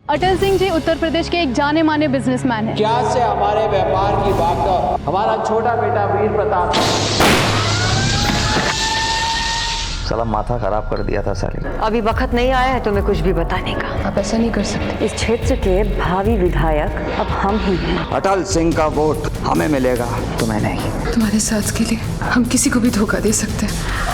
अटल सिंह जी उत्तर प्रदेश के एक जाने माने बिजनेसमैन हैं। क्या से हमारे व्यापार की भागदौड़ हमारा छोटा बेटा वीर प्रताप साला माथा खराब कर दिया था साले। अभी वक्त नहीं आया है तुम्हें कुछ भी बताने का। आप ऐसा नहीं कर सकते। इस क्षेत्र के भावी विधायक अब हम ही हैं। अटल सिंह का वोट हमें मिलेगा, तुम्हें नहीं। तुम्हारे साथ के लिए हम किसी को भी धोखा दे सकते हैं।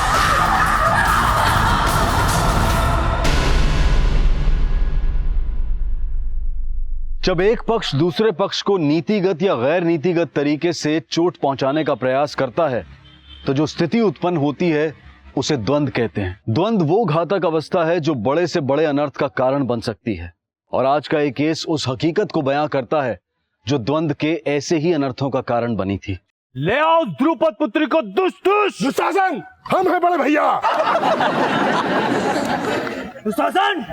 जब एक पक्ष दूसरे पक्ष को नीतिगत या गैर नीतिगत तरीके से चोट पहुंचाने का प्रयास करता है तो जो स्थिति उत्पन्न होती है उसे द्वंद्व कहते हैं। द्वंद्व वो घातक अवस्था है जो बड़े से बड़े अनर्थ का कारण बन सकती है और आज का एक केस उस हकीकत को बयां करता है जो द्वंद्व के ऐसे ही अनर्थों का कारण बनी थी। ले आओ द्रुपद पुत्री को दुशासन, हम हैं बड़े भैया। दुशासन,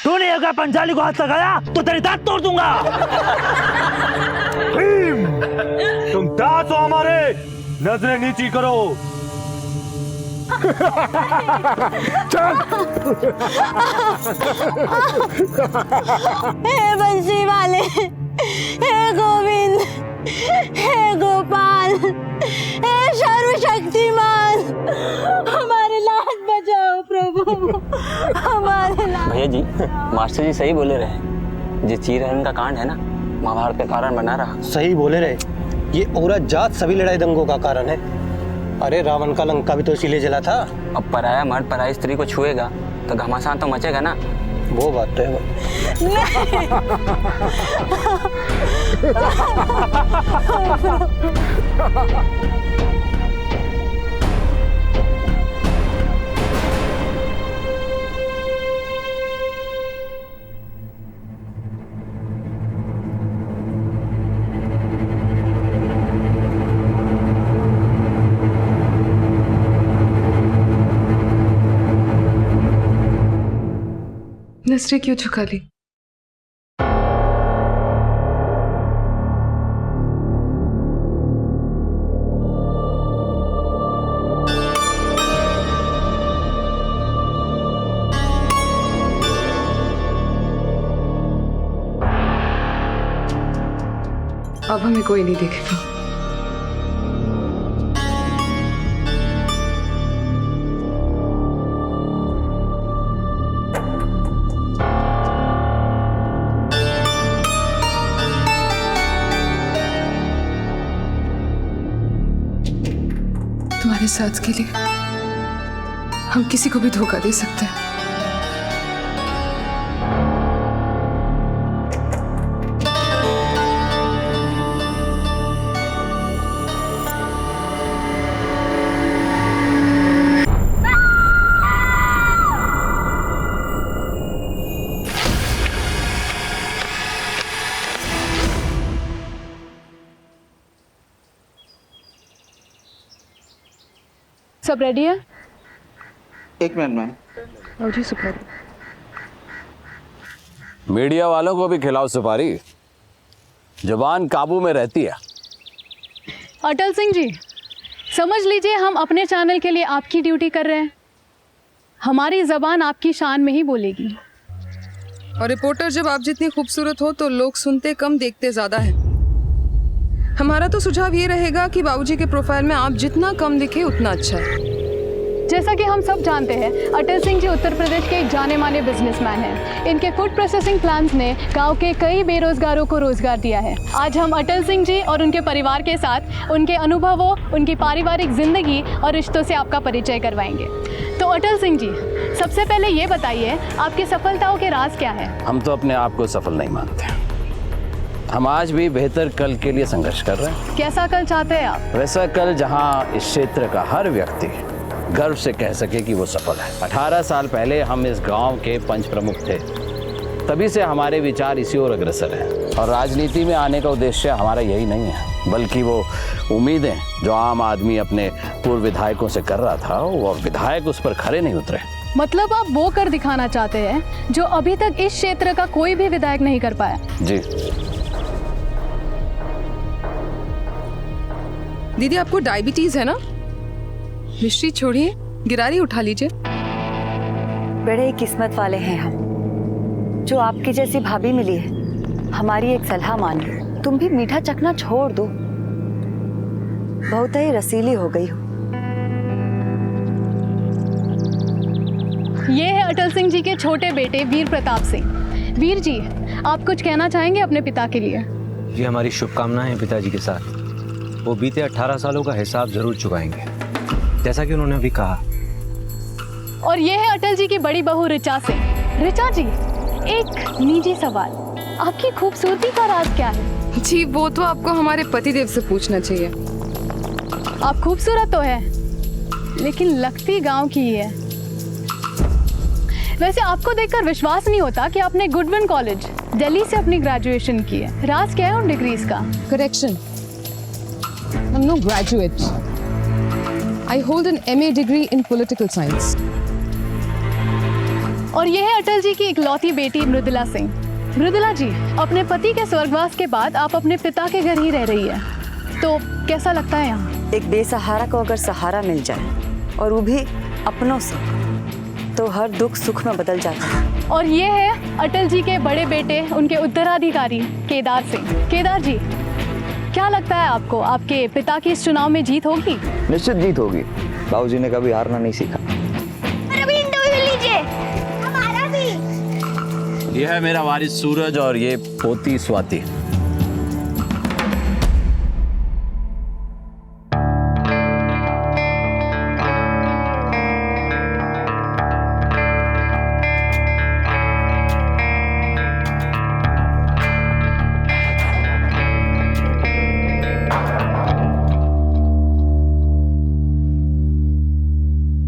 तूने अगर पंचाली को हाथ लगाया तो तेरी दांत तोड़ दूंगा। भीम, तुम दांत हो हमारे, नजरें नीची करो। चल। हे बंसी वाले, हे गोविंद, हे गोपाल, हे सर्वशक्तिमान, हमारे लाल बचाओ प्रभु, हमारे लाल। भैया जी, मास्टर जी सही बोले रहे। जो चीरहरण का कांड है ना, महाभारत का कारण बना रहा। सही बोले रहे, ये औरत जात सभी लड़ाई दंगों का कारण है। अरे रावण का लंका भी तो इसीलिए जला था। अब पराया मर्द पराई स्त्री को छुएगा तो घमासान तो मचेगा ना। वो बात तो है। नजरें क्यों झुका ली? अब हमें कोई नहीं देखेगा। तुम्हारे साथ के लिए हम किसी को भी धोखा दे सकते हैं। सब रेडी है? एक मिनट मैम। जी सुपारी। मीडिया वालों को भी खिलाओ सुपारी, जुबान काबू में रहती है। अटल सिंह जी, समझ लीजिए हम अपने चैनल के लिए आपकी ड्यूटी कर रहे हैं। हमारी जबान आपकी शान में ही बोलेगी। और रिपोर्टर जब आप जितनी खूबसूरत हो तो लोग सुनते कम देखते ज्यादा है। हमारा तो सुझाव ये रहेगा कि बाबूजी के प्रोफाइल में आप जितना कम दिखे उतना अच्छा है। जैसा कि हम सब जानते हैं, अटल सिंह जी उत्तर प्रदेश के एक जाने माने बिजनेसमैन हैं। इनके फूड प्रोसेसिंग प्लांट्स ने गांव के कई बेरोजगारों को रोजगार दिया है। आज हम अटल सिंह जी और उनके परिवार के साथ उनके अनुभवों, उनकी पारिवारिक जिंदगी और रिश्तों से आपका परिचय करवाएंगे। तो अटल सिंह जी, सबसे पहले ये बताइए आपकी सफलताओं के राज क्या है? हम तो अपने आप को सफल नहीं मानते। हम आज भी बेहतर कल के लिए संघर्ष कर रहे हैं। कैसा कल चाहते हैं आप? वैसा कल जहां इस क्षेत्र का हर व्यक्ति गर्व से कह सके कि वो सफल है। 18 साल पहले हम इस गांव के पंच प्रमुख थे, तभी से हमारे विचार इसी ओर अग्रसर हैं। और राजनीति में आने का उद्देश्य हमारा यही नहीं है, बल्कि वो उम्मीदें जो आम आदमी अपने पूर्व विधायकों से कर रहा था, वो विधायक उस पर खरे नहीं उतरे। मतलब आप वो कर दिखाना चाहते हैं जो अभी तक इस क्षेत्र का कोई भी विधायक नहीं कर पाया? जी। दीदी, आपको डायबिटीज है ना? मिश्री छोड़िए, गिरारी उठा लीजिए। बड़े किस्मत वाले हैं हम, जो आपकी जैसी भाभी मिली है, हमारी एक सलाह मानो, तुम भी मीठा चखना छोड़ दो। बहुत ही रसीली हो गई हो। ये है अटल सिंह जी के छोटे बेटे वीर प्रताप सिंह। वीर जी, आप कुछ कहना चाहेंगे अपने पिता के लिए? जी हमारी शुभकामनाएं हैं पिताजी के साथ। वो बीते 18 सालों का हिसाब जरूर चुकाएंगे, जैसा कि उन्होंने अभी कहा। और ये है अटल जी की बड़ी बहू ऋचा सिंह। ऋचा जी, एक निजी सवाल, आपकी खूबसूरती का राज क्या है? जी वो तो आपको हमारे पतिदेव से पूछना चाहिए। आप खूबसूरत तो है, लेकिन लगती गांव की ही है। वैसे आपको देखकर विश्वास नहीं होता कि आपने गुडविन कॉलेज दिल्ली से अपनी ग्रेजुएशन की है। राज क्या है उन डिग्रीज का? Correction, I am no graduate. I hold an MA degree in political science. और ये है अटल जी की इकलौती बेटी मृदुला सिंह। मृदुला जी, अपने पति के स्वर्गवास के बाद आप अपने पिता के घर ही रह रही है, तो कैसा लगता है यहाँ? एक बेसहारा को अगर सहारा मिल जाए और वो भी अपनों से, तो हर दुख सुख में बदल जाता है। और ये है अटल जी के बड़े बेटे, उनके उत्तराधिकारी केदार सिंह। केदार जी, क्या लगता है आपको, आपके पिता की इस चुनाव में जीत होगी? निश्चित जीत होगी। बाबूजी ने कभी हारना नहीं सीखा। ये है मेरा वारिस सूरज और ये पोती स्वाति।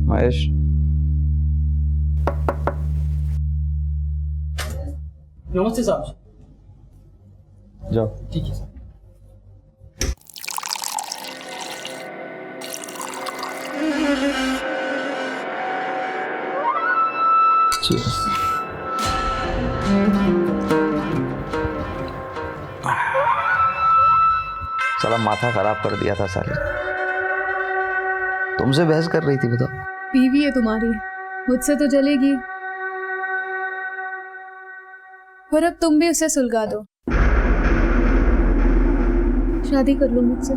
महेश, नमस्ते साहब। जाओ। ठीक है सर। साला माथा खराब कर दिया था साले। तुमसे बहस कर रही थी, बताओ। बीवी है तुम्हारी, मुझसे तो जलेगी, पर अब तुम भी उसे सुलगा दो। शादी कर लो मुझसे।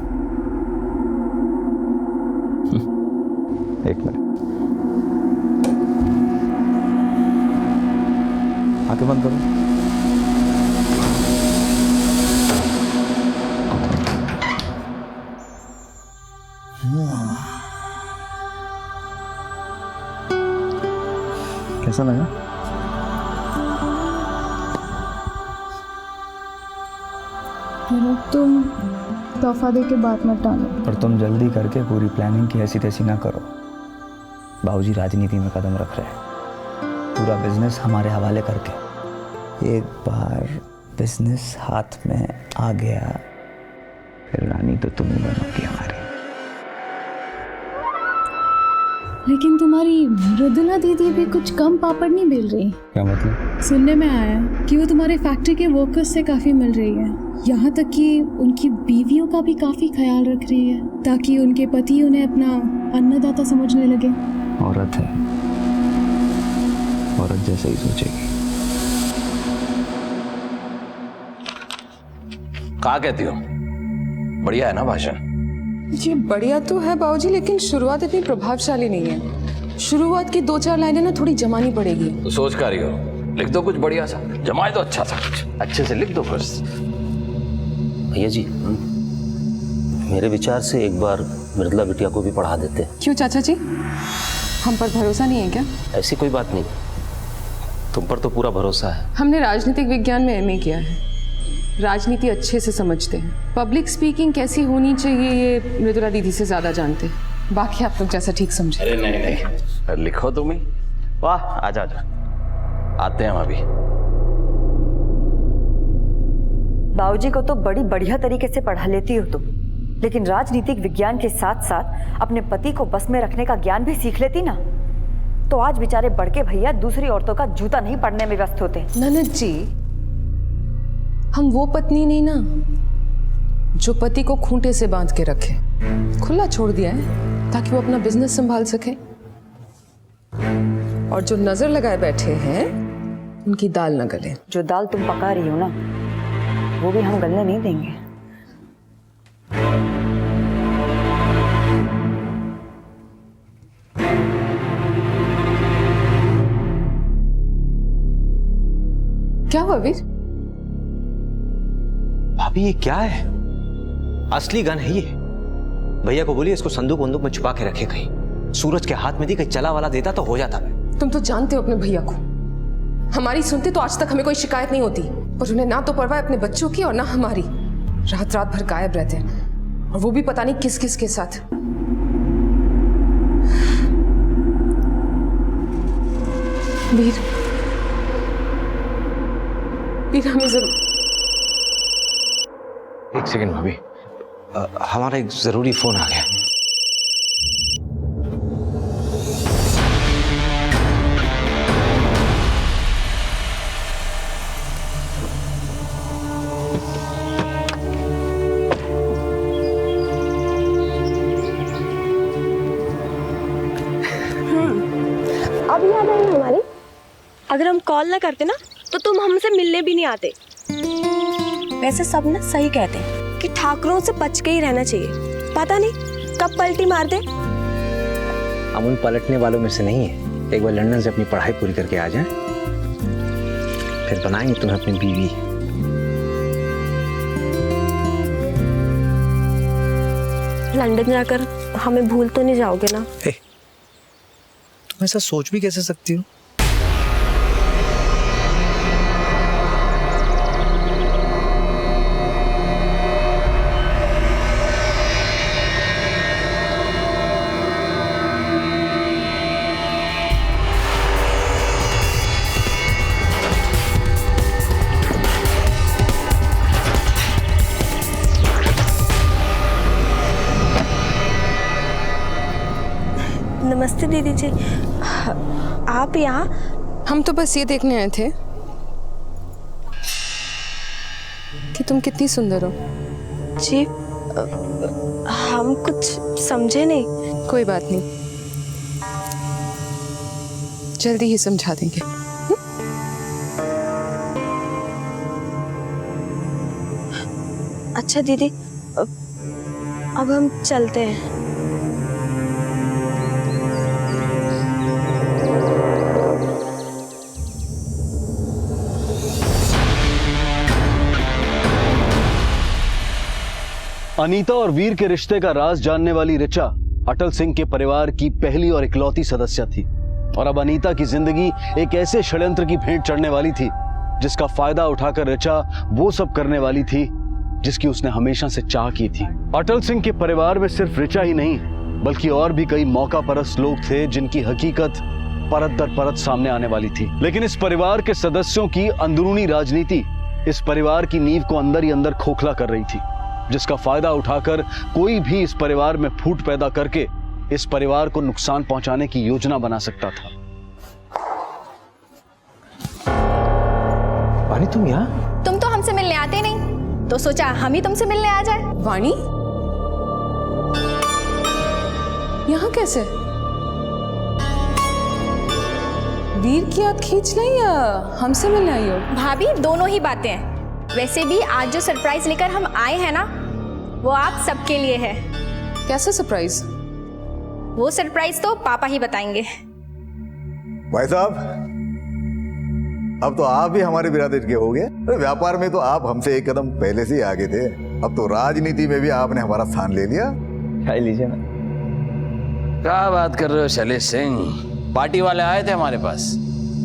एक मिनट, आंखें बंद करो। कैसा लगा? तुम तोहफा दे के बात मत टालो। और तुम जल्दी करके पूरी प्लानिंग की ऐसी तैसी ना करो। बाबूजी राजनीति में कदम रख रहे हैं, पूरा बिजनेस हमारे हवाले करके। एक बार बिजनेस हाथ में आ गया, फिर रानी तो तुम ही बनोगी हमारी। लेकिन तुम्हारी मृदुला दीदी भी कुछ कम पापड़ नहीं बेल रही। क्या मतलब? सुनने में आया कि वो तुम्हारे फैक्ट्री के वर्कर्स से काफी मिल रही है, यहाँ तक कि उनकी बीवियों का भी काफी ख्याल रख रही है, ताकि उनके पति उन्हें अपना अन्नदाता समझने लगे। औरत है, औरत जैसे ही सोचेगी। क्या कहती हो? बढ़िया है ना भाषण? जी बढ़िया तो है बाबूजी, लेकिन शुरुआत इतनी प्रभावशाली नहीं है। शुरुआत की 2-4 लाइनें ना थोड़ी जमानी पड़ेगी। तो सोच कर रही हो, लिख दो कुछ बढ़िया सा, जमाए दो अच्छा सा, कुछ अच्छे से लिख दो बस। भैया जी, मेरे विचार से एक बार मृदुला बिटिया को भी पढ़ा देते। क्यों चाचा जी, हम पर भरोसा नहीं है क्या? ऐसी कोई बात नहीं, तुम पर तो पूरा भरोसा है। हमने राजनीतिक विज्ञान में MA किया है, राजनीति अच्छे से समझते हैं। पब्लिक स्पीकिंग कैसी होनी चाहिए ये मृदुला दीदी से ज्यादा जानते हैं। बाकी आप लोग जैसा ठीक समझे। अरे नहीं नहीं, लिखो तुम ही। वाह, आजा आजा, आते हैं हम अभी। बाबूजी को तो बड़ी बढ़िया तरीके से पढ़ा लेती हो तुम, लेकिन राजनीतिक विज्ञान के साथ साथ अपने पति को बस में रखने का ज्ञान भी सीख लेती ना, तो आज बेचारे बड़के भैया दूसरी औरतों का जूता नहीं पड़ने में व्यस्त होते। ननद जी, हम वो पत्नी नहीं ना जो पति को खूंटे से बांध के रखे, खुला छोड़ दिया है ताकि वो अपना बिजनेस संभाल सके। और जो नजर लगाए बैठे हैं उनकी दाल न गले। जो दाल तुम पका रही हो ना, वो भी हम गलने नहीं देंगे। क्या हुआ वीर? भाभी ये क्या है? असली गन है ये। भैया को बोलिए इसको संदूक वंदूक में छुपा के रखे कहीं। सूरज के हाथ में दी, कहीं चला वाला देता तो हो जाता। तुम तो जानते हो अपने भैया को, हमारी सुनते तो आज तक हमें कोई शिकायत नहीं होती, पर उन्हें ना तो परवाह अपने बच्चों की और ना हमारी। रात रात भर गायब रहते हैं, और वो भी पता नहीं किस किस के साथ। वीर, वीर हमें जरूर। एक सेकंड भाभी, हमारा एक जरूरी फोन आ गया। अब याद आई हमारी। अगर हम कॉल ना करते ना तो तुम हमसे मिलने भी नहीं आते। वैसे सब ना सही कहते हैं कि ठाकुरों से बच के ही रहना चाहिए। पता नहीं कब पलटी मार दे। हम उन पलटने वालों में से नहीं है। एक बार लंदन से अपनी पढ़ाई पूरी करके आ जाए, फिर बनाएंगे तुम्हें अपनी बीवी। लंदन जाकर हमें भूल तो नहीं जाओगे ना? तुम ऐसा सोच भी कैसे सकती हो? नमस्ते दीदी जी, आप यहाँ? हम तो बस ये देखने आए थे कि तुम कितनी सुंदर हो। जी, हम कुछ समझे नहीं। कोई बात नहीं, जल्दी ही समझा देंगे। अच्छा दीदी, अब हम चलते हैं। अनीता और वीर के रिश्ते का राज जानने वाली ऋचा अटल सिंह के परिवार की पहली और इकलौती सदस्य थी, और अब अनीता की जिंदगी एक ऐसे षड्यंत्र की भेंट चढ़ने वाली थी जिसका फायदा उठाकर ऋचा वो सब करने वाली थी जिसकी उसने हमेशा से चाह की थी। अटल सिंह के परिवार में सिर्फ ऋचा ही नहीं बल्कि और भी कई मौका परस्त लोग थे जिनकी हकीकत परत दर परत सामने आने वाली थी। लेकिन इस परिवार के सदस्यों की अंदरूनी राजनीति इस परिवार की नींव को अंदर ही अंदर खोखला कर रही थी, जिसका फायदा उठाकर कोई भी इस परिवार में फूट पैदा करके इस परिवार को नुकसान पहुंचाने की योजना बना सकता था। वाणी, तुम यहाँ? तुम तो हमसे मिलने आते नहीं, तो सोचा हम ही तुमसे मिलने आ जाए। वाणी, यहाँ कैसे? वीर की याद खींच ली या हमसे मिलने आई हो? भाभी, दोनों ही बातें हैं। वैसे भी आज जो सरप्राइज लेकर हम आए हैं ना, वो आप सबके लिए है। कैसा सरप्राइज? वो सरप्राइज तो पापा ही बताएंगे। भाई साहब, अब तो आप भी हमारे बिरादर के हो गए। व्यापार में तो आप हमसे एक कदम पहले से ही आगे थे, अब तो राजनीति में भी आपने हमारा स्थान ले लिया। खाई लीजिए ना। क्या बात कर रहे हो शैलेश सिंह? पार्टी वाले आए थे हमारे पास,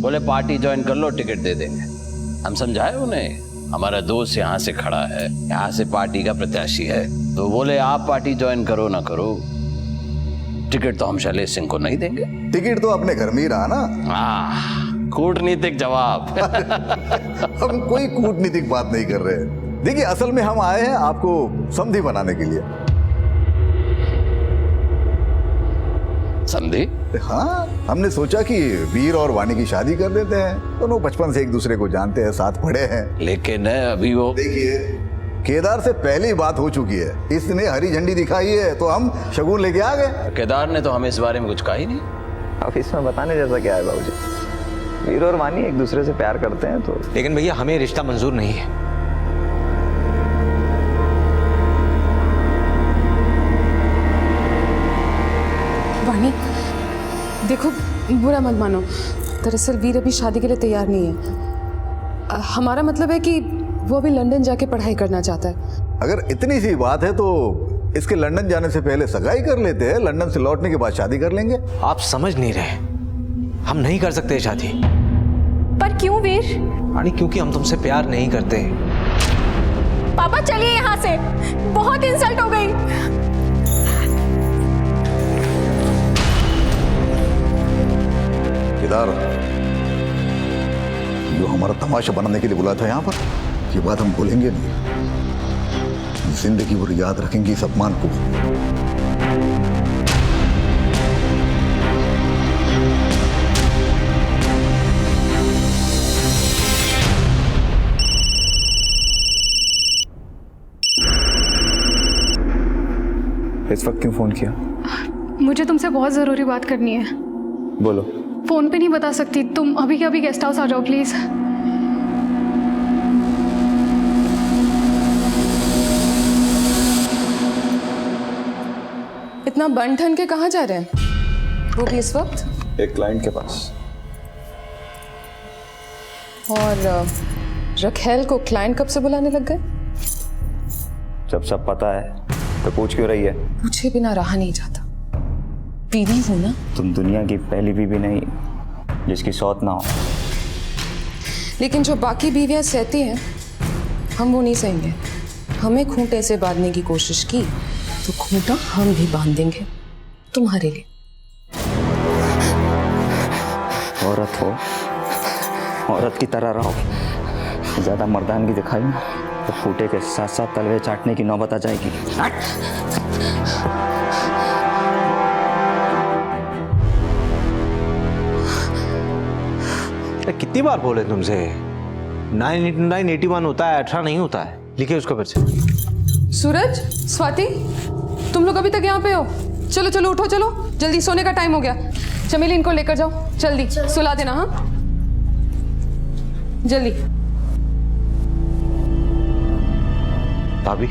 बोले पार्टी ज्वाइन कर लो, टिकट दे देंगे। हम समझाए उन्हें, हमारा दोस्त यहाँ से खड़ा है, यहाँ से पार्टी का प्रत्याशी है, तो बोले आप पार्टी ज्वाइन करो ना करो, टिकट तो हम शैलेश सिंह को नहीं देंगे। टिकट तो अपने घर में ही रहा ना। कूटनीतिक जवाब। हम कोई कूटनीतिक बात नहीं कर रहे। देखिए, असल में हम आए हैं आपको समधी बनाने के लिए। समधी? हाँ, हमने सोचा कि वीर और वाणी की शादी कर देते हैं। दोनों बचपन से एक दूसरे को जानते हैं, साथ पढ़े हैं। लेकिन अभी वो, देखिए, केदार से पहले ही बात हो चुकी है, इसने हरी झंडी दिखाई है तो हम शगुन लेके आ गए। केदार ने तो हमें इस बारे में कुछ कहा ही नहीं। अब इसमें बताने जैसा क्या है बाबूजी? वीर और वानी एक दूसरे से प्यार करते हैं तो। लेकिन भैया हमें रिश्ता मंजूर नहीं है। वानी देखो, बुरा मत मानो, दरअसल वीर अभी शादी के लिए तैयार नहीं है। हमारा मतलब है कि वो अभी लंदन जाके पढ़ाई करना चाहता है। अगर इतनी सी बात है तो इसके लंदन जाने से पहले सगाई कर लेते हैं, लंदन से लौटने के बाद शादी कर लेंगे। आप समझ नहीं रहे, हम नहीं कर सकते शादी। पर क्यों वीर? रानी क्योंकि हम तुमसे प्यार नहीं करते। पापा चलिए यहाँ से, बहुत इंसल्ट हो गई। केदार, जो हमारा तमाशा बनाने के लिए बुलाया था यहाँ पर, ये बात हम भूलेंगे नहीं। जिंदगी भर याद रखेंगे इस अपमान को। इस वक्त क्यों फोन किया? मुझे तुमसे बहुत ज़रूरी बात करनी है। बोलो। फ़ोन पे नहीं बता सकती, तुम अभी के अभी गेस्ट हाउस आ जाओ प्लीज़। इतना बन ठन के कहाँ जा रहे हैं, वो भी इस वक्त? एक क्लाइंट के पास। और रखेल को क्लाइंट कब से बुलाने लग गए? जब सब पता है तो पूछ क्यों रही है? पूछे बिना रहा नहीं जाता। बीवी हूं ना। तुम दुनिया की पहली बीवी नहीं जिसकी सौत ना हो। लेकिन जो बाकी बीवियां सहती हैं, हम वो नहीं सहेंगे। हमें खूंटे से बांधने की कोशिश की तो खूंटा हम भी बांध देंगे तुम्हारे लिए। औरत हो, औरत की तरह रहो। ज्यादा मर्दानगी दिखाई ना तो खूंटे के साथ साथ तलवे चाटने की नौबत आ जाएगी। कितनी बार बोले तुमसे, 98981 होता है, 18 नहीं होता है। लिखिए उसको फिर से। सूरज, स्वाति, तुम लोग अभी तक यहाँ पे हो? चलो चलो उठो, चलो जल्दी, सोने का टाइम हो गया। चमेली इनको लेकर जाओ, जल्दी सुला देना। हाँ जल्दी। भाभी,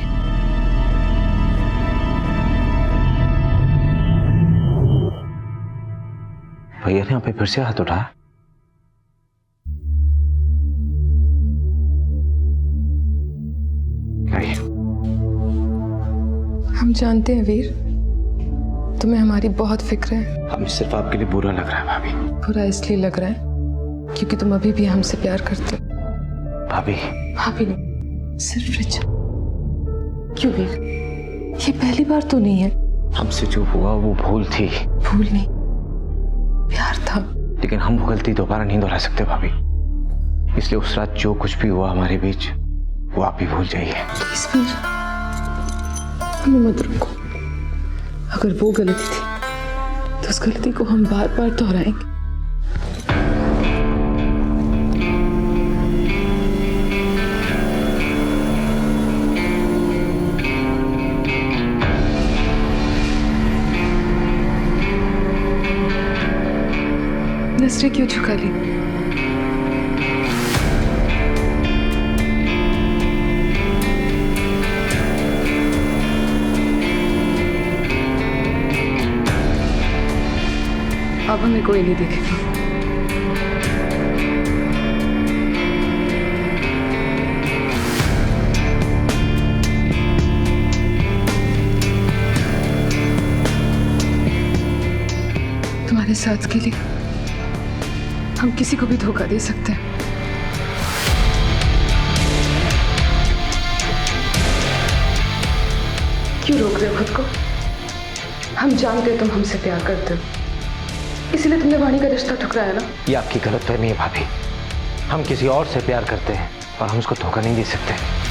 भैया ने यहाँ पे फिर से हाथ उठाया। हम जानते हैं वीर, तुम्हें हमारी बहुत फिक्र है। हमें सिर्फ आपके लिए बुरा लग रहा है भाभी। बुरा इसलिए लग रहा है क्योंकि तुम अभी भी हमसे प्यार करते हो। भाभी, भाभी नहीं, सिर्फ रिचा। क्यों वीर, ये पहली बार तो नहीं है। हमसे जो हुआ वो भूल थी। भूल नहीं, प्यार था। लेकिन हम वो गलती दोबारा नहीं दोहरा सकते भाभी। इसलिए उस रात जो कुछ भी हुआ हमारे बीच, वो आप भी भूल जाइए। प्लीज वीर, हमें मत रोको। अगर वो गलती थी तो उस गलती को हम बार बार दोहराएंगे। नजरें क्यों झुका ली? अब हमें कोई नहीं देखेगा। तुम्हारे साथ के लिए हम किसी को भी धोखा दे सकते हैं। क्यों रोक रहे हो खुद को? हम जानते हैं तुम हमसे प्यार करते हो, इसीलिए तुमने वाणी का रिश्ता ठुकराया ना। ये आपकी गलतफहमी है भाभी। हम किसी और से प्यार करते हैं और हम उसको धोखा नहीं दे सकते।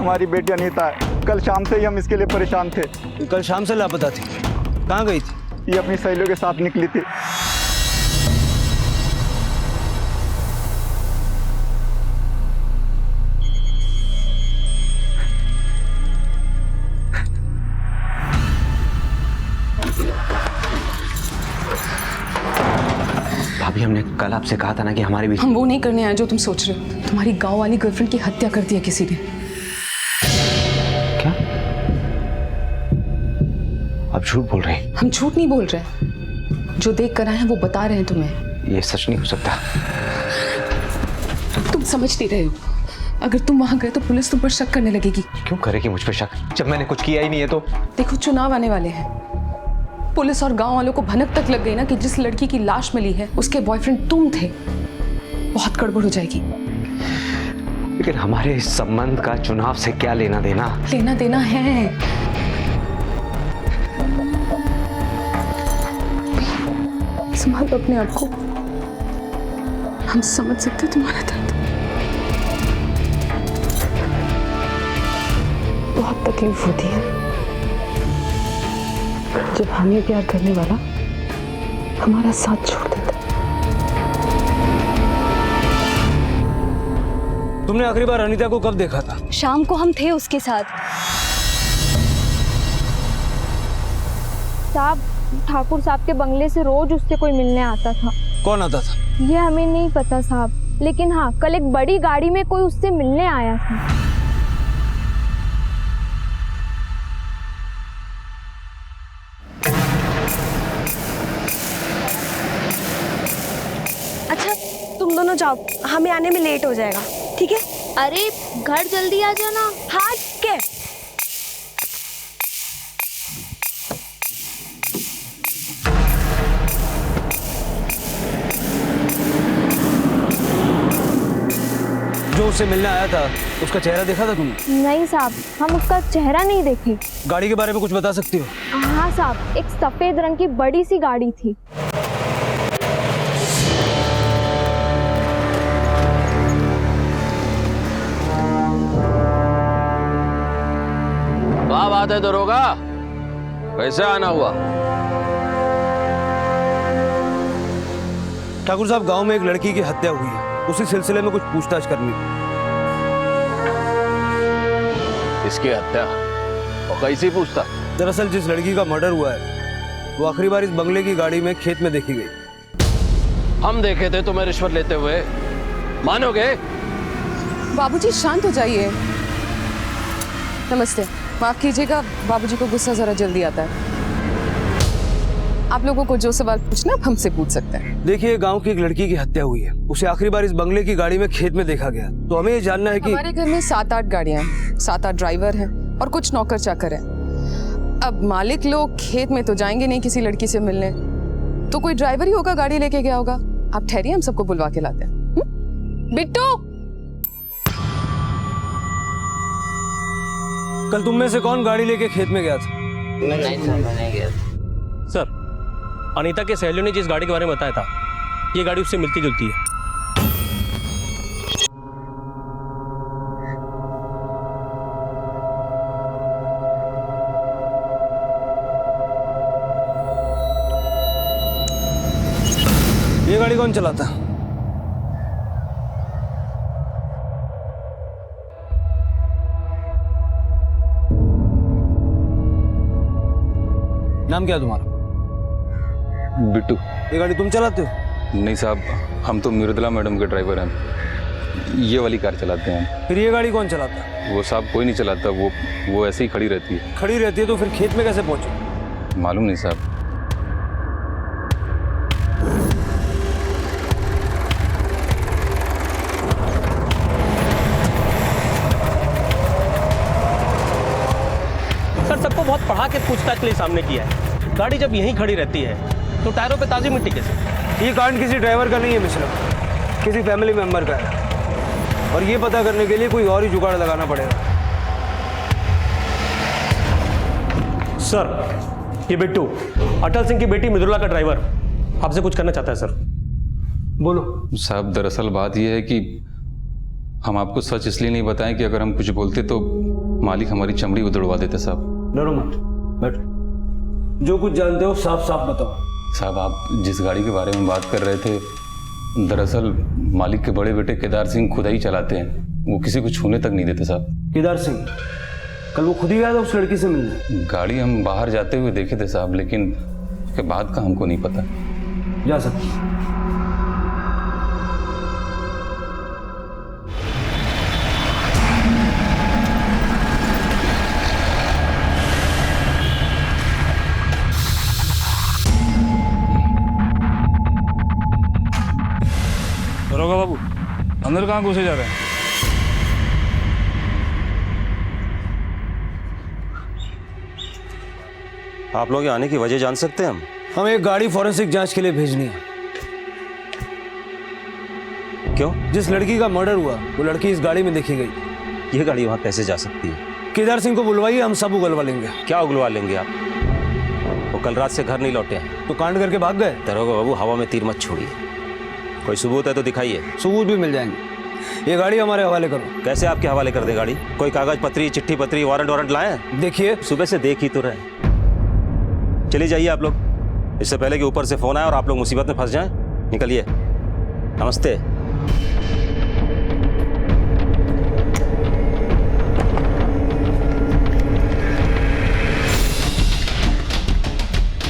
हमारी बेटी अनीता है। कल शाम से ही हम इसके लिए परेशान थे। कल शाम से लापता थी, कहाँ गई थी? ये अपनी सहेलियों के साथ निकली थी। भाभी, हमने कल आपसे कहा था ना कि हमारे बीच। हम वो नहीं करने आए जो तुम सोच रहे हो। तुम्हारी गांव वाली गर्लफ्रेंड की हत्या कर दी है किसी ने। क्या? आप झूठ बोल रहे हैं? हम झूठ नहीं बोल रहे, जो देख कर आए हैं वो बता रहे हैं तुम्हें। ये सच नहीं हो सकता। तुम समझ नहीं रहे हो, अगर तुम वहां गए तो पुलिस तुम पर शक करने लगेगी। क्यों करेगी मुझ पर शक, जब मैंने कुछ किया ही नहीं है तो? देखो, चुनाव आने वाले हैं, पुलिस और गांव वालों को भनक तक लग गई ना कि जिस लड़की की लाश मिली है उसके बॉयफ्रेंड तुम थे, बहुत गड़बड़ हो जाएगी। लेकिन हमारे इस संबंध का चुनाव से क्या लेना देना? लेना देना है। संभालो अपने आप को, हम समझ सकते हैं तुम्हारा दर्द। बहुत तकलीफ होती है जब हमें प्यार करने वाला हमारा साथ छोड़ देता। तुमने आखिरी बार अनीता को कब देखा था? शाम को हम थे उसके साथ। साहब, ठाकुर साहब के बंगले से रोज उससे कोई मिलने आता था। कौन आता था? ये हमें नहीं पता साहब, लेकिन हाँ, कल एक बड़ी गाड़ी में कोई उससे मिलने आया था। अच्छा, तुम दोनों जाओ, हमें आने में लेट हो जाएगा, ठीक है? अरे घर जल्दी आ जाना। हाँ, के जो उससे मिलने आया था उसका चेहरा देखा था तुमने? नहीं साहब, हम उसका चेहरा नहीं देखे। गाड़ी के बारे में कुछ बता सकती हो? हाँ साहब, एक सफेद रंग की बड़ी सी गाड़ी थी। क्या बात है दरोगा, कैसे आना हुआ? ठाकुर साहब, गांव में एक लड़की की हत्या हुई है, उसी सिलसिले में कुछ पूछताछ करनी थी। इसकी हत्या और कैसी पूछताछ? दरअसल जिस लड़की का मर्डर हुआ है वो आखिरी बार इस बंगले की गाड़ी में खेत में देखी गई। हम देखे थे तुम्हें रिश्वत लेते हुए, मानोगे? बाबूजी शांत हो जाइए। नमस्ते, माफ कीजिएगा, बाबूजी को गुस्सा जरा जल्दी आता है। आप लोगों को जो सवाल पूछना आप हमसे पूछ सकते हैं। देखिए, गांव की एक लड़की की हत्या हुई है, उसे आखिरी बार इस बंगले की गाड़ी में खेत में देखा गया। तो हमें ये जानना है कि हमारे घर में 7-8 गाड़ियां हैं, 7-8 ड्राइवर हैं और कुछ नौकर चाकर हैं। अब मालिक लोग खेत में तो जाएंगे नहीं किसी लड़की से मिलने, तो कोई ड्राइवर ही होगा, गाड़ी लेके गया होगा। आप ठहरिए, हम सबको बुलवा के लाते हैं। बिट्टू, कल तुम में से कौन गाड़ी लेके खेत में गया था? नहीं सर, मैं नहीं गया। सर, अनीता के सहेलियों ने जिस गाड़ी के बारे में बताया था, ये गाड़ी उससे मिलती जुलती है। ये गाड़ी कौन चलाता? नाम क्या है तुम्हारा? बिट्टू। ये गाड़ी तुम चलाते हो? नहीं साहब, हम तो मृदुला मैडम के ड्राइवर हैं, ये वाली कार चलाते हैं। फिर ये गाड़ी कौन चलाता है? वो साहब कोई नहीं चलाता, वो ऐसे ही खड़ी रहती है। खड़ी रहती है तो फिर खेत में कैसे पहुंचे? मालूम नहीं साहब। सर, सबको बहुत पढ़ा के पूछताछ के लिए सामने किया है। गाड़ी जब यहीं खड़ी रहती है तो टायरों पे ताजी मिट्टी कैसे? ये कांड किसी ड्राइवर का नहीं है मिश्रा, किसी फैमिली मेंबर का है, और ये पता करने के लिए कोई और ही जुगाड़ लगाना पड़ेगा। सर, ये बिट्टू अटल सिंह की बेटी मृदुला का ड्राइवर आपसे कुछ करना चाहता है। सर, बोलो। साहब, दरअसल बात यह है कि हम आपको सच इसलिए नहीं बताएं कि अगर हम कुछ बोलते तो मालिक हमारी चमड़ी उधड़वा देते साहब। डरो मत, बैठो। जो कुछ जानते हो साफ साफ बताओ। साहब, आप जिस गाड़ी के बारे में बात कर रहे थे, दरअसल मालिक के बड़े बेटे केदार सिंह खुद ही चलाते हैं। वो किसी को छूने तक नहीं देते साहब। केदार सिंह कल वो खुद ही गया था उस लड़की से मिलने? गाड़ी हम बाहर जाते हुए देखे थे साहब, लेकिन उसके बाद का हमको नहीं पता। जा सकते। दरोगा बाबू, अंदर कहाँ घुसे जा रहे हैं? आप लोग आने की वजह जान सकते हैं? हम एक गाड़ी फॉरेंसिक जांच के लिए भेजनी है। क्यों? जिस लड़की का मर्डर हुआ वो लड़की इस गाड़ी में देखी गई। ये गाड़ी वहां कैसे जा सकती है? केदार सिंह को बुलवाइए, हम सब उगलवा लेंगे। क्या उगलवा लेंगे आप? वो कल रात से घर नहीं लौटे हैं। तो कांड करके भाग गए? दरोगा बाबू, हवा में तीर मत छोड़िए। कोई सबूत है तो दिखाइए। सबूत भी मिल जाएंगे। ये गाड़ी हमारे हवाले करो। कैसे आपके हवाले कर दे गाड़ी? कोई कागज पत्री, चिट्ठी पत्री, वारंट लाए? देखिए, सुबह से देख ही तो रहे। चलिए जाइए आप लोग, इससे पहले कि ऊपर से फोन आए और आप लोग मुसीबत में फंस जाएं। निकलिए। नमस्ते।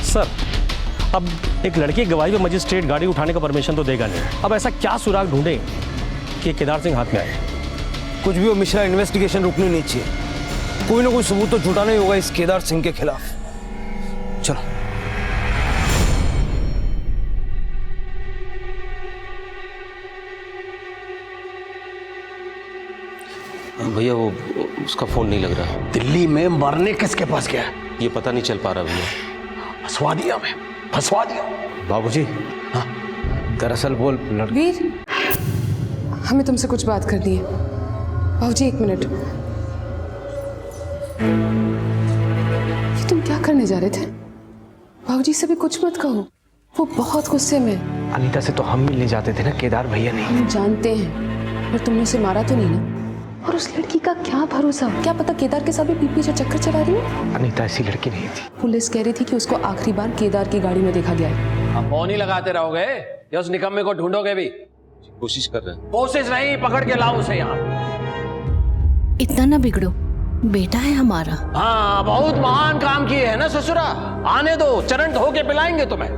सर, अब एक लड़की की गवाही पे मजिस्ट्रेट गाड़ी उठाने का परमिशन तो देगा नहीं। अब ऐसा क्या सुराग ढूंढे कि केदार सिंह हाथ में आए? कुछ भी हो मिश्रा, इन्वेस्टिगेशन रुकनी नहीं चाहिए। कोई ना कोई सबूत तो जुटाना ही होगा इस केदार सिंह के खिलाफ। चलो। भैया वो उसका फोन नहीं लग रहा। दिल्ली में मरने किसके पास गया? ये पता नहीं चल पा रहा भैया। फंसवा दिया मैं, फंसवा दिया। बाबूजी, हाँ दरअसल वो वीर, हमें तुमसे कुछ बात करनी है। बाबूजी, 1 मिनट। ये तुम क्या करने जा रहे थे? बाबूजी से भी कुछ मत कहो, वो बहुत गुस्से में। अनीता से तो हम मिलने जाते थे ना केदार भैया ने। हम जानते हैं, पर तुमने उसे मारा तो नहीं ना? और उस लड़की का क्या भरोसा? क्या पता केदार के साथ भी पीठ पीछे चक्कर चला रही है। अनीता ऐसी लड़की नहीं थी। पुलिस कह रही थी कि उसको आखिरी बार केदार की गाड़ी में देखा गया है। आप फोन ही लगाते रहोगे या उस निकम्मे को ढूंढोगे भी? कोशिश कर रहे हैं। कोशिश नहीं, पकड़ के लाओ उसे यहाँ। इतना ना बिगड़ो, बेटा है हमारा। हाँ, बहुत महान काम किए है ना ससुरा। आने दो, चरण धो के पिलाएंगे तुम्हें।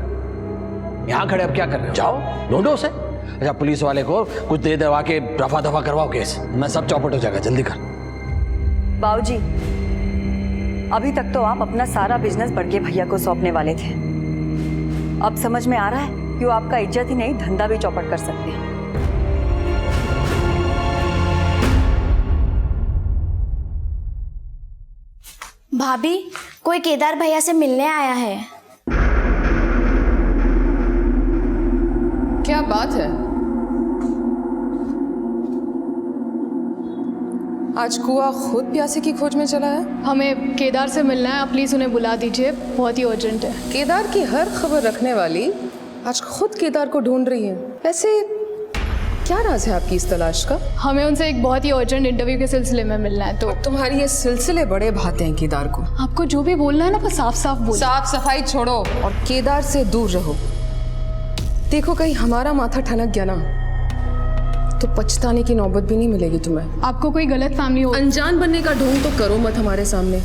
यहाँ खड़े अब क्या कर रहे हो? जाओ ढूंढो उसे। अच्छा, पुलिस वाले को कुछ दे दवा के रफा दफा करवाओ केस। मैं सब चौपट हो जाएगा, जल्दी कर। बाबूजी, अभी तक तो आप अपना सारा बिजनेस बड़के भैया को सौंपने वाले थे। अब समझ में आ रहा है कि वो आपका इज्जत ही नहीं, धंधा भी चौपट कर सकते हैं। भाभी, कोई केदार भैया से मिलने आया है। क्या बात है? आज कुआ खुद प्यासे की खोज में चला है। हमें केदार से मिलना है, आप प्लीज उन्हें बुला दीजिए, बहुत ही अर्जेंट है। केदार की हर खबर रखने वाली आज खुद केदार को ढूंढ रही है। वैसे क्या राज है आपकी इस तलाश का? हमें उनसे एक बहुत ही अर्जेंट इंटरव्यू के सिलसिले में मिलना है। तो तुम्हारी ये सिलसिले बड़े भाते हैं केदार को। आपको जो भी बोलना है ना वो साफ साफ बोलो। साफ सफाई छोड़ो और केदार से दूर रहो। देखो कहीं हमारा माथा ठनक गया ना तो पछताने की नौबत भी नहीं मिलेगी तुम्हें। आपको कोई गलत फैमिली हो। अनजान बनने का ढोंग तो करो मत हमारे सामने।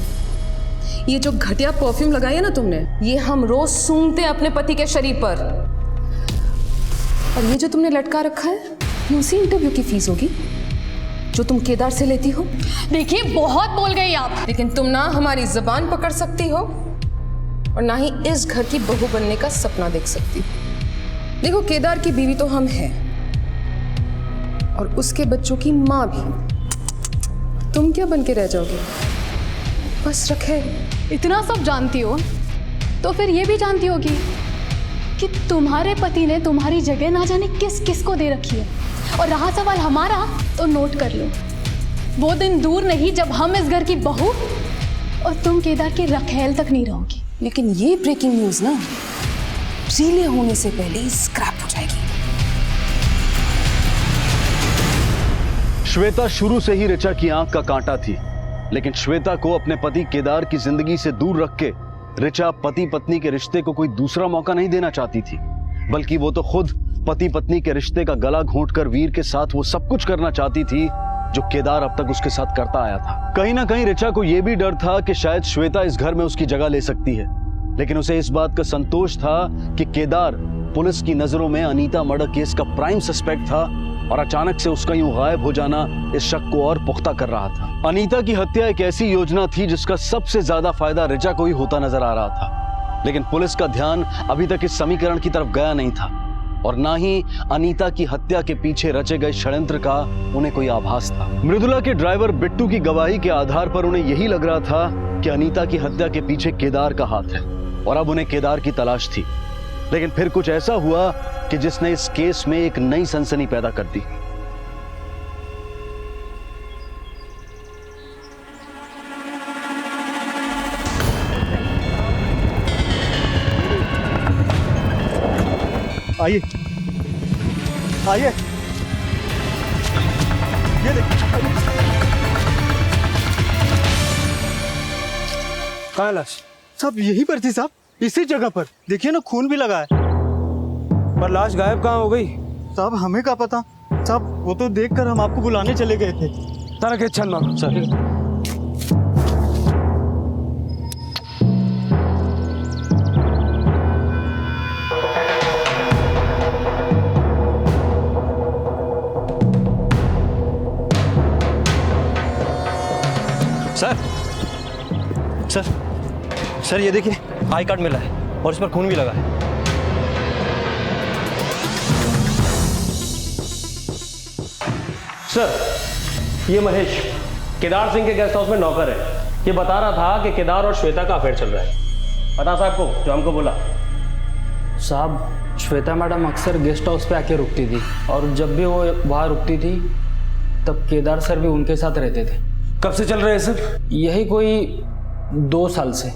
ये जो घटिया परफ्यूम लगाई है ना तुमने, ये हम रोज सूंघते हैं अपने पति के शरीर पर। और ये जो तुमने लटका रखा है, ये उसी इंटरव्यू की फीस होगी जो तुम केदार से लेती हो। देखिए, बहुत बोल गई आप। लेकिन तुम ना हमारी जुबान पकड़ सकती हो और ना ही इस घर की बहू बनने का सपना देख सकती। देखो, केदार की बीवी तो हम हैं और उसके बच्चों की माँ भी। तुम क्या बन के रह जाओगे? बस रखे। इतना सब जानती हो तो फिर ये भी जानती होगी कि तुम्हारे पति ने तुम्हारी जगह ना जाने किस किस को दे रखी है। और रहा सवाल हमारा, तो नोट कर लो, वो दिन दूर नहीं जब हम इस घर की बहू और तुम केदार की रखेल तक नहीं रहोगी। लेकिन ये ब्रेकिंग न्यूज ना रिले होने से पहले स्क्रैप हो जाएगी। श्वेता शुरू से ही ऋचा की आंख का कांटा थी, लेकिन श्वेता को अपने पति केदार की जिंदगी से दूर रख के ऋचा पति पत्नी के रिश्ते को कोई दूसरा मौका नहीं देना चाहती थी, बल्कि वो तो खुद पति पत्नी के रिश्ते का गला घोंटकर वीर के साथ वो सब कुछ करना चाहती थी जो केदार अब तक उसके साथ करता आया था। कहीं ना कहीं ऋचा को यह भी डर था कि शायद श्वेता इस घर में उसकी जगह ले सकती है, लेकिन उसे इस बात का संतोष था कि केदार पुलिस की नजरों में अनीता मर्डर केस का प्राइम सस्पेक्ट था और अचानक से उसका यूं गायब हो जाना इस शक को और पुख्ता कर रहा था। अनीता की हत्या एक ऐसी योजना थी जिसका सबसे ज्यादा फायदा ऋचा को ही होता नजर आ रहा था, लेकिन पुलिस का ध्यान अभी तक इस समीकरण की तरफ गया नहीं था और ना ही अनीता की हत्या के पीछे रचे गए षड्यंत्र का उन्हें कोई आभास था। मृदुला के ड्राइवर बिट्टू की गवाही के आधार पर उन्हें यही लग रहा था कि अनीता की हत्या के पीछे केदार का हाथ है और अब उन्हें केदार की तलाश थी। लेकिन फिर कुछ ऐसा हुआ कि जिसने इस केस में एक नई सनसनी पैदा कर दी। आइए आइए, ये देखिए। कहाँ है लाश? साहब यहीं पर थी साहब, इसी जगह पर देखिए ना, खून भी लगा है। पर लाश गायब कहाँ हो गई? साहब हमें क्या पता साहब, वो तो देखकर हम आपको बुलाने चले गए थे। तारा के चल मारो सर। सर सर ये देखिए, आई कार्ड मिला है और इस पर खून भी लगा है। सर ये महेश केदार सिंह के गेस्ट हाउस में नौकर है। ये बता रहा था कि केदार और श्वेता का अफेयर चल रहा है। पता साहब को जो हमको बोला। साहब श्वेता मैडम अक्सर गेस्ट हाउस पे आके रुकती थी और जब भी वो वहाँ रुकती थी तब केदार सर भी उनके साथ रहते थे। कब से चल रहे हैं सर? यही कोई 2 साल से।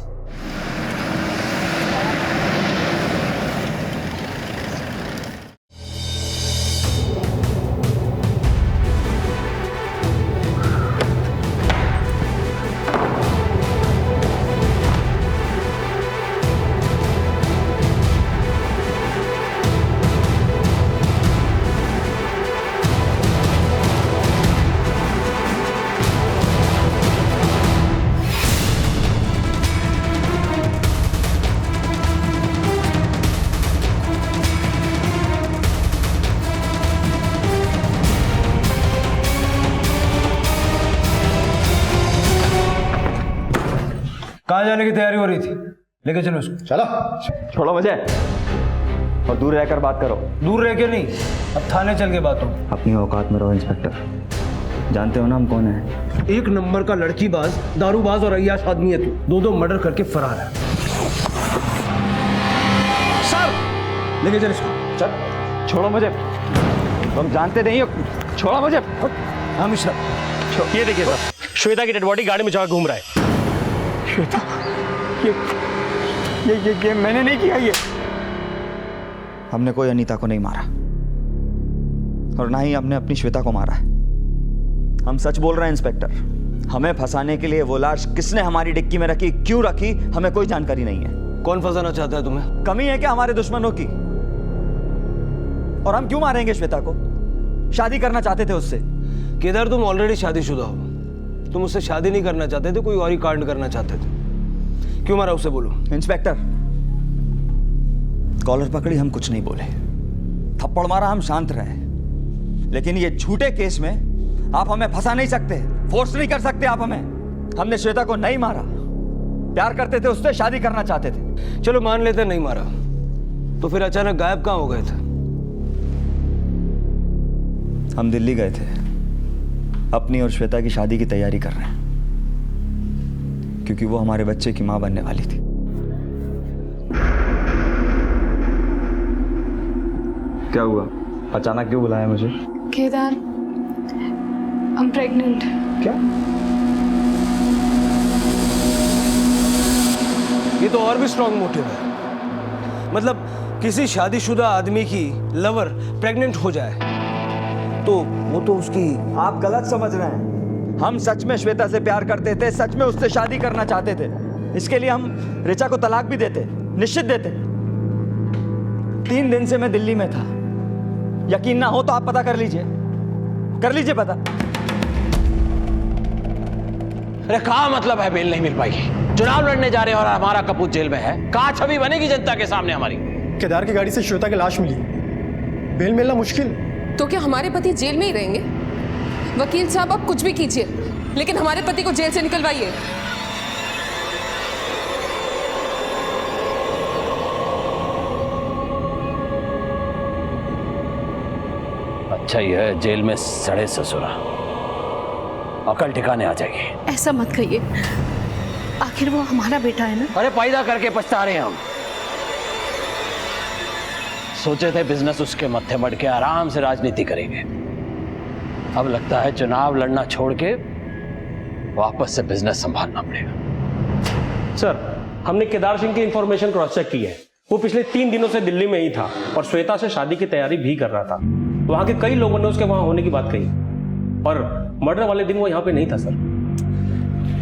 कहाँ जाने की तैयारी हो रही थी? लेके चलो इसको। चलो। छोड़ो मुझे और दूर रहकर बात करो। दूर रह के नहीं, अब थाने चल के बात हो। अपनी औकात में रहो इंस्पेक्टर। जानते हो ना हम कौन है? एक नंबर का लड़कीबाज, दारूबाज और अय्याश आदमी है तू। 2 मर्डर करके फरार है। सर लेके चल इसको। चल। छोड़ो मुझे, तुम जानते नहीं हो। छोड़ो मुझे। हाँ मिश्रा। ये देखिए सर, श्वेता की डेड बॉडी गाड़ी में जाकर घूम रहा है। श्वेता, ये मैंने नहीं किया। ये हमने कोई अनीता को नहीं मारा और ना ही हमने अपनी श्वेता को मारा है। हम सच बोल रहे हैं इंस्पेक्टर। हमें फंसाने के लिए वो लाश किसने हमारी डिक्की में रखी, क्यों रखी, हमें कोई जानकारी नहीं है। कौन फंसाना चाहता है तुम्हें? कमी है क्या हमारे दुश्मनों की? और हम क्यों मारेंगे श्वेता को? शादी करना चाहते थे उससे। केदार तुम ऑलरेडी शादीशुदा हो। तुम उससे शादी नहीं करना चाहते थे, कोई और ही कांड करना चाहते थे। क्यों मारा उसे बोलो। इंस्पेक्टर कॉलर पकड़ी, हम कुछ नहीं बोले। थप्पड़ मारा, हम शांत रहे। लेकिन ये झूठे केस में आप हमें फंसा नहीं सकते, फोर्स नहीं कर सकते आप हमें। हमने श्वेता को नहीं मारा, प्यार करते थे उससे, शादी करना चाहते थे। चलो मान लेते नहीं मारा, तो फिर अचानक गायब कहां हो गए थे? हम दिल्ली गए थे, अपनी और श्वेता की शादी की तैयारी कर रहे हैं, क्योंकि वो हमारे बच्चे की मां बनने वाली थी। क्या हुआ? अचानक क्यों बुलाया मुझे? Kedar, I'm pregnant. क्या? ये तो और भी स्ट्रॉन्ग मोटिव है। मतलब किसी शादीशुदा आदमी की लवर प्रेग्नेंट हो जाए वो तो उसकी। आप गलत समझ रहे हैं। हम सच में श्वेता से प्यार करते थे, सच में उससे शादी करना चाहते थे। इसके लिए हम ऋचा को तलाक भी देते, निश्चित देते। 3 दिन से मैं दिल्ली में था। यकीन ना हो तो आप पता कर लीजिए पता। अरे क्या मतलब है बेल नहीं मिल पाएगी? चुनाव लड़ने जा रहे हैं और हमारा कपूत जेल में है। कहाँ छवि बनेगी जनता के सामने हमारी? केदार की गाड़ी से श्वेता की लाश मिली, बेल मिलना मुश्किल। तो क्या हमारे पति जेल में ही रहेंगे? वकील साहब आप कुछ भी कीजिए, लेकिन हमारे पति को जेल से निकलवाइए। अच्छा ही है जेल में सड़े ससुरा, अकल ठिकाने आ जाएगी। ऐसा मत कहिए, आखिर वो हमारा बेटा है ना। अरे पैदा करके पछता रहे हैं हम। सोचे थे बिजनेस उसके मत्थे मड़ के आराम से राजनीति करेंगे। अब लगता है चुनाव लड़ना छोड़ के वापस से बिजनेस संभालना पड़ेगा। सर, हमने केदार सिंह की इंफॉर्मेशन क्रॉस चेक की है। वो पिछले 3 दिनों से दिल्ली में ही था और श्वेता से शादी की तैयारी भी कर रहा था। वहां के कई लोगों ने उसके वहां होने की बात कही और मर्डर वाले दिन वो यहां पे नहीं था। सर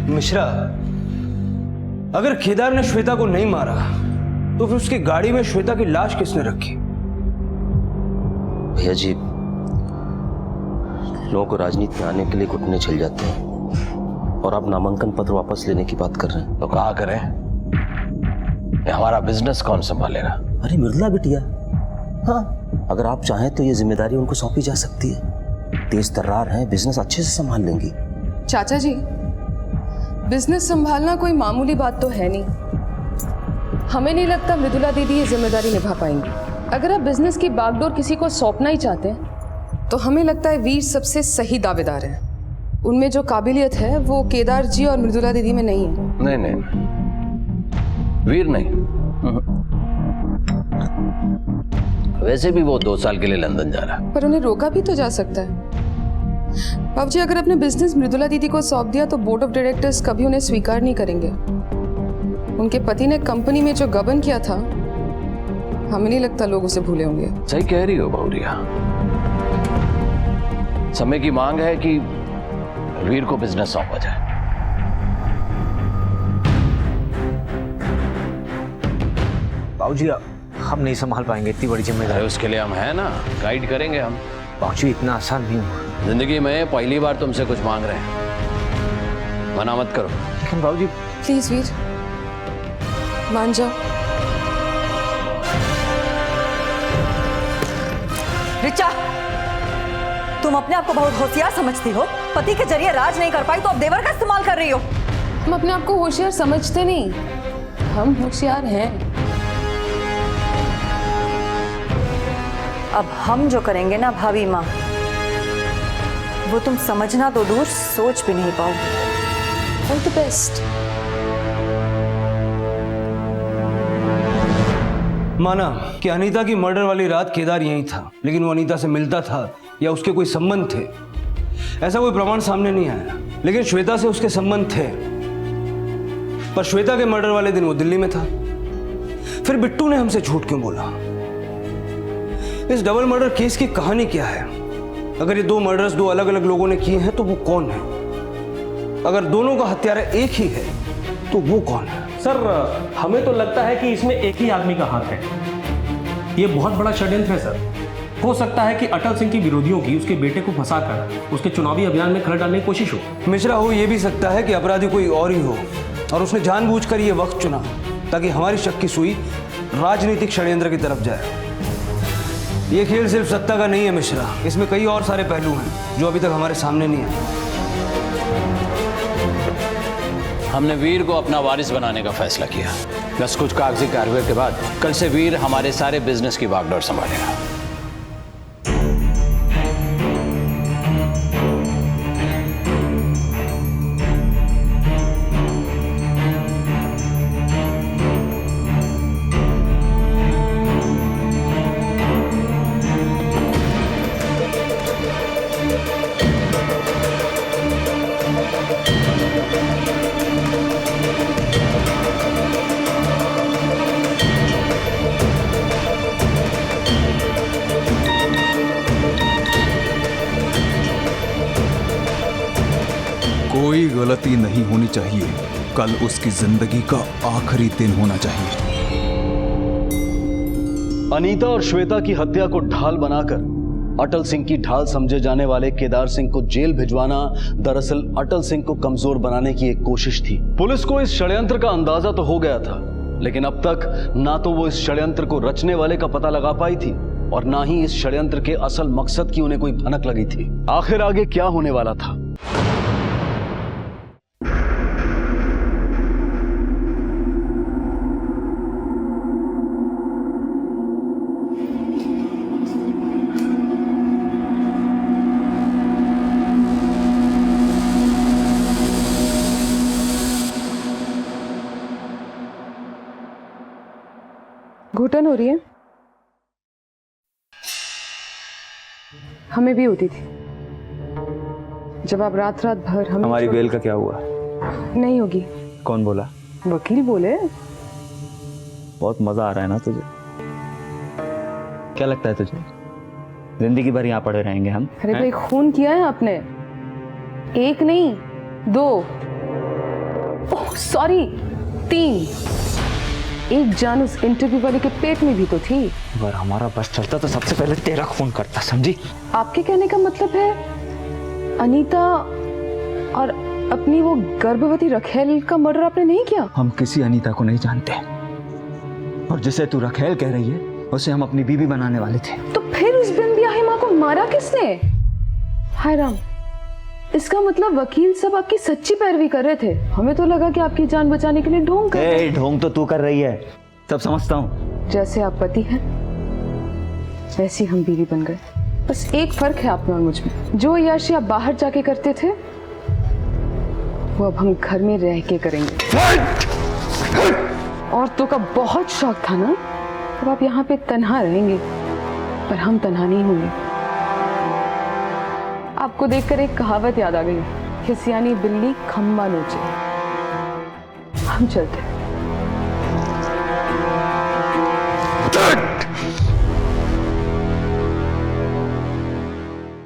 मिश्रा, अगर केदार ने श्वेता को नहीं मारा तो फिर उसकी गाड़ी में श्वेता की लाश किसने रखी? भैया जी, लोगों को राजनीति में आने के लिए घुटने छिल जाते हैं और आप नामांकन पत्र वापस लेने की बात कर रहे हैं। तो कहा करें, हमारा बिजनेस कौन संभालेगा? अरे मृदुला बिटिया, हाँ, अगर आप चाहें तो ये जिम्मेदारी उनको सौंपी जा सकती है। तेज तर्रार हैं, बिजनेस अच्छे से संभाल लेंगी। चाचा जी, बिजनेस संभालना कोई मामूली बात तो है नहीं। हमें नहीं लगता मृदुला दीदी ये जिम्मेदारी निभा पाएंगी। अगर आप बिजनेस की बागडोर किसी को सौंपना ही चाहते हैं तो हमें लगता है वीर सबसे सही दावेदार है। उनमें जो काबिलियत है वो केदार जी और मृदुला दीदी में नहीं है। नहीं, वीर नहीं। वैसे भी वो 2 साल के लिए लंदन जा रहा है। पर उन्हें रोका भी तो जा सकता है। बाबूजी, अगर अपने बिजनेस मृदुला दीदी को सौंप दिया तो बोर्ड ऑफ डायरेक्टर्स कभी उन्हें स्वीकार नहीं करेंगे। उनके पति ने कंपनी में जो गबन किया था, हमें नहीं लगता लोग उसे भूले होंगे। सही कह रही हो बहुरिया। समय की मांग है कि वीर को बिजनेस सौंपा जाए। बाबूजी, हम नहीं संभाल पाएंगे इतनी बड़ी जिम्मेदारी। उसके लिए हम हैं ना, गाइड करेंगे हम। बाबूजी, इतना आसान नहीं हुआ। जिंदगी में पहली बार तुमसे कुछ मांग रहे हैं, मना मत करो। लेकिन बाबूजी, प्लीज वीर, मान जाओ। ऋचा, तुम अपने आप को बहुत होशियार समझती हो। पति के जरिए राज नहीं कर पाई तो अब देवर का इस्तेमाल कर रही हो। हम अपने आप को होशियार समझते नहीं, हम होशियार हैं। अब हम जो करेंगे ना भाभी माँ, वो तुम समझना तो दूर, सोच भी नहीं पाओगे। All the best. माना कि अनीता की मर्डर वाली रात केदार यहीं था, लेकिन वो अनीता से मिलता था या उसके कोई संबंध थे, ऐसा कोई प्रमाण सामने नहीं आया। लेकिन श्वेता से उसके संबंध थे। पर श्वेता के मर्डर वाले दिन वो दिल्ली में था। फिर बिट्टू ने हमसे झूठ क्यों बोला? इस डबल मर्डर केस की कहानी क्या है? अगर ये 2 मर्डर्स 2 अलग अलग लोगों ने किए हैं तो वो कौन है? अगर दोनों का हत्यारा एक ही है तो वो कौन है? सर, हमें तो लगता है कि इसमें एक ही आदमी का हाथ है। ये बहुत बड़ा षड्यंत्र है सर। हो सकता है कि अटल सिंह की विरोधियों की उसके बेटे को फंसाकर उसके चुनावी अभियान में खलड़ डालने की कोशिश हो। मिश्रा, हो ये भी सकता है कि अपराधी कोई और ही हो और उसने जानबूझकर ये वक्त चुना ताकि हमारी शक की सुई राजनीतिक षड्यंत्र की तरफ जाए। ये खेल सिर्फ सत्ता का नहीं है मिश्रा, इसमें कई और सारे पहलू हैं जो अभी तक हमारे सामने नहीं आए। हमने वीर को अपना वारिस बनाने का फैसला किया। बस कुछ कागजी कार्रवाई के बाद कल से वीर हमारे सारे बिजनेस की बागडोर संभालेगा। कोई गलती नहीं होनी चाहिए। कल उसकी जिंदगी का आखिरी दिन होना चाहिए। अनीता और श्वेता की हत्या को ढाल बनाकर अटल सिंह की ढाल समझे जाने वाले केदार सिंह को जेल भिजवाना दरअसल अटल सिंह को कमजोर बनाने की एक कोशिश थी। पुलिस को इस षड्यंत्र का अंदाजा तो हो गया था, लेकिन अब तक ना तो वो इस षड्यंत्र को रचने वाले का पता लगा पाई थी और ना ही इस षड्यंत्र के असल मकसद की उन्हें कोई भनक लगी थी। आखिर आगे क्या होने वाला था? घुटन हो रही है? हमें भी होती थी जब आप रात रात भर हमें हमारी बेल का क्या हुआ? नहीं होगी। कौन बोला? वकील बोले। बहुत मजा आ रहा है ना तुझे? क्या लगता है तुझे जिंदगी भर यहाँ पड़े रहेंगे हम? अरे भाई खून किया है आपने, एक नहीं 2, ओह सॉरी 3। एक जान उस इंटरव्यू वाले के पेट में भी तो थी। अगर हमारा बस चलता तो सबसे पहले तेरा खून करता, समझी? आपके कहने का मतलब है अनीता और अपनी वो गर्भवती रखेल का मर्डर आपने नहीं किया? हम किसी अनीता को नहीं जानते और जिसे तू रखेल कह रही है उसे हम अपनी बीवी बनाने वाले थे। तो फिर उस बिन ब्याही माँ को मारा किसने? हाय राम, इसका मतलब वकील सब आपकी सच्ची पैरवी कर रहे थे। हमें तो लगा कि आपकी जान बचाने के लिए ढोंग कर रहे हैं। ढोंग तो तू कर रही है, सब समझता हूँ। जैसे आप पति हैं वैसी हम बीवी बन गए। बस एक फर्क है आप में और मुझ में, जो याशी आप बाहर जाके करते थे वो अब हम घर में रह के करेंगे। औरतों का बहुत शौक था ना, अब आप यहाँ पे तन्हा रहेंगे पर हम तन्हा नहीं होंगे। आपको देखकर एक कहावत याद आ गई, खिसियानी बिल्ली खम्बा नोचे। हम चलते हैं।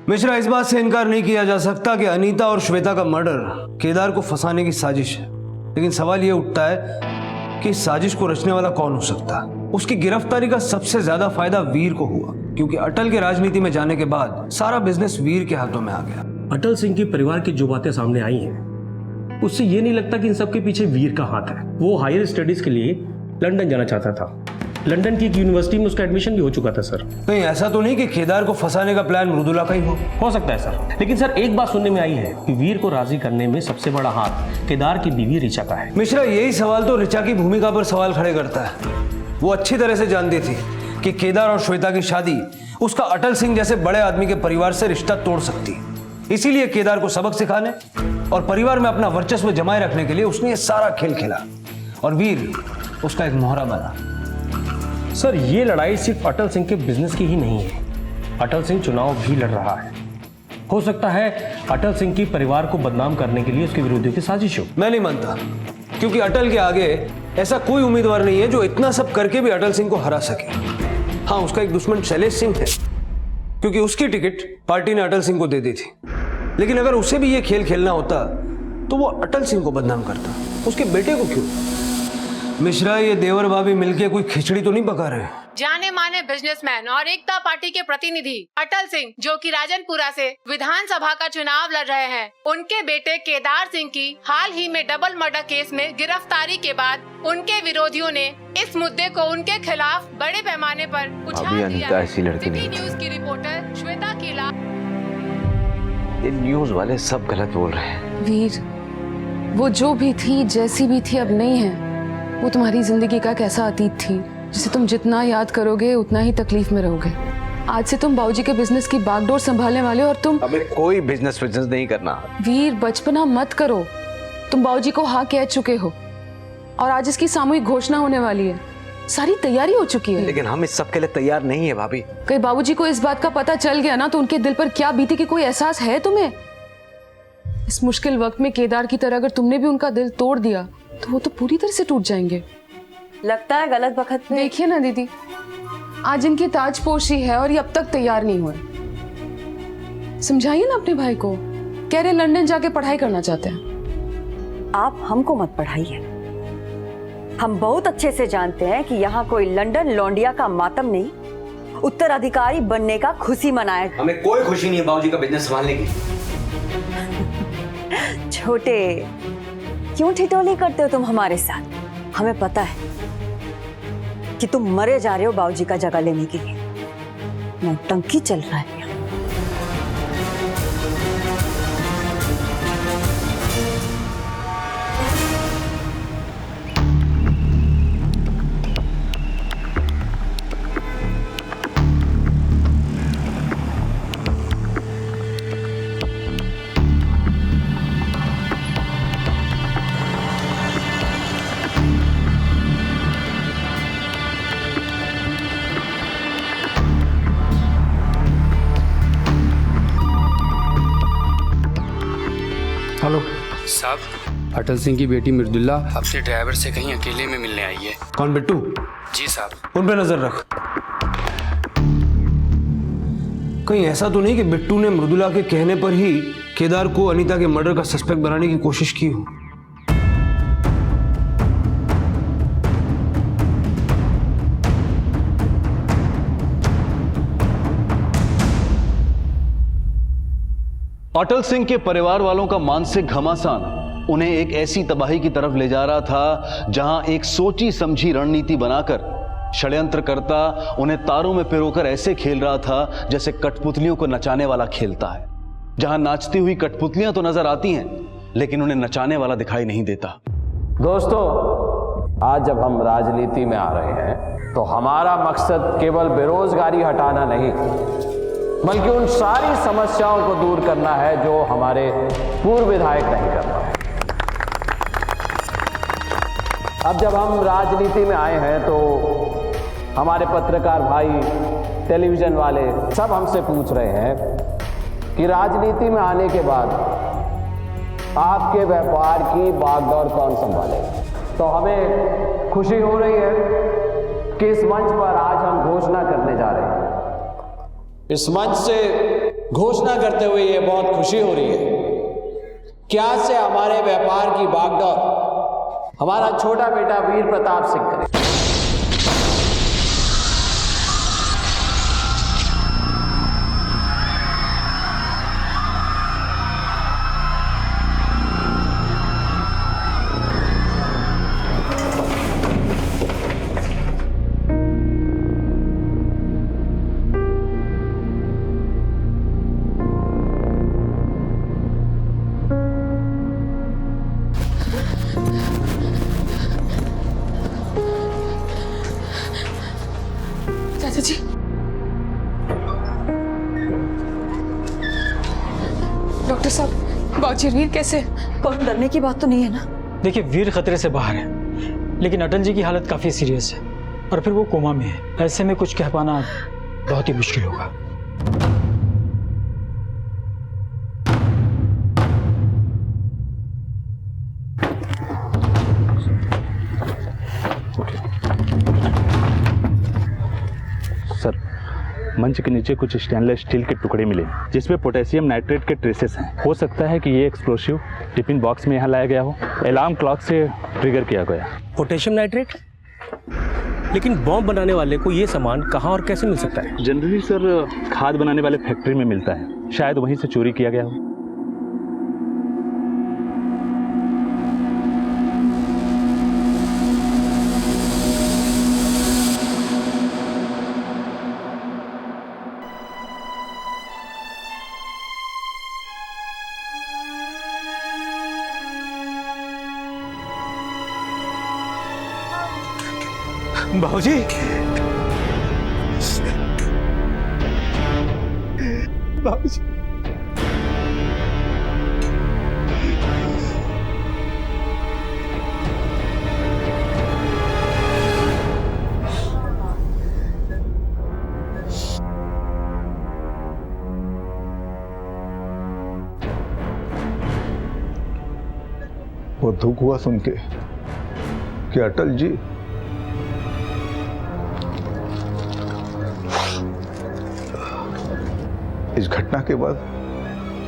मिश्रा, इस बात से इनकार नहीं किया जा सकता कि अनीता और श्वेता का मर्डर केदार को फंसाने की साजिश है, लेकिन सवाल यह उठता है कि इस साजिश को रचने वाला कौन हो सकता है। उसकी गिरफ्तारी का सबसे ज्यादा फायदा वीर को हुआ, क्योंकि अटल के राजनीति में जाने के बाद सारा बिजनेस वीर के हाथों में आ गया। अटल सिंह के परिवार की जो बातें सामने आई हैं, उससे ये नहीं लगता कि इन सब के पीछे वीर का हाथ है। वो हायर स्टडीज के लिए लंदन जाना चाहता था। लंदन की एक यूनिवर्सिटी में उसका एडमिशन भी हो चुका था सर। नहीं, ऐसा तो नहीं कि केदार को फंसाने का प्लान मृदुला का ही हो सकता है सर, लेकिन सर एक बात सुनने में आई है कि वीर को राजी करने में सबसे बड़ा हाथ केदार की बीवी ऋचा का है। मिश्रा, यही सवाल तो ऋचा की भूमिका पर सवाल खड़े करता है। वो अच्छी तरह से जानती थी कि केदार और श्वेता की शादी उसका अटल सिंह जैसे बड़े आदमी के परिवार से रिश्ता तोड़ सकती है। इसीलिए केदार को सबक सिखाने और परिवार में अपना वर्चस्व जमाए रखने के लिए उसने ये सारा खेल खेला और वीर उसका एक मोहरा बना। सर, ये लड़ाई सिर्फ अटल सिंह के बिजनेस की ही नहीं है, अटल सिंह चुनाव भी लड़ रहा है। हो सकता है अटल सिंह की परिवार को बदनाम करने के लिए उसके विरोधियों की साजिश हो। मैं नहीं मानता, क्योंकि अटल के आगे ऐसा कोई उम्मीदवार नहीं है जो इतना सब करके भी अटल सिंह को हरा सके। हाँ, उसका एक दुश्मन शैलेश सिंह है, क्योंकि उसकी टिकट पार्टी ने अटल सिंह को दे दी थी। लेकिन अगर उसे भी ये खेल खेलना होता तो वो अटल सिंह को बदनाम करता, उसके बेटे को क्यों? मिश्रा, ये देवर भाभी मिलके कोई खिचड़ी तो नहीं पका रहे? जाने माने बिजनेसमैन और एकता पार्टी के प्रतिनिधि अटल सिंह, जो कि राजनपुरा से विधानसभा का चुनाव लड़ रहे हैं, उनके बेटे केदार सिंह की हाल ही में डबल मर्डर केस में गिरफ्तारी के बाद उनके विरोधियों ने इस मुद्दे को उनके खिलाफ बड़े पैमाने पर उछाल दिया है। सिटी न्यूज की रिपोर्टर श्वेता कीला। ये न्यूज वाले सब गलत बोल रहे हैं। वीर, वो जो भी थी, जैसी भी थी, अब नहीं है। वो तुम्हारी जिंदगी का एक ऐसा अतीत थी जिसे तुम जितना याद करोगे उतना ही तकलीफ में रहोगे। आज से तुम बाबूजी के बिजनेस की बागडोर संभालने वाले हो और तुम हमें कोई बिजनेस नहीं करना। वीर, बचपना मत करो। तुम बाबूजी को हाँ कह चुके हो और आज इसकी सामूहिक घोषणा होने वाली है। सारी तैयारी हो चुकी है। लेकिन हम इस सब के लिए तैयार नहीं है भाभी। कहीं बाबूजी को इस बात का पता चल गया ना तो उनके दिल पर क्या बीती कि कोई एहसास है तुम्हें? इस मुश्किल वक्त में केदार की तरह अगर तुमने भी उनका दिल तोड़ दिया तो वो तो पूरी तरह से टूट जाएंगे। लगता है गलत वक्त में। देखिए ना दीदी, आज इनकी ताजपोशी है और ये अब तक तैयार नहीं हुए। समझाइए ना अपने भाई को, कह रहे लंदन जाके पढ़ाई करना चाहते हैं। आप हमको मत पढ़ाइए। हम बहुत अच्छे से जानते हैं कि यहाँ कोई लंदन लौंडिया का मातम नहीं, उत्तराधिकारी बनने का खुशी मनाया। हमें कोई खुशी नहीं है बाबूजी का बिजनेस संभालने की। छोटे, क्यों ठिठोली करते हो तुम हमारे साथ? हमें पता है कि तुम मरे जा रहे हो बाबूजी का जगह लेने के लिए। नौटंकी चल रहा है। हेलो साहब, अटल सिंह की बेटी मृदुला अपने ड्राइवर से कहीं अकेले में मिलने आई है। कौन, बिट्टू? जी साहब। उन पे नजर रख। कहीं ऐसा तो नहीं कि बिट्टू ने मृदुला के कहने पर ही केदार को अनीता के मर्डर का सस्पेक्ट बनाने की कोशिश की हो? अटल सिंह के परिवार वालों का मानसिक घमासान उन्हें एक ऐसी तबाही की तरफ ले जा रहा था जहां एक सोची समझी रणनीति बनाकर षड्यंत्रकर्ता उन्हें तारों में पिरोकर ऐसे खेल रहा था जैसे कठपुतलियों को नचाने वाला खेलता है, जहां नाचती हुई कठपुतलियां तो नजर आती हैं लेकिन उन्हें नचाने वाला दिखाई नहीं देता। दोस्तों, आज जब हम राजनीति में आ रहे हैं तो हमारा मकसद केवल बेरोजगारी हटाना नहीं बल्कि उन सारी समस्याओं को दूर करना है जो हमारे पूर्व विधायक नहीं कर पाए। अब जब हम राजनीति में आए हैं तो हमारे पत्रकार भाई, टेलीविजन वाले सब हमसे पूछ रहे हैं कि राजनीति में आने के बाद आपके व्यापार की बागडोर कौन संभालेगा। तो हमें खुशी हो रही है कि इस मंच पर आज हम घोषणा करने जा रहे हैं। इस मंच से घोषणा करते हुए ये बहुत खुशी हो रही है कि आज से हमारे व्यापार की बागडोर हमारा छोटा बेटा वीर प्रताप सिंह करेगा। जी, डॉक्टर साहब, बाबूजी वीर कैसे? कौन, डरने की बात तो नहीं है ना? देखिए, वीर खतरे से बाहर है लेकिन अटल जी की हालत काफी सीरियस है और फिर वो कोमा में है। ऐसे में कुछ कह पाना बहुत ही मुश्किल होगा। सर, मंच के नीचे कुछ स्टेनलेस स्टील के टुकड़े मिले जिसमें पोटेशियम नाइट्रेट के ट्रेसेस हैं। हो सकता है कि ये एक्सप्लोसिव टिफिन बॉक्स में यहाँ लाया गया हो, अलार्म क्लॉक से ट्रिगर किया गया। Potassium nitrate? लेकिन बॉम्ब बनाने वाले को ये सामान कहाँ और कैसे मिल सकता है? जनरली सर, खाद बनाने वाले फैक्ट्री में मिलता है, शायद वहीं से चोरी किया गया हो। बाबूजी, बाबूजी, वो दुख हुआ सुन के कि अटल जी इस घटना के बाद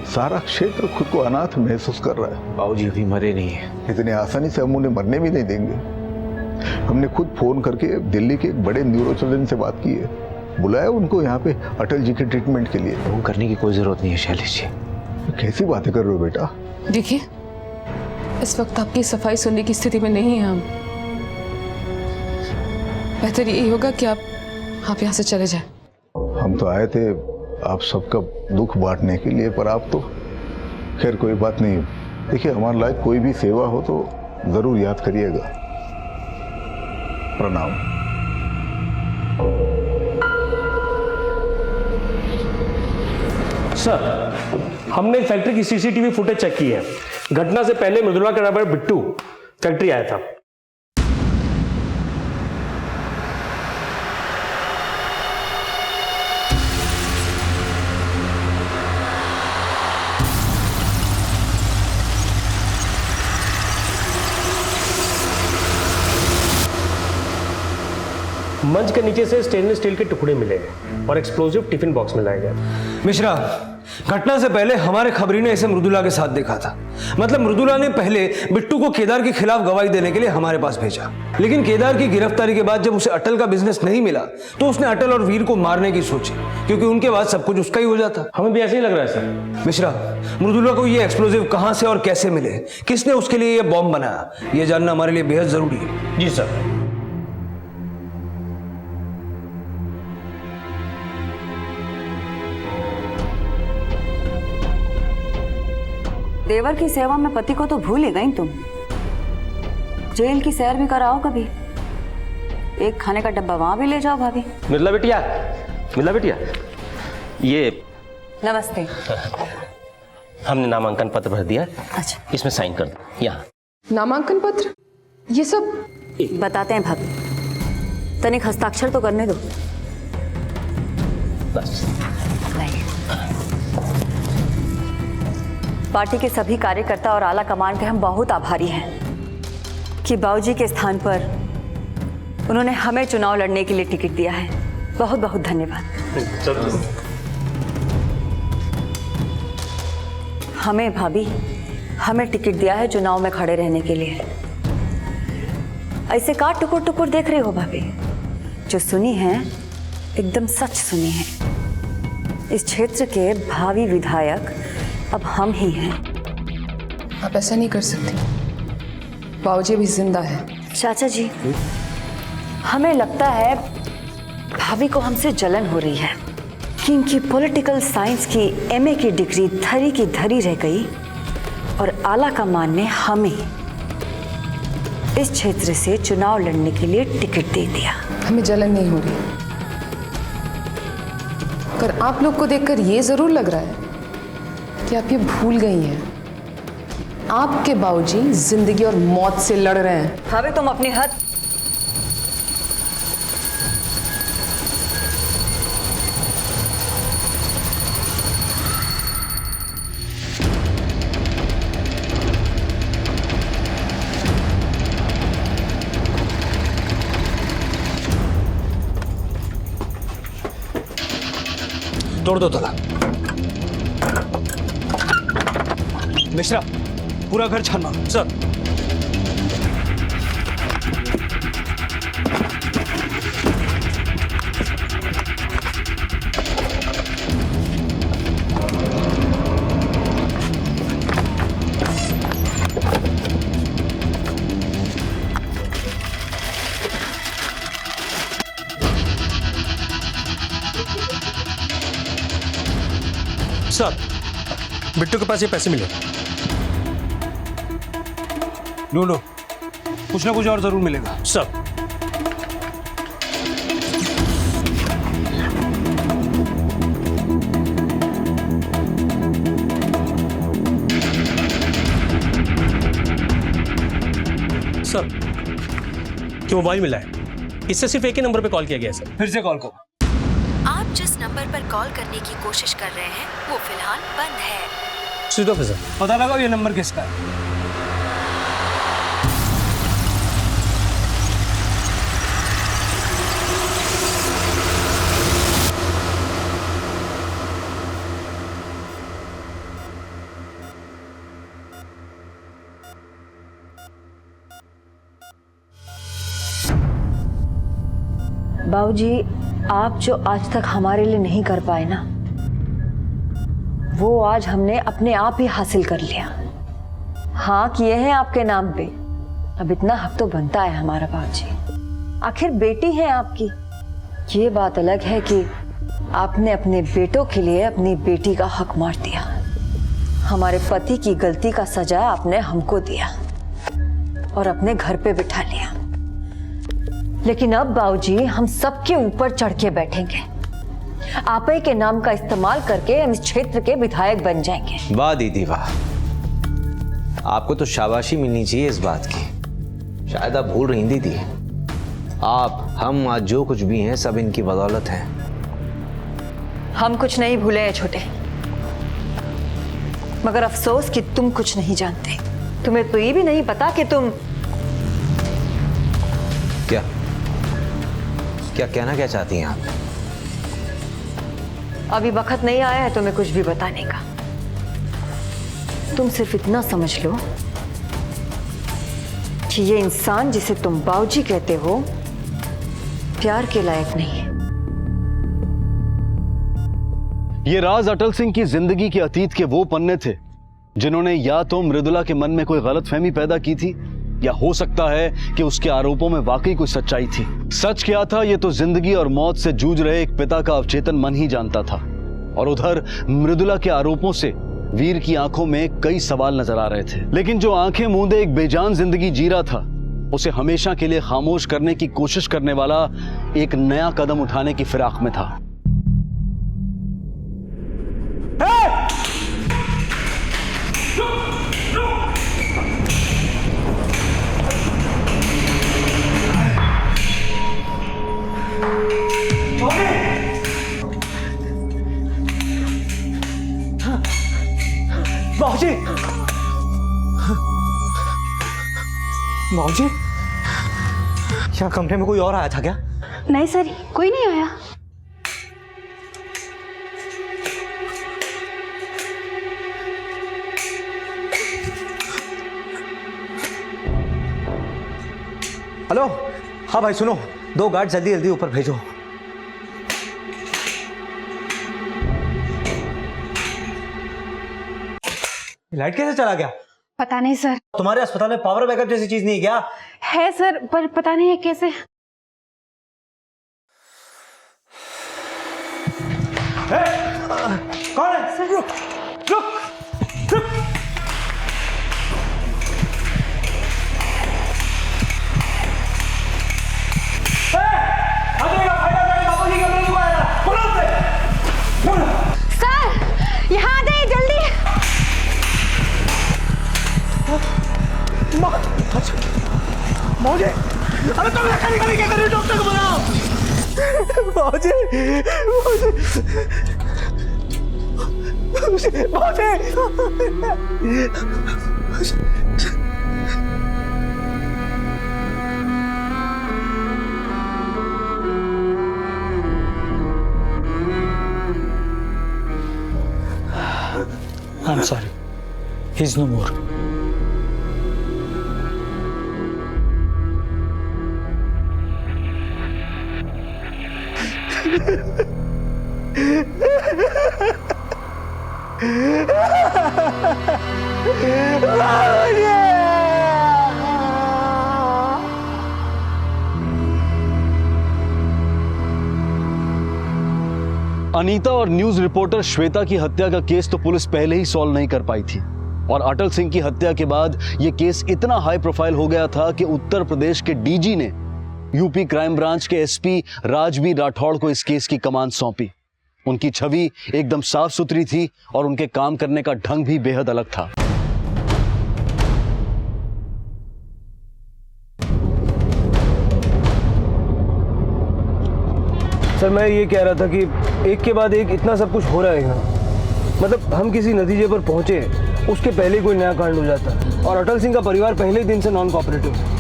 सारा क्षेत्र खुद को अनाथ महसूस कर रहा है। बाबूजी अभी मरे नहीं है। इतनी आसानी से हम उन्हें मरने भी नहीं देंगे। हमने खुद फोन करके दिल्ली के एक बड़े न्यूरोसर्जन से बात की है, बुलाया उनको यहाँ पे अटल जी के ट्रीटमेंट के लिए। फोन करने की कोई जरूरत नहीं है शैलेश जी। कैसी बातें कर रहे हो बेटा? देखिए, इस वक्त आपकी सफाई सुनने की स्थिति में नहीं है हम। बेहतर यही होगा कि आप यहाँ से चले जाएं। हम तो आए थे आप सबका दुख बांटने के लिए, पर आप तो खैर कोई बात नहीं। देखिए, हमारे लायक कोई भी सेवा हो तो जरूर याद करिएगा। प्रणाम। सर, हमने फैक्ट्री की सीसीटीवी फुटेज चेक की है। घटना से पहले मृदुला का ड्राइवर बिट्टू फैक्ट्री आया था। मंच के नीचे से स्टेनलेस स्टील के टुकड़े मिले और एक्सप्लोजिव टिफिन बॉक्स में लाए गए। मिश्रा, घटना से पहले हमारे खबरी ने इसे मृदुला के साथ देखा था। मतलब मृदुला ने पहले बिट्टू को केदार के खिलाफ गवाही देने के लिए हमारे पास भेजा, लेकिन केदार की गिरफ्तारी के बाद जब उसे अटल का बिजनेस नहीं मिला तो उसने अटल और वीर को मारने की सोची, क्योंकि उनके बाद सब कुछ उसका ही हो जाता। हमें भी ऐसे ही लग रहा है सर। मिश्रा, मृदुला को ये एक्सप्लोजिव कहां से और कैसे मिले, किसने उसके लिए यह बॉम्ब बनाया, यह जानना हमारे लिए बेहद जरूरी है। जी सर। देवर की सेवा में पति को तो भूल ही गई तुम। जेल की सैर भी कराओ कभी, एक खाने का डब्बा वहां भी ले जाओ भाभी। मिला बिटिया, ये नमस्ते। हमने नामांकन पत्र भर दिया। अच्छा, इसमें साइन कर दो। यहाँ नामांकन पत्र, ये सब बताते हैं भाभी, तनिक हस्ताक्षर तो करने दो। बस। पार्टी के सभी कार्यकर्ता और आला कमान के हम बहुत आभारी हैं कि बाबूजी के स्थान पर उन्होंने हमें चुनाव लड़ने के लिए टिकट दिया है। बहुत बहुत धन्यवाद। हमें भाभी, हमें टिकट दिया है चुनाव में खड़े रहने के लिए। ऐसे का टुकुर टुकुर देख रहे हो भाभी? जो सुनी है एकदम सच सुनी है। इस क्षेत्र के भावी विधायक अब हम ही हैं। आप ऐसा नहीं कर सकते, बाबूजी भी जिंदा है। चाचा जी, हमें लगता है भाभी को हमसे जलन हो रही है कि इनकी पॉलिटिकल साइंस की एमए की डिग्री धरी की धरी रह गई और आला कमान ने हमें इस क्षेत्र से चुनाव लड़ने के लिए टिकट दे दिया। हमें जलन नहीं हो रही, पर आप लोग को देखकर ये जरूर लग रहा है कि आप ये भूल गई हैं, आपके बाबूजी जिंदगी और मौत से लड़ रहे हैं। भाभी, तुम अपनी हद। तोड़ दो ताला। मिश्रा, पूरा घर छानना। सर। सर, बिट्टू के पास ये पैसे मिले। ढूंढो, कुछ ना कुछ और जरूर मिलेगा। सर। सर, ये मोबाइल मिला है, इससे सिर्फ एक ही नंबर पे कॉल किया गया है सर। फिर से कॉल करो। आप जिस नंबर पर कॉल करने की कोशिश कर रहे हैं वो फिलहाल बंद है। स्विच ऑफ है सर। पता लगाओ ये नंबर किसका है। बाबूजी, आप जो आज तक हमारे लिए नहीं कर पाए ना, वो आज हमने अपने आप ही हासिल कर लिया। हाँ किए हैं आपके नाम पे, अब इतना हक तो बनता है हमारा बाबूजी। आखिर बेटी है आपकी। ये बात अलग है कि आपने अपने बेटों के लिए अपनी बेटी का हक मार दिया। हमारे पति की गलती का सजा आपने हमको दिया और अपने घर पे बिठा लिया। लेकिन अब बाबूजी हम सबके ऊपर चढ़ के बैठेंगे। आप ही के नाम का इस्तेमाल करके हम इस क्षेत्र के विधायक बन जाएंगे। वाह दीदी वाह, आपको तो शाबाशी मिलनी चाहिए इस बात की। शायद आप भूल रही दीदी, आप हम आज जो कुछ भी हैं सब इनकी बदौलत है। हम कुछ नहीं भूले हैं छोटे, मगर अफसोस कि तुम कुछ नहीं जानते। तुम्हें तो ये भी नहीं पता कि तुम क्या क्या कहना क्या चाहती हैं आप? अभी वक्त नहीं आया है तुम्हें कुछ भी बताने का। तुम सिर्फ इतना समझ लो कि ये इंसान जिसे तुम बाबूजी कहते हो प्यार के लायक नहीं है। ये राज अटल सिंह की जिंदगी के अतीत के वो पन्ने थे जिन्होंने या तो मृदुला के मन में कोई गलतफहमी पैदा की थी, या हो सकता है कि उसके आरोपों में वाकई कोई सच्चाई थी। सच क्या था ये तो जिंदगी और मौत से जूझ रहे एक पिता का अवचेतन मन ही जानता था। और उधर मृदुला के आरोपों से वीर की आंखों में कई सवाल नजर आ रहे थे, लेकिन जो आंखें मूंदे एक बेजान जिंदगी जी रहा था, उसे हमेशा के लिए खामोश करने की कोशिश करने वाला एक नया कदम उठाने की फिराक में था। बाबूजी, बाबूजी, यहाँ कमरे में कोई और आया था क्या? नहीं सर, कोई नहीं आया। हेलो, हाँ भाई सुनो, 2 गार्ड जल्दी जल्दी ऊपर भेजो। लाइट कैसे चला गया? पता नहीं सर। तुम्हारे अस्पताल में पावर बैकअप जैसी चीज नहीं है क्या? है सर, पर पता नहीं है कैसे। कौन है? सर रुक रुक रुक। सर यहाँ आ जाइए जल्दी। मौजे, अरे तुम यहाँ खड़ी क्या कर रही हो? डॉक्टर को बुलाओ। मौजे, मौजे, I'm sorry. He's no more. Anita और न्यूज रिपोर्टर श्वेता की हत्या का केस तो पुलिस पहले ही सॉल्व नहीं कर पाई थी, और अटल सिंह की हत्या के बाद यह केस इतना हाई प्रोफाइल हो गया था कि उत्तर प्रदेश के डीजी ने यूपी क्राइम ब्रांच के एसपी राजबीर राठौड़ को इस केस की कमान सौंपी। उनकी छवि एकदम साफ सुथरी थी और उनके काम करने का ढंग भी बेहद अलग था। सर मैं ये कह रहा था कि एक के बाद एक इतना सब कुछ हो रहा है यहाँ, मतलब हम किसी नतीजे पर पहुंचे उसके पहले कोई नया कांड हो जाता है, और अटल सिंह का परिवार पहले ही दिन से नॉन कोऑपरेटिव है।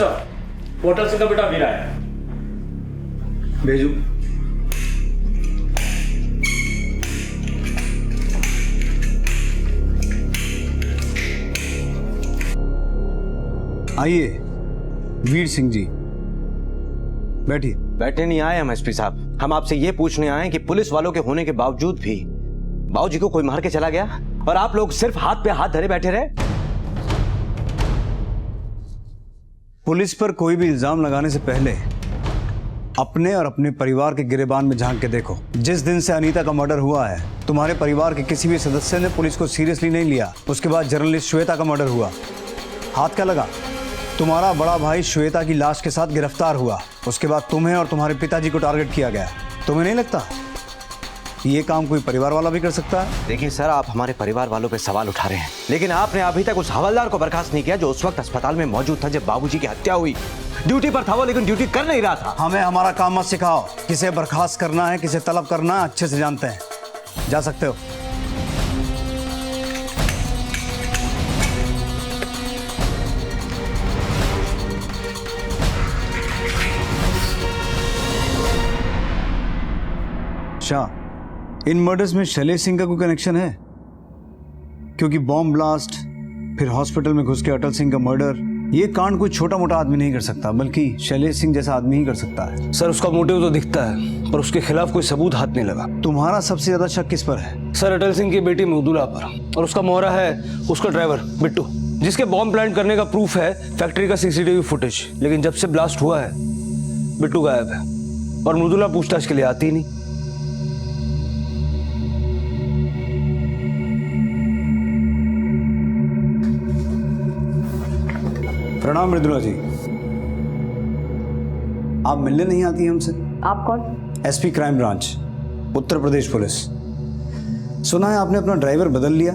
सर, होटल सिंह का बेटा वीरा है। भेजू। आइए वीर सिंह जी, बैठिए। बैठे नहीं आए हम एसपी साहब, हम आपसे ये पूछने आए कि पुलिस वालों के होने के बावजूद भी बाबूजी को कोई मार के चला गया और आप लोग सिर्फ हाथ पे हाथ धरे बैठे रहे। पुलिस पर कोई भी इल्जाम लगाने से पहले अपने और अपने परिवार के गिरेबान में झांक के देखो। जिस दिन से अनीता का मर्डर हुआ है, तुम्हारे परिवार के किसी भी सदस्य ने पुलिस को सीरियसली नहीं लिया। उसके बाद जर्नलिस्ट श्वेता का मर्डर हुआ, हाथ क्या लगा? तुम्हारा बड़ा भाई श्वेता की लाश के साथ गिरफ्तार हुआ। उसके बाद तुम्हें और तुम्हारे पिताजी को टारगेट किया गया। तुम्हें नहीं लगता ये काम कोई परिवार वाला भी कर सकता है? देखिए सर, आप हमारे परिवार वालों पे सवाल उठा रहे हैं, लेकिन आपने अभी तक उस हवलदार को बर्खास्त नहीं किया जो उस वक्त अस्पताल में मौजूद था जब बाबूजी की हत्या हुई। ड्यूटी पर था वो, लेकिन ड्यूटी कर नहीं रहा था। हमें हमारा काम मत सिखाओ। किसे बर्खास्त करना है, किसे तलब करना है, अच्छे से जानते हैं। जा सकते हो। शाह, इन मर्डर्स में शैलेश सिंह का कोई कनेक्शन है? क्योंकि बॉम्ब ब्लास्ट, फिर हॉस्पिटल में घुस के अटल सिंह का मर्डर, ये कांड कोई छोटा मोटा आदमी नहीं कर सकता, बल्कि शैलेश सिंह जैसा आदमी ही कर सकता है। सर, उसका मोटिव तो दिखता है, पर उसके खिलाफ कोई सबूत हाथ नहीं लगा। तुम्हारा सबसे ज्यादा शक किस पर है? सर, अटल सिंह की बेटी मृदुला पर, और उसका मोहरा है उसका ड्राइवर बिट्टू, जिसके बॉम्ब प्लांट करने का प्रूफ है फैक्ट्री का सीसीटीवी फुटेज। लेकिन जब से ब्लास्ट हुआ है, बिट्टू गायब है और मृदुला पूछताछ के लिए आती ही नहीं। प्रणाम मृदुला जी। आप मिलने नहीं आती हमसे? आप कौन? SP crime branch, Uttar Pradesh police. सुना है आपने अपना ड्राइवर बदल लिया,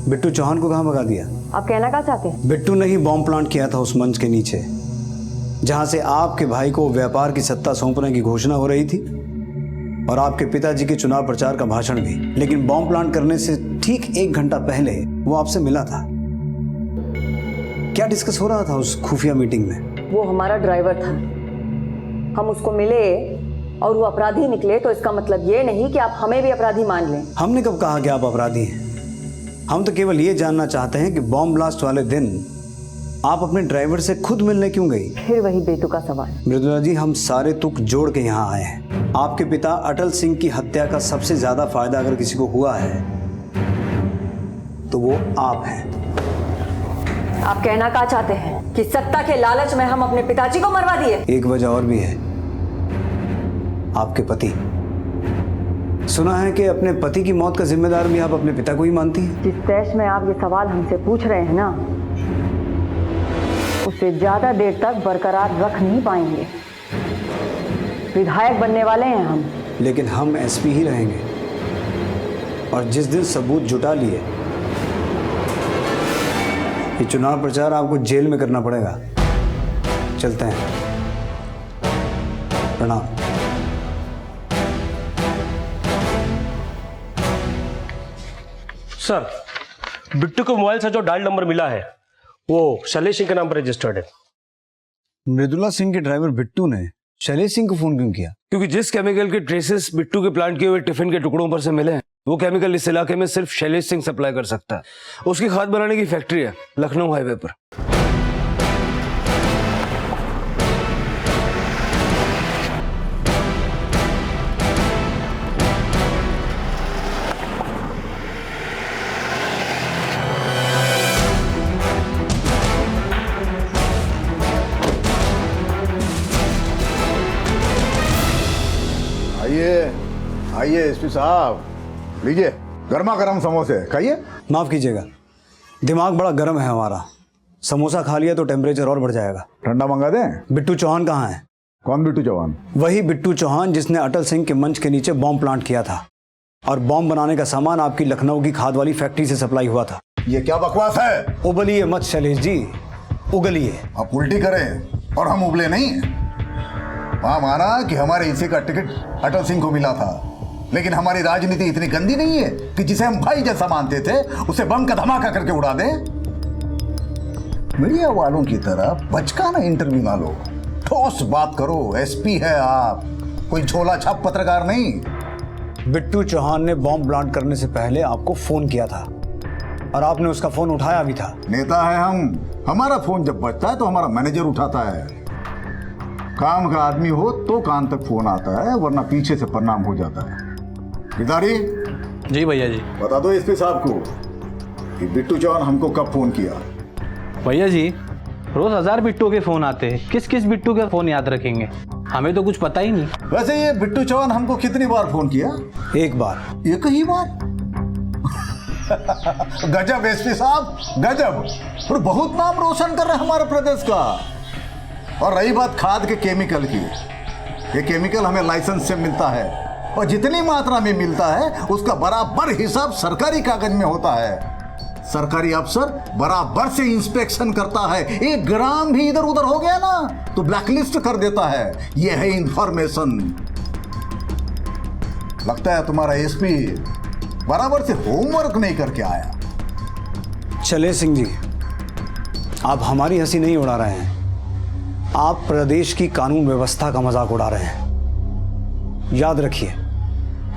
बिट्टू चौहान को कहां भगा दिया? आप कहना क्या चाहते हैं? बिट्टू ने ही बॉम्ब प्लांट किया था उस मंच के नीचे, जहां से आपके भाई को व्यापार की सत्ता सौंपने की घोषणा हो रही थी और आपके पिताजी के चुनाव प्रचार का भाषण भी। लेकिन बॉम्ब प्लांट करने से ठीक 1 घंटा पहले वो आपसे मिला था। क्या डिस्कस हो रहा था उस खुफिया मीटिंग में? वो हमारा ड्राइवर था, हम उसको मिले और वो अपराधी निकले, तो इसका मतलब ये नहीं कि आप हमें भी अपराधी मान लें। हमने कब कहा कि आप अपराधी हैं? हम तो केवल ये जानना चाहते हैं कि बॉम्ब ब्लास्ट वाले दिन आप अपने ड्राइवर से खुद मिलने क्यों गई? फिर वही बेतुका सवाल। मृदुला जी, हम सारे तुक जोड़ के यहाँ आए हैं। आपके पिता अटल सिंह की हत्या का सबसे ज्यादा फायदा अगर किसी को हुआ है तो वो आप हैं। आप कहना क्या चाहते हैं कि सत्ता के लालच में हम अपने पिताजी को मरवा दिए? एक वजह और भी है, आपके पति। सुना है कि अपने पति की मौत का जिम्मेदार भी आप अपने पिता को ही मानती हैं। जिस तैश में आप ये सवाल हमसे पूछ रहे हैं ना, उसे ज्यादा देर तक बरकरार रख नहीं पाएंगे। विधायक बनने वाले हैं हम। लेकिन हम एसपी ही रहेंगे, और जिस दिन सबूत जुटा लिए ये चुनाव प्रचार आपको जेल में करना पड़ेगा। चलते हैं। प्रणाम। सर, बिट्टू के मोबाइल से जो डायल नंबर मिला है वो शैलेश सिंह के नाम पर रजिस्टर्ड है। मृदुला सिंह के ड्राइवर बिट्टू ने शैलेश सिंह को फोन क्यों किया? क्योंकि जिस केमिकल के ट्रेसेस बिट्टू के प्लांट किए हुए टिफिन के टुकड़ों पर से मिले हैं, वो केमिकल इस इलाके में सिर्फ शैलेश सिंह सप्लाई कर सकता है। उसकी खाद बनाने की फैक्ट्री है लखनऊ हाईवे पर। आइए एसपी साहब, लीजिए गर्मा गर्म समोसे खाइए। माफ कीजिएगा, दिमाग बड़ा गर्म है हमारा। समोसा खा लिया तो टेम्परेचर और बढ़ जाएगा। ठंडा मंगा दें? बिट्टू चौहान कहाँ है? कौन बिट्टू चौहान? वही बिट्टू चौहान जिसने अटल सिंह के मंच के नीचे बॉम्ब प्लांट किया था, और बॉम्ब बनाने का सामान आपकी लखनऊ की खाद वाली फैक्ट्री से सप्लाई हुआ था। ये क्या बकवास है? उबलिए मत शैलेश जी, उगलिए। आप उल्टी करें और हम उबले नहीं। वहां माना कि हमारे हिस्से का टिकट अटल सिंह को मिला था, लेकिन हमारी राजनीति इतनी गंदी नहीं है कि जिसे हम भाई जैसा मानते थे उसे बम का धमाका करके उड़ा दें। मीडिया वालों की तरह बचकाना इंटरव्यू ना लो, ठोस बात करो। एसपी है आप, कोई झोला छाप पत्रकार नहीं। बिट्टू चौहान ने बॉम्ब प्लांट करने से पहले आपको फोन किया था और आपने उसका फोन उठाया भी था। नेता है हम, हमारा फोन जब बजता है तो हमारा मैनेजर उठाता है। काम का आदमी हो तो कान तक फोन आता है, वरना पीछे से प्रणाम हो जाता है। गिरधारी जी भैया जी, बता दो एसपी साहब को कि बिट्टू चौहान हमको कब फोन किया। भैया जी रोज 1000 बिट्टू के फोन आते हैं, किस किस बिट्टू का फोन याद रखेंगे, हमें तो कुछ पता ही नहीं। वैसे ये बिट्टू चौहान हमको कितनी बार फोन किया? एक बार। एक ही बार? गजब एसपी साहब, गजब। और बहुत नाम रोशन कर रहे हैं हमारे प्रदेश का। और रही बात खाद के केमिकल की, ये केमिकल हमें लाइसेंस से मिलता है और जितनी मात्रा में मिलता है उसका बराबर हिसाब सरकारी कागज में होता है। सरकारी अफसर बराबर से इंस्पेक्शन करता है, एक ग्राम भी इधर उधर हो गया ना तो ब्लैकलिस्ट कर देता है। यह है इंफॉर्मेशन। लगता है तुम्हारा एसपी बराबर से होमवर्क नहीं करके आया। चले सिंह जी, आप हमारी हंसी नहीं उड़ा रहे हैं, आप प्रदेश की कानून व्यवस्था का मजाक उड़ा रहे हैं। याद रखिए,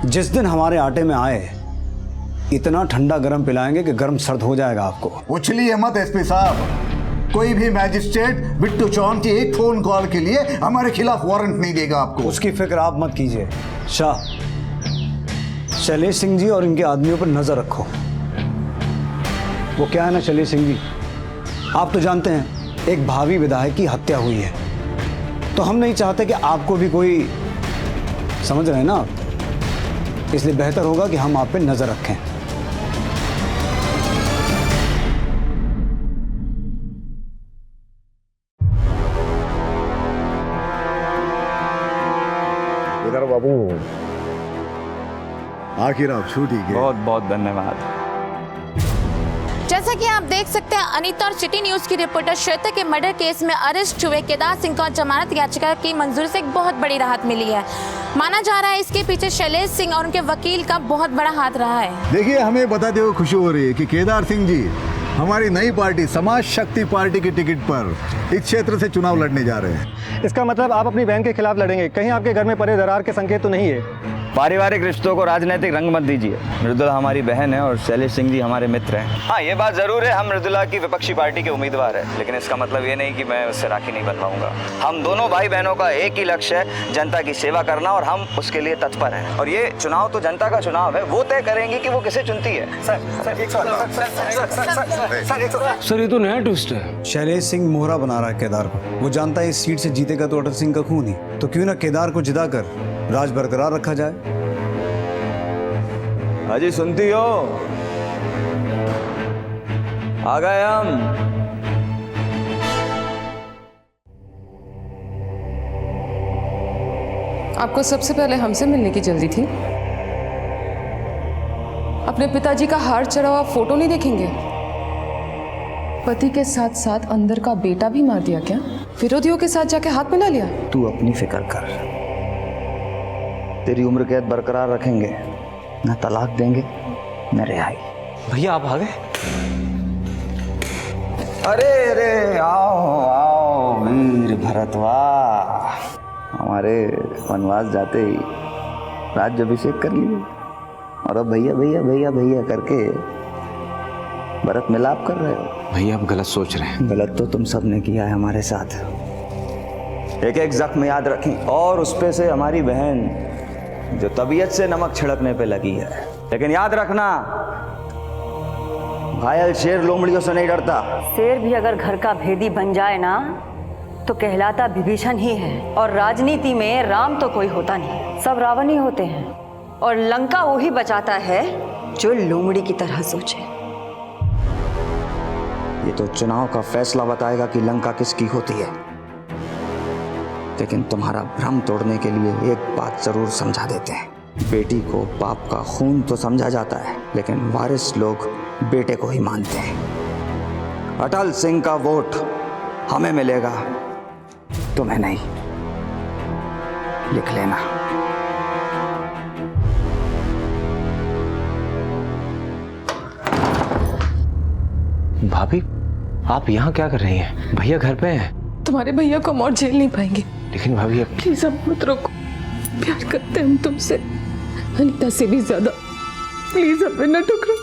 जिस दिन हमारे आटे में आए इतना ठंडा गरम पिलाएंगे कि गरम सर्द हो जाएगा आपको। उछलिए मत एसपी साहब, कोई भी मैजिस्ट्रेट बिट्टू चौहान की एक फोन कॉल के लिए हमारे खिलाफ वारंट नहीं देगा आपको। उसकी फिक्र आप मत कीजिए। शाह, शैलेश सिंह जी और इनके आदमियों पर नजर रखो। वो क्या है ना शैलेश सिंह जी, आप तो जानते हैं एक भावी विधायक की हत्या हुई है, तो हम नहीं चाहते कि आपको भी कोई, समझ रहे हैं ना आप, इसलिए बेहतर होगा कि हम आप पे नजर रखें। इधर बाबू, आखिर आप छूट ही गए। बहुत बहुत धन्यवाद। जैसा कि आप देख सकते हैं, अनीता और सिटी न्यूज की रिपोर्टर श्वेता के मर्डर केस में अरेस्ट हुए केदार सिंह को जमानत याचिका की मंजूरी से एक बहुत बड़ी राहत मिली है। माना जा रहा है इसके पीछे शैलेश सिंह और उनके वकील का बहुत बड़ा हाथ रहा है। देखिए, हमें बताते हुए खुशी हो रही है कि केदार सिंह जी हमारी नई पार्टी समाज शक्ति पार्टी की टिकट पर इस क्षेत्र से चुनाव लड़ने जा रहे हैं। इसका मतलब आप अपनी बहन के खिलाफ लड़ेंगे, कहीं आपके घर में पड़े दरार के संकेत तो नहीं है? पारिवारिक रिश्तों को राजनीतिक रंग मत दीजिए। मृदुला हमारी बहन है और शैलेश सिंह जी हमारे मित्र हैं। हाँ, ये बात जरूर है, हम मृदुला की विपक्षी पार्टी के उम्मीदवार हैं, लेकिन इसका मतलब ये नहीं कि मैं उससे राखी नहीं बन पाऊंगा। हम दोनों भाई बहनों का एक ही लक्ष्य है, जनता की सेवा करना, और हम उसके लिए तत्पर हैं। और ये चुनाव तो जनता का चुनाव है, वो तय करेंगे कि वो किसे चुनती है। सर, ये तो नया ट्विस्ट है। शैलेश सिंह मोहरा बना रहा है केदार को। वो जानता है इस सीट से जीतेगा तो अटल सिंह का खून ही, तो क्यों ना केदार को जिता कर राज बरकरार रखा जाए। अजी सुनती हो, आ गए हम। आपको सबसे पहले हमसे मिलने की जल्दी थी। अपने पिताजी का हार चढ़ा हुआ फोटो नहीं देखेंगे? पति के साथ साथ अंदर का बेटा भी मार दिया क्या? विरोधियों के साथ जाके हाथ मिला लिया? तू अपनी फिक्र कर, तेरी उम्र कैद बरकरार रखेंगे, न तलाक देंगे न रिहाई। भैया आप आ गए? अरे अरे, आओ आओ वीर भरतवाह, हमारे वनवास जाते ही राज्याभिषेक कर लिए और अब भैया भैया भैया भैया करके भरत मिलाप कर रहे हो। भैया आप गलत सोच रहे हैं। गलत तो तुम सब ने किया है हमारे साथ। एक एक जख्म याद रखें, और उस पे से हमारी बहन जो तबीयत से नमक छिड़कने पे लगी है। लेकिन याद रखना, घायल शेर लोमड़ियों से नहीं डरता। शेर भी अगर घर का भेदी बन जाए ना तो कहलाता विभीषण ही है। और राजनीति में राम तो कोई होता नहीं, सब रावण ही होते हैं। और लंका वो ही बचाता है जो लोमड़ी की तरह सोचे। ये तो चुनाव का फैसला बताएगा कि लंका किसकी होती है, लेकिन तुम्हारा भ्रम तोड़ने के लिए एक बात जरूर समझा देते हैं। बेटी को बाप का खून तो समझा जाता है, लेकिन वारिस लोग बेटे को ही मानते हैं। अटल सिंह का वोट हमें मिलेगा, तुम्हें नहीं। लिख लेना। भाभी, आप यहाँ क्या कर रही हैं? भैया घर पे हैं। तुम्हारे भैया को हम और झेल नहीं पाएंगे। लेकिन भाभी प्लीज अब मत रोको, प्यार करते हैं हम तुमसे अनीता से भी ज्यादा। प्लीज हमें ना ठुकराओ,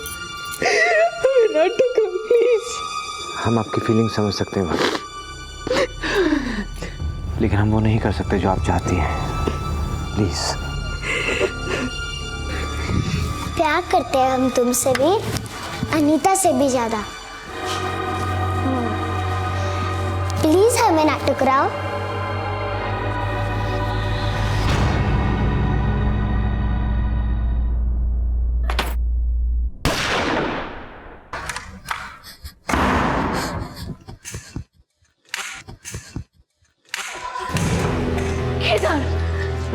हमें ना ठुकराओ प्लीज। हम आपकी फीलिंग समझ सकते हैं भाभी, लेकिन हम वो नहीं कर सकते जो आप चाहती हैं। प्लीज। प्यार करते हैं हम तुमसे भी, अनीता से भी ज्यादा। प्लीज हमें ना टुकराओ। केदार,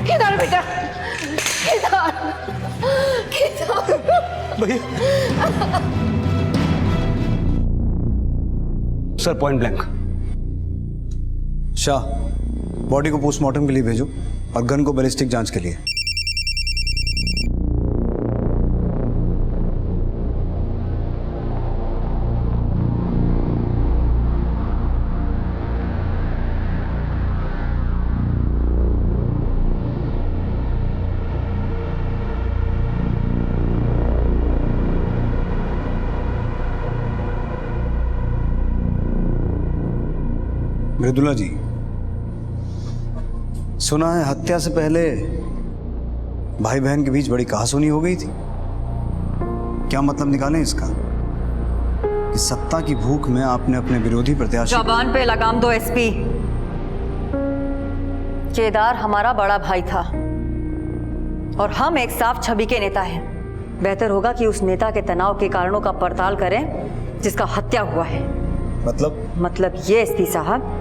केदार बेटा, Kedar, Kedar. Sir point blank. Shah, body को पोस्टमार्टम के लिए भेजो और गन को बैलिस्टिक जांच के लिए। मृदुला जी, सुना है हत्या से पहले भाई बहन के बीच बड़ी कहासुनी हो गई थी। क्या मतलब निकालें इसका कि सत्ता की भूख में आपने अपने विरोधी प्रत्याशी। जबान पे लगाम दो एसपी। केदार हमारा बड़ा भाई था और हम एक साफ छवि के नेता हैं। बेहतर होगा कि उस नेता के तनाव के कारणों का पड़ताल करें जिसका हत्या हुआ है। मतलब ये एसपी साहब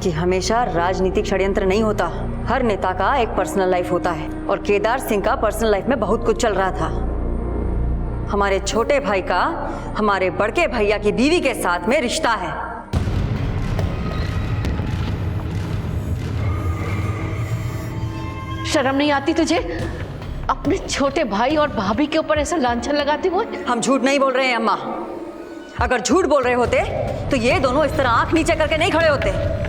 कि हमेशा राजनीतिक षड्यंत्र नहीं होता। हर नेता का एक पर्सनल लाइफ होता है और केदार सिंह का पर्सनल लाइफ में बहुत कुछ चल रहा था। हमारे छोटे भाई का हमारे बड़के भैया की बीवी के साथ में रिश्ता है। शर्म नहीं आती तुझे अपने छोटे भाई और भाभी के ऊपर ऐसा लांछन लगाते हुए? हम झूठ नहीं बोल रहे हैं अम्मा। अगर झूठ बोल रहे होते तो ये दोनों इस तरह आंख नीचे करके नहीं खड़े होते।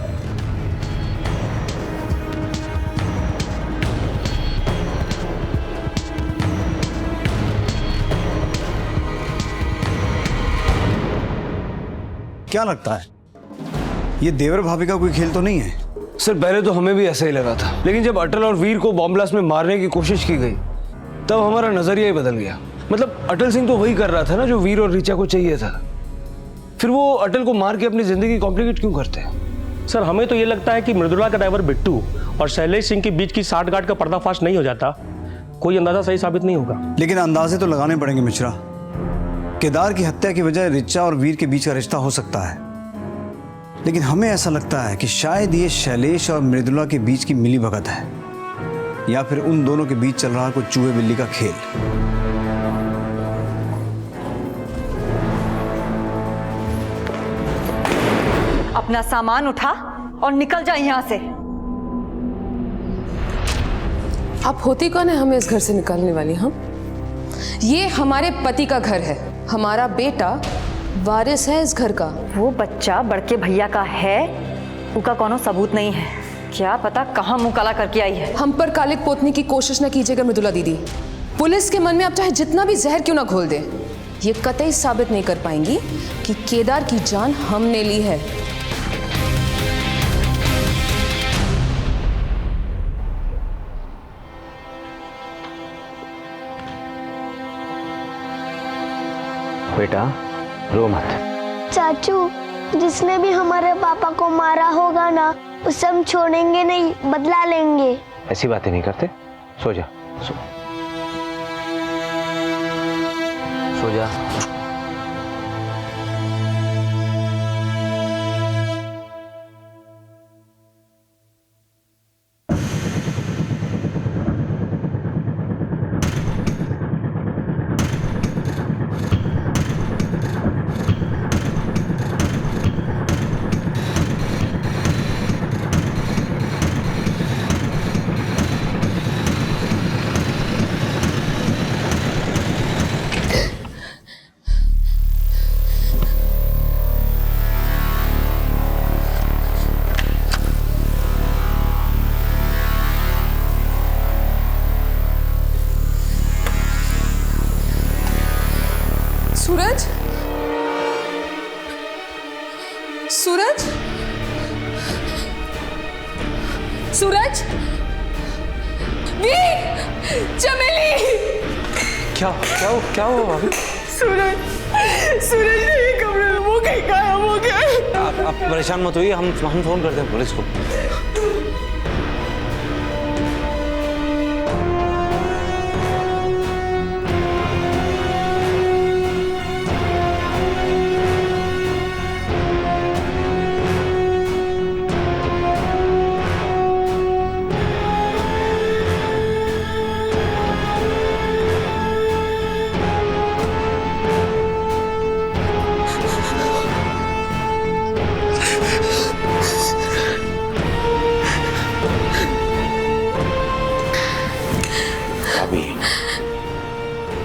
क्या लगता है ये देवर भाभी का कोई खेल तो नहीं है? सर पहले तो हमें भी ऐसा ही लगा था, लेकिन जब अटल और वीर को बॉम्ब ब्लास्ट में मारने की कोशिश की गई तब हमारा नजरिया ही बदल गया। मतलब अटल सिंह तो वही कर रहा था ना जो वीर और ऋचा को चाहिए था। फिर वो अटल को मार के अपनी जिंदगी कॉम्प्लिकेट क्यों करते हैं? सर हमें तो ये लगता है कि मृदुला का ड्राइवर बिट्टू और शैलेश सिंह के बीच की साठगांठ का पर्दाफाश नहीं हो जाता, कोई अंदाजा सही साबित नहीं होगा। लेकिन अंदाजे तो लगाने पड़ेंगे मिश्रा। केदार की हत्या की वजह ऋचा और वीर के बीच का रिश्ता हो सकता है, लेकिन हमें ऐसा लगता है कि शायद ये शैलेश और मृदुला के बीच की मिलीभगत है, या फिर उन दोनों के बीच चल रहा कोई चूहे बिल्ली का खेल। अपना सामान उठा और निकल जा यहाँ से। आप होती कौन है हमें इस घर से निकालने वाली? हम ये हमारे पति का घर है, हमारा बेटा वारिस है इस घर का। वो बच्चा बड़के भैया का है, उसका कोनो सबूत नहीं है। क्या पता कहाँ मुंह काला करके आई है। हम पर कालिक पोतने की कोशिश न कीजिएगा मृदुला दीदी। पुलिस के मन में आप चाहे जितना भी जहर क्यों ना घोल दें, ये कतई साबित नहीं कर पाएंगी कि केदार की जान हमने ली है। बेटा रो मत। चाचू, जिसने भी हमारे पापा को मारा होगा ना, उसे हम छोड़ेंगे नहीं, बदला लेंगे। ऐसी बातें नहीं करते, सो जा, सो जा। सूरज, सूरज, सूरज, वीर, चमेली। क्या हुआ भाभी? सूरज, सूरज नहीं कमरे में, वो कहीं गायब हो गया। आप परेशान मत होइए, हम फोन करते हैं पुलिस को।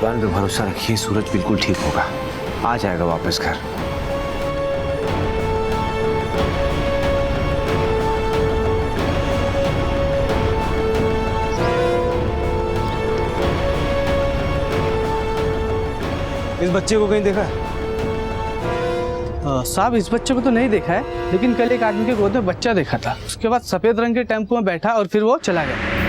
भगवान पे भरोसा रखिए, सूरज बिल्कुल ठीक होगा, आ जाएगा वापस घर। इस बच्चे को कहीं देखा है? साहब इस बच्चे को तो नहीं देखा है, लेकिन कल एक आदमी के गोद में बच्चा देखा था। उसके बाद सफेद रंग के टेम्पो में बैठा और फिर वो चला गया।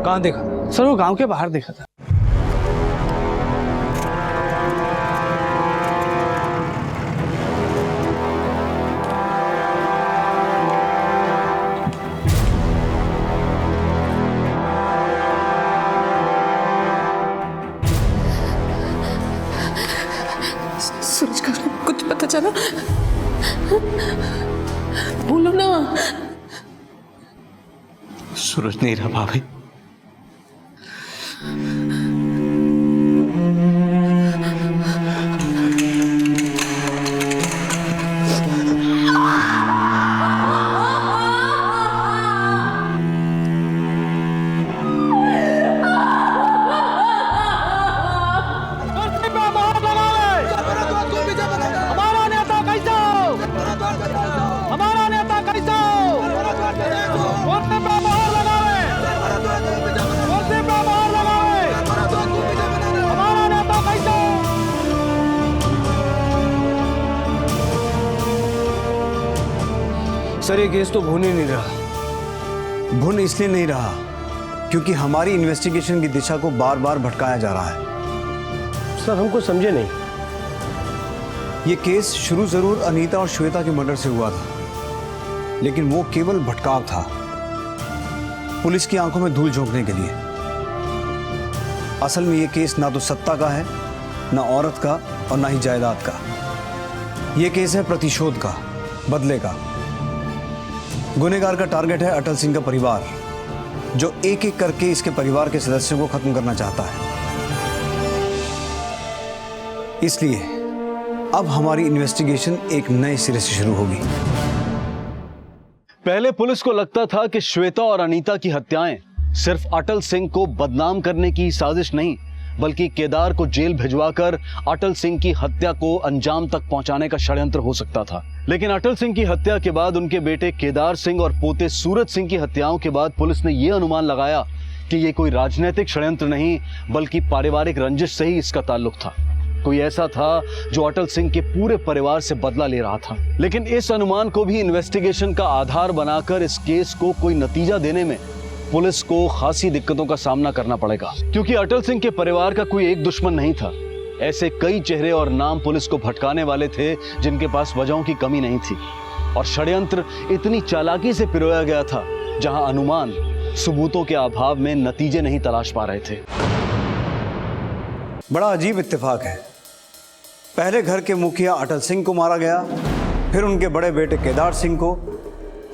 कहाँ देखा? सर वो गांव के बाहर देखा था। सूरज का कुछ पता चला? बोलो ना। सूरज नहीं रहा भाभी। सर ये केस तो भुन ही नहीं रहा। भुन इसलिए नहीं रहा क्योंकि हमारी इन्वेस्टिगेशन की दिशा को बार बार भटकाया जा रहा है। सर हमको समझे नहीं। ये केस शुरू जरूर अनीता और श्वेता के मर्डर से हुआ था, लेकिन वो केवल भटकाव था, पुलिस की आंखों में धूल झोंकने के लिए। असल में ये केस ना तो सत्ता का है, ना औरत का और ना ही जायदाद का। ये केस है प्रतिशोध का, बदले का। गुनहगार का टारगेट है अटल सिंह का परिवार, जो एक एक करके इसके परिवार के सदस्यों को खत्म करना चाहता है। इसलिए अब हमारी इन्वेस्टिगेशन एक नए सिरे से शुरू होगी। पहले पुलिस को लगता था कि श्वेता और अनीता की हत्याएं सिर्फ अटल सिंह को बदनाम करने की साजिश नहीं, बल्कि केदार को जेल भिजवाकर अटल सिंह की हत्या को अंजाम तक पहुंचाने का षड्यंत्र हो सकता था। लेकिन अटल सिंह की हत्या के बाद उनके बेटे केदार सिंह और पोते सूरज सिंह की हत्याओं के बाद पुलिस ने यह अनुमान लगाया कि यह कोई राजनीतिक षड्यंत्र नहीं, बल्कि पारिवारिक रंजिश से ही इसका ताल्लुक था। कोई ऐसा था जो अटल सिंह के पूरे परिवार से बदला ले रहा था। लेकिन इस अनुमान को भी इन्वेस्टिगेशन का आधार बनाकर इस केस को कोई नतीजा देने में पुलिस को खासी दिक्कतों का सामना करना पड़ेगा, क्योंकि अटल सिंह के परिवार का कोई एक दुश्मन नहीं था। ऐसे कई चेहरे और नाम पुलिस को भटकाने वाले थे जिनके पास वजहों की कमी नहीं थी, और षड्यंत्र इतनी चालाकी से पिरोया गया था जहां अनुमान सबूतों के अभाव में नतीजे नहीं तलाश पा रहे थे। बड़ा अजीब इत्तेफाक है। पहले घर के मुखिया अटल सिंह को मारा गया, फिर उनके बड़े बेटे केदार सिंह को,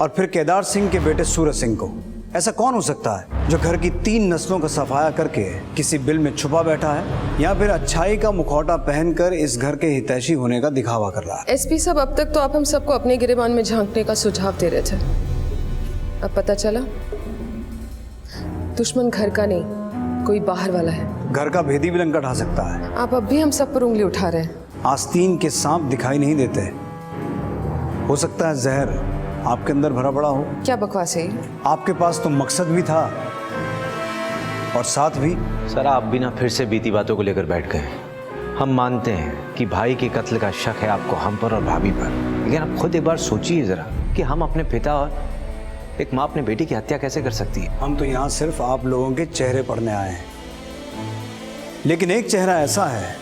और फिर केदार सिंह के बेटे सूरज सिंह को। ऐसा कौन हो सकता है जो घर की 3 नस्लों का सफाया करके किसी बिल में छुपा बैठा है, या फिर अच्छाई का मुखौटा पहनकर इस घर के हितैषी होने का दिखावा कर रहा है? एसपी साहब, अब तक तो आप हम सबको अपने गिरेबान में झांकने का सुझाव दे रहे थे। अब पता चला दुश्मन घर का नहीं, कोई बाहर वाला है। घर का भेदी भी लंका ढा सकता है। आप अब भी हम सब पर उंगली उठा रहे हैं। आस्तीन के सांप दिखाई नहीं देते, हो सकता है जहर आपके अंदर भरा पड़ा हो। क्या बकवास है ये? आपके पास तो मकसद भी था और साथ भी। सर आप भी ना फिर से बीती बातों को लेकर बैठ गए। हम मानते हैं कि भाई के कत्ल का शक है आपको हम पर और भाभी पर, लेकिन आप खुद एक बार सोचिए जरा कि हम अपने पिता और एक माँ अपने बेटी की हत्या कैसे कर सकती है। हम तो यहाँ सिर्फ आप लोगों के चेहरे पढ़ने आए हैं, लेकिन एक चेहरा ऐसा है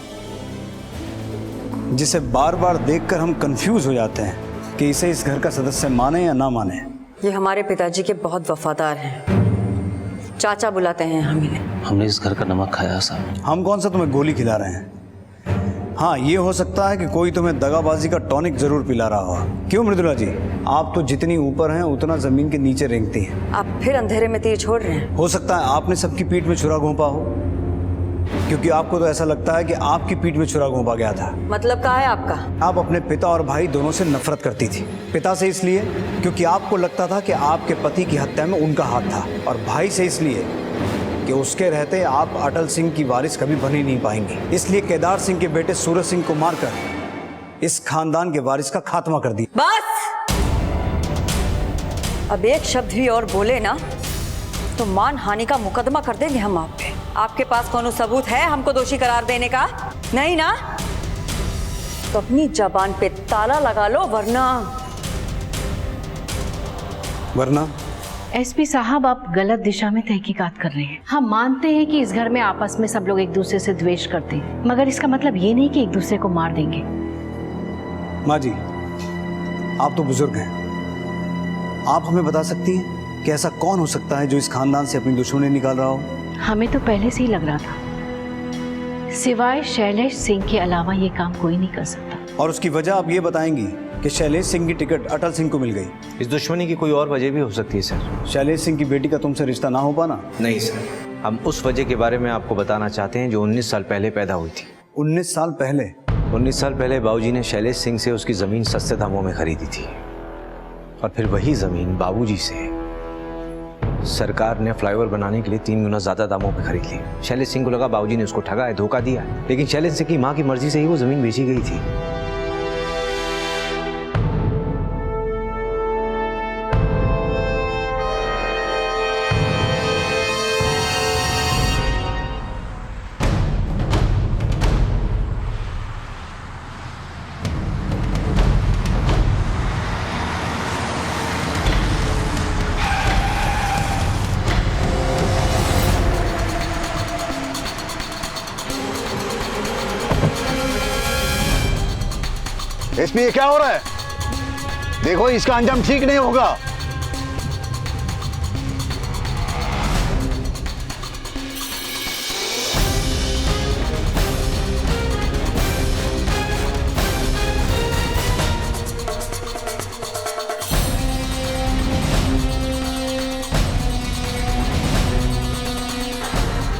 जिसे बार बार देखकर हम कंफ्यूज हो जाते हैं कि इसे इस घर का सदस्य माने या ना माने। ये हमारे पिताजी के बहुत वफादार हैं, चाचा बुलाते हैं हम इन्हें। हमने इस घर का नमक खाया साहब। हम कौन सा तुम्हें गोली खिला रहे हैं? हाँ, ये हो सकता है कि कोई तुम्हें दगाबाजी का टॉनिक जरूर पिला रहा हो। क्यों मृदुला जी, आप तो जितनी ऊपर हैं उतना जमीन के नीचे रेंगती हैं। आप फिर अंधेरे में तीर छोड़ रहे हैं। हो सकता है आपने सबकी पीठ में छुरा घोंपा हो, क्योंकि आपको तो ऐसा लगता है कि आपकी पीठ में छुरा घोंपा गया था। मतलब क्या है आपका? आप अपने पिता और भाई दोनों से नफरत करती थी। पिता से इसलिए क्योंकि आपको लगता था कि आपके पति की हत्या में उनका हाथ था, और भाई से इसलिए कि उसके रहते आप अटल सिंह की वारिस कभी बन ही नहीं पाएंगे। इसलिए केदार सिंह के बेटे सूरज सिंह को मारकर इस खानदान के वारिस का खात्मा कर दिया। बस, अब एक शब्द भी और बोले ना तो मान हानि का मुकदमा कर देंगे हम आप पे। आपके पास कौन सबूत है हमको दोषी करार देने का? नहीं ना? तो अपनी जबान पे ताला लगा लो, वरना एसपी साहब, आप गलत दिशा में तहकीकात कर रहे हैं। हम मानते हैं कि इस घर में आपस में सब लोग एक दूसरे से द्वेष करते हैं, मगर इसका मतलब ये नहीं कि एक दूसरे को मार देंगे। माँ जी, आप तो बुजुर्ग हैं, आप हमें बता सकती हैं कि ऐसा कौन हो सकता है जो इस खानदान से अपनी दुश्मनी निकाल रहा हो? हमें तो पहले से ही लग रहा था, सिवाय शैलेश सिंह के अलावा ये काम कोई नहीं कर सकता। और उसकी वजह आप ये बताएंगी कि शैलेश सिंह की टिकट अटल सिंह को मिल गई। इस दुश्मनी की कोई और वजह भी हो सकती है सर। शैलेश सिंह की बेटी का तुमसे रिश्ता ना हो पाना? नहीं सर, हम उस वजह के बारे में आपको बताना चाहते हैं जो 19 साल पहले पैदा हुई थी। 19 साल पहले? 19 साल पहले बाबूजी ने शैलेश सिंह से उसकी जमीन सस्ते दामों में खरीदी थी, और फिर वही जमीन बाबूजी से सरकार ने फ्लाईओवर बनाने के लिए 3 गुना ज्यादा दामों पे खरीद ली। शैलेश सिंह को लगा बाबूजी ने उसको ठगा है, धोखा दिया है, लेकिन शैलेश सिंह की मां की मर्जी से ही वो जमीन बेची गई थी। एसपी, ये क्या हो रहा है? देखो, इसका अंजाम ठीक नहीं होगा।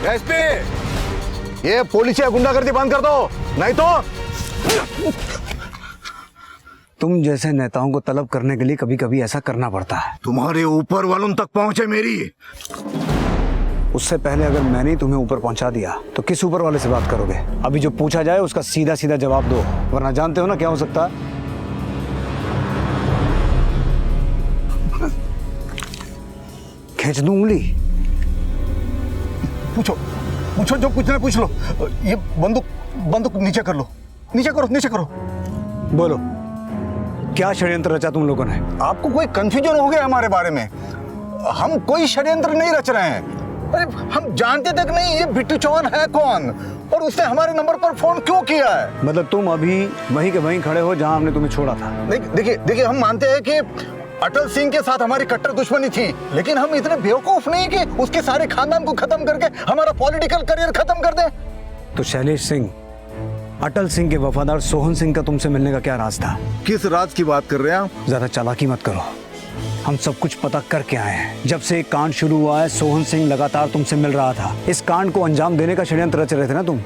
एसपी, ये पुलिस या गुंडागर्दी बंद कर दो, नहीं तो। तुम जैसे नेताओं को तलब करने के लिए कभी कभी ऐसा करना पड़ता है। तुम्हारे ऊपर वालों तक पहुंचे मेरी। उससे पहले अगर मैंने ही तुम्हें ऊपर पहुंचा दिया तो किस ऊपर वाले से बात करोगे? अभी जो पूछा जाए उसका सीधा सीधा जवाब दो, वरना जानते हो ना क्या हो सकता है। खींच दूं उंगली? पूछो पूछो, जो पूछना है पूछ लो। ये बंदूक नीचे कर लो, नीचे करो, नीचे करो। बोलो, क्या षड्यंत्र रचा तुम लोगों ने? आपको कोई कंफ्यूजन हो गया हमारे बारे में? हम कोई षड्यंत्र नहीं रच रहे हैं। अरे हम जानते तक नहीं ये बिट्टू चौहान है कौन, और उसने हमारे नंबर पर फोन क्यों किया है। मतलब तुम अभी वहीं के वहीं खड़े हो जहां हमने तुम्हें छोड़ा था। देखिए, हम मानते हैं कि अटल सिंह के साथ हमारी कट्टर दुश्मनी थी, लेकिन हम इतने बेवकूफ नहीं कि उसके सारे खानदान को खत्म करके हमारा पॉलिटिकल करियर खत्म कर दें। तो शैलेश सिंह, अटल सिंह के वफादार सोहन सिंह का तुमसे मिलने का क्या राज था? किस राज की बात कर रहे हैं आप? ज्यादा चालाकी मत करो, हम सब कुछ पता करके आए हैं। जब से एक कांड शुरू हुआ है सोहन सिंह लगातार तुमसे मिल रहा था। इस कांड को अंजाम देने का षड्यंत्र रच रहे थे ना तुम?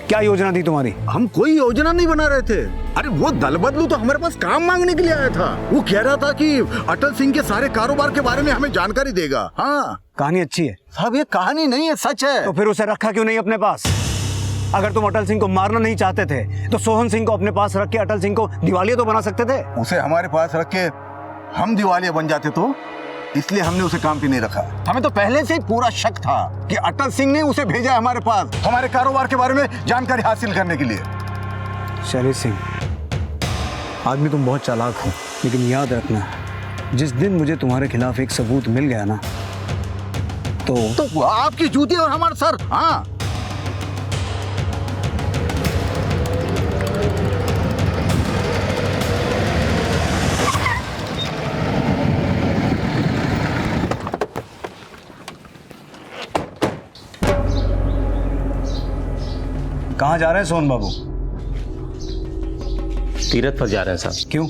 क्या योजना थी तुम्हारी? हम कोई योजना नहीं बना रहे थे। अरे वो दल बदलू तो हमारे पास काम मांगने के लिए आया था। वो कह रहा था कि अटल सिंह के सारे कारोबार के बारे में हमें जानकारी देगा। हाँ, कहानी अच्छी है साहब, ये कहानी नहीं है, सच है। तो फिर उसे रखा क्यों नहीं अपने पास? अगर तुम अटल सिंह को मारना नहीं चाहते थे तो सोहन सिंह को अपने पास रख के अटल सिंह को दिवालिया तो बना सकते थे। उसे हमारे पास रख के हम दिवालिया बन जाते तो, इसलिए हमने उसे काम पे नहीं रखा। हमें तो पहले से ही पूरा शक था कि अटल सिंह ने उसे भेजा है हमारे पास हमारे कारोबार के बारे में जानकारी हासिल करने के लिए। शैलेश सिंह, आदमी तुम बहुत चालाक हो, लेकिन याद रखना जिस दिन मुझे तुम्हारे खिलाफ एक सबूत मिल गया ना तो आपकी जूती और हमारा सर। हाँ, कहाँ जा रहे हैं सोहन बाबू? तीरथ पर जा रहे हैं साहब। क्यों,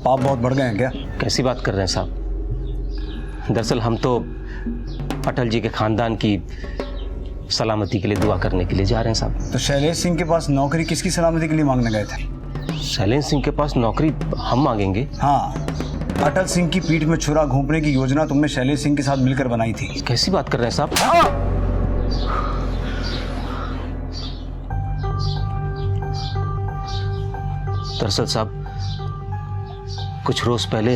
पाप बहुत बढ़ गए हैं क्या? कैसी बात कर रहे हैं साहब? दरअसल हम तो अटल जी के खानदान की सलामती के लिए दुआ करने के लिए जा रहे हैं साहब। तो शैलेश सिंह के पास नौकरी किसकी सलामती के लिए मांगने गए थे? शैलेश सिंह के पास नौकरी हम मांगेंगे? हाँ, अटल सिंह की पीठ में छुरा घोंपने की योजना तुमने शैलेश सिंह के साथ मिलकर बनाई थी। कैसी बात कर रहे हैं साहब? दरअसल साहब कुछ रोज पहले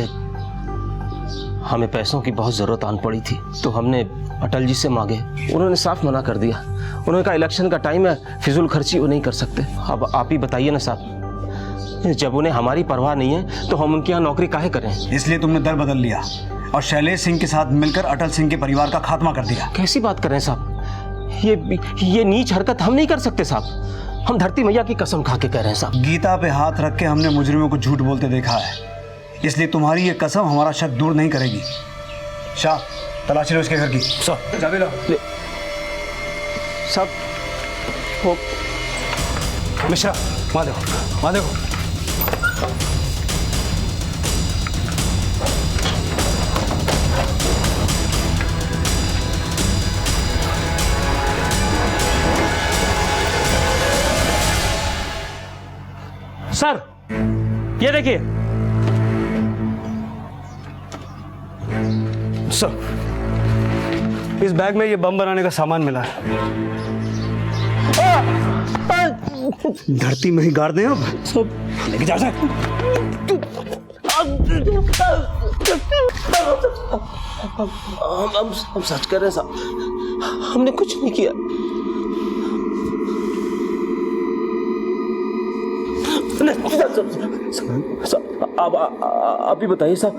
हमें पैसों की बहुत जरूरत आन पड़ी थी, तो हमने अटल जी से मांगे। उन्होंने साफ मना कर दिया। उन्होंने कहा इलेक्शन का टाइम है, फिजूल खर्ची वो नहीं कर सकते। अब आप ही बताइए ना साहब, जब उन्हें हमारी परवाह नहीं है तो हम उनके यहाँ नौकरी काहे करें? इसलिए तुमने दर बदल लिया और शैलेश सिंह के साथ मिलकर अटल सिंह के परिवार का खात्मा कर दिया। कैसी बात कर रहे हैं साहब? ये नीच हरकत हम नहीं कर सकते साहब। हम धरती मैया की कसम खा के कह रहे हैं साहब। गीता पे हाथ रख के हमने मुजरिमों को झूठ बोलते देखा है, इसलिए तुम्हारी ये कसम हमारा शक दूर नहीं करेगी। शाह, तलाशी लो इसके घर की। चाबी लो। सब हो। मिश्रा, वहां देखो, वहां देखो। सर, ये देखिए। सर, इस बैग में ये बम बनाने का सामान मिला है। धरती में ही गाड़ दें अब। सब लेके जा सक। हम सच कर रहे हैं साहब, हमने कुछ नहीं किया। आप ही बताइए साहब,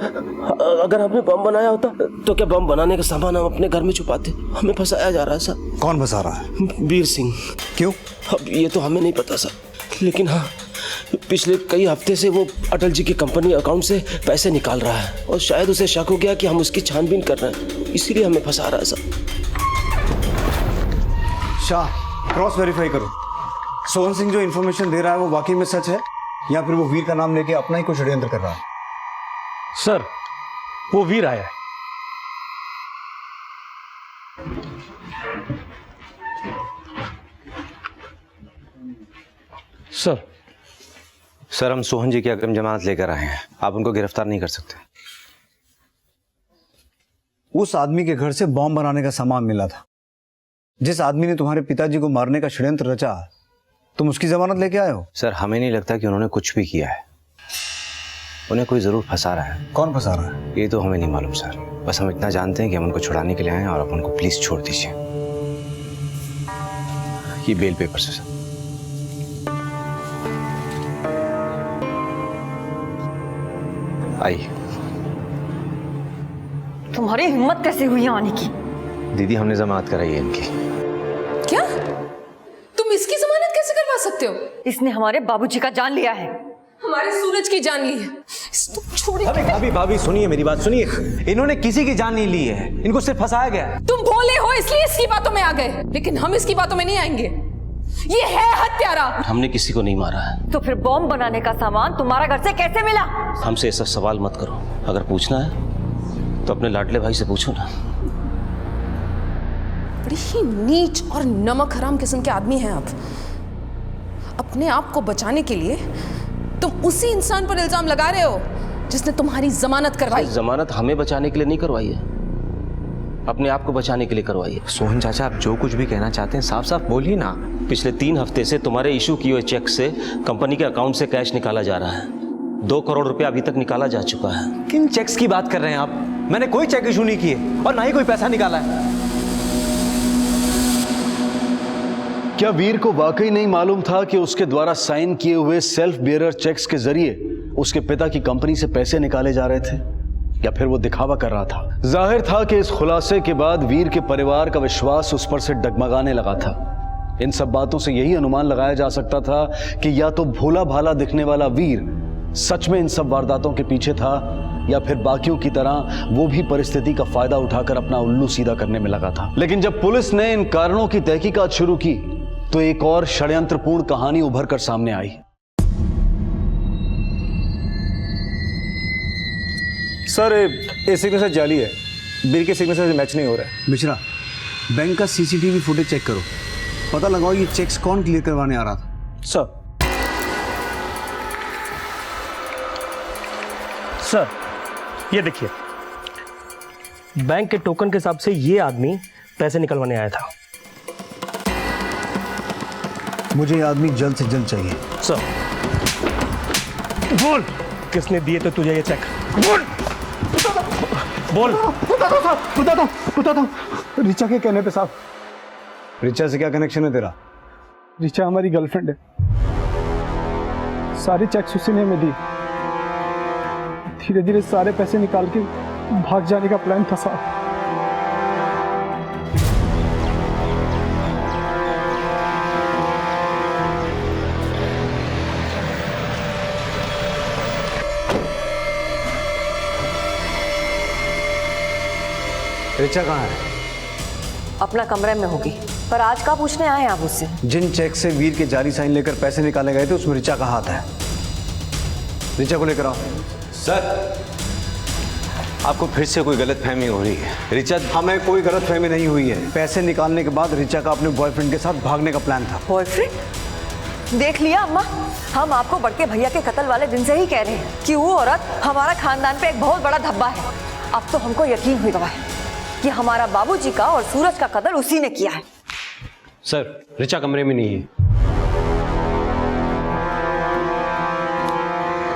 अगर हमने बम बनाया होता तो क्या बम बनाने का सामान हम अपने घर में छुपाते? हमें फंसाया जा रहा है साहब। कौन फंसा रहा है? वीर सिंह। क्यों? अब ये तो हमें नहीं पता साहब, लेकिन हाँ, पिछले कई हफ्ते से वो अटल जी के कंपनी अकाउंट से पैसे निकाल रहा है और शायद उसे शक हो गया कि हम उसकी छानबीन कर रहे हैं, इसीलिए हमें फंसा रहा है साहब। शाह, क्रॉस वेरीफाई करो। सोहन सिंह जो इन्फॉर्मेशन दे रहा है वो वाकई में सच है या फिर वो वीर का नाम लेके अपना ही कुछ षड्यंत्र कर रहा है? सर, वो वीर आया है। सर, हम सोहन जी की अग्रिम जमानत लेकर आए हैं। आप उनको गिरफ्तार नहीं कर सकते। उस आदमी के घर से बॉम्ब बनाने का सामान मिला था। जिस आदमी ने तुम्हारे पिताजी को मारने का षड्यंत्र रचा, तुम उसकी जमानत लेके आए हो? सर, हमें नहीं लगता कि उन्होंने कुछ भी किया है। उन्हें कोई जरूर फंसा रहा है। कौन फंसा रहा है? ये तो हमें नहीं मालूम सर। बस हम इतना जानते हैं कि हम उनको छुड़ाने के लिए आए हैं और आप उनको प्लीज छोड़ दीजिए। ये बेल पेपर से सर। आइए। तुम्हारी हिम्मत कैसे हुई आने की? दीदी, हमने जमानत कराई है इनकी। क्या? तुम इसकी जमानत कैसे करवा सकते हो? इसने हमारे बाबूजी का जान लिया है। हमारे सूरज की जान ली है। तुम छोड़िए। भाभी सुनिए मेरी बात सुनिए। इन्होंने किसी की जान नहीं ली है, इनको सिर्फ फंसाया गया है। तुम भोले हो इसलिए इसकी बातों में आ गए, लेकिन हम इसकी बातों में नहीं आएंगे। ये है हत्यारा। हमने किसी को नहीं मारा है। तो फिर बॉम्ब बनाने का सामान तुम्हारा घर से कैसे मिला? हमसे ऐसा सवाल मत करो। अगर पूछना है तो अपने लाडले भाई से पूछो ना। बड़ी ही नीच और नमक हराम किस्म के आदमी हैं आप। अपने आप को बचाने के लिए तुम उसी इंसान पर इल्जाम लगा रहे हो जिसने तुम्हारी जमानत करवाई। जमानत हमें बचाने के लिए नहीं करवाई है, अपने आप को बचाने के लिए करवाई है। सोहन चाचा, आप जो कुछ भी कहना चाहते हैं साफ साफ बोलिए ना। पिछले 3 हफ्ते से तुम्हारे इशू किए हुए चेक से कंपनी के अकाउंट से कैश निकाला जा रहा है। 2 करोड़ रुपया अभी तक निकाला जा चुका है। किन चेक्स की बात कर रहे हैं आप? मैंने कोई चेक इशू नहीं किए और ना ही कोई पैसा निकाला है। क्या वीर को वाकई नहीं मालूम था कि उसके द्वारा साइन किए हुए सेल्फ बियरर चेक्स के जरिए उसके पिता की कंपनी से पैसे निकाले जा रहे थे, या फिर वो दिखावा कर रहा था? जाहिर था कि इस खुलासे के बाद वीर के परिवार का विश्वास उस पर से डगमगाने लगा था। इन सब बातों से यही अनुमान लगाया जा सकता था कि या तो भोला भाला दिखने वाला वीर सच में इन सब वारदातों के पीछे था, या फिर बाकियों की तरह वो भी परिस्थिति का फायदा उठाकर अपना उल्लू सीधा करने में लगा था। लेकिन जब पुलिस ने इन कारणों की तहकीकात शुरू की तो एक और षड्यंत्रपूर्ण कहानी उभर कर सामने आई। सर ये सिग्नेचर जाली है, वीर के सिग्नेचर से मैच नहीं हो रहा है। मिश्रा, बैंक का सीसीटीवी फुटेज चेक करो, पता लगाओ ये चेक्स कौन क्लियर करवाने आ रहा था। सर ये देखिए, बैंक के टोकन के हिसाब से ये आदमी पैसे निकलवाने आया था। मुझे ये आदमी जल्द से जल्द चाहिए। सर बोल, किसने दिए तो तुझे ये चेक? बोल बोल। बता दो रिचा के कहने पे साहब। रिचा से क्या कनेक्शन है तेरा? रिचा हमारी गर्लफ्रेंड है, सारे चेक्स उसी ने हमें दिए। धीरे धीरे सारे पैसे निकाल के भाग जाने का प्लान था साहब। रिचा कहाँ है? अपना कमरे में होगी, पर आज का पूछने आए आप उससे? जिन चेक से वीर के जाली साइन लेकर पैसे निकाले गए थे उसमें रिचा का हाथ है। रिचा को लेकर आओ। सर, आपको फिर से कोई गलतफहमी हो रही है। रिचा, हमें कोई गलतफहमी नहीं हुई है। पैसे निकालने के बाद रिचा का अपने बॉयफ्रेंड के साथ भागने का प्लान था। बॉयफ्रेंड? देख लिया अम्मा, हम आपको बड़के भैया के कत्ल वाले दिन से ही कह रहे हैं कि वो औरत हमारा खानदान पे एक बहुत बड़ा धब्बा है। अब तो हमको यकीन हो गया है कि हमारा बाबूजी का और सूरज का कत्ल उसी ने किया है। सर, रिचा कमरे में नहीं है।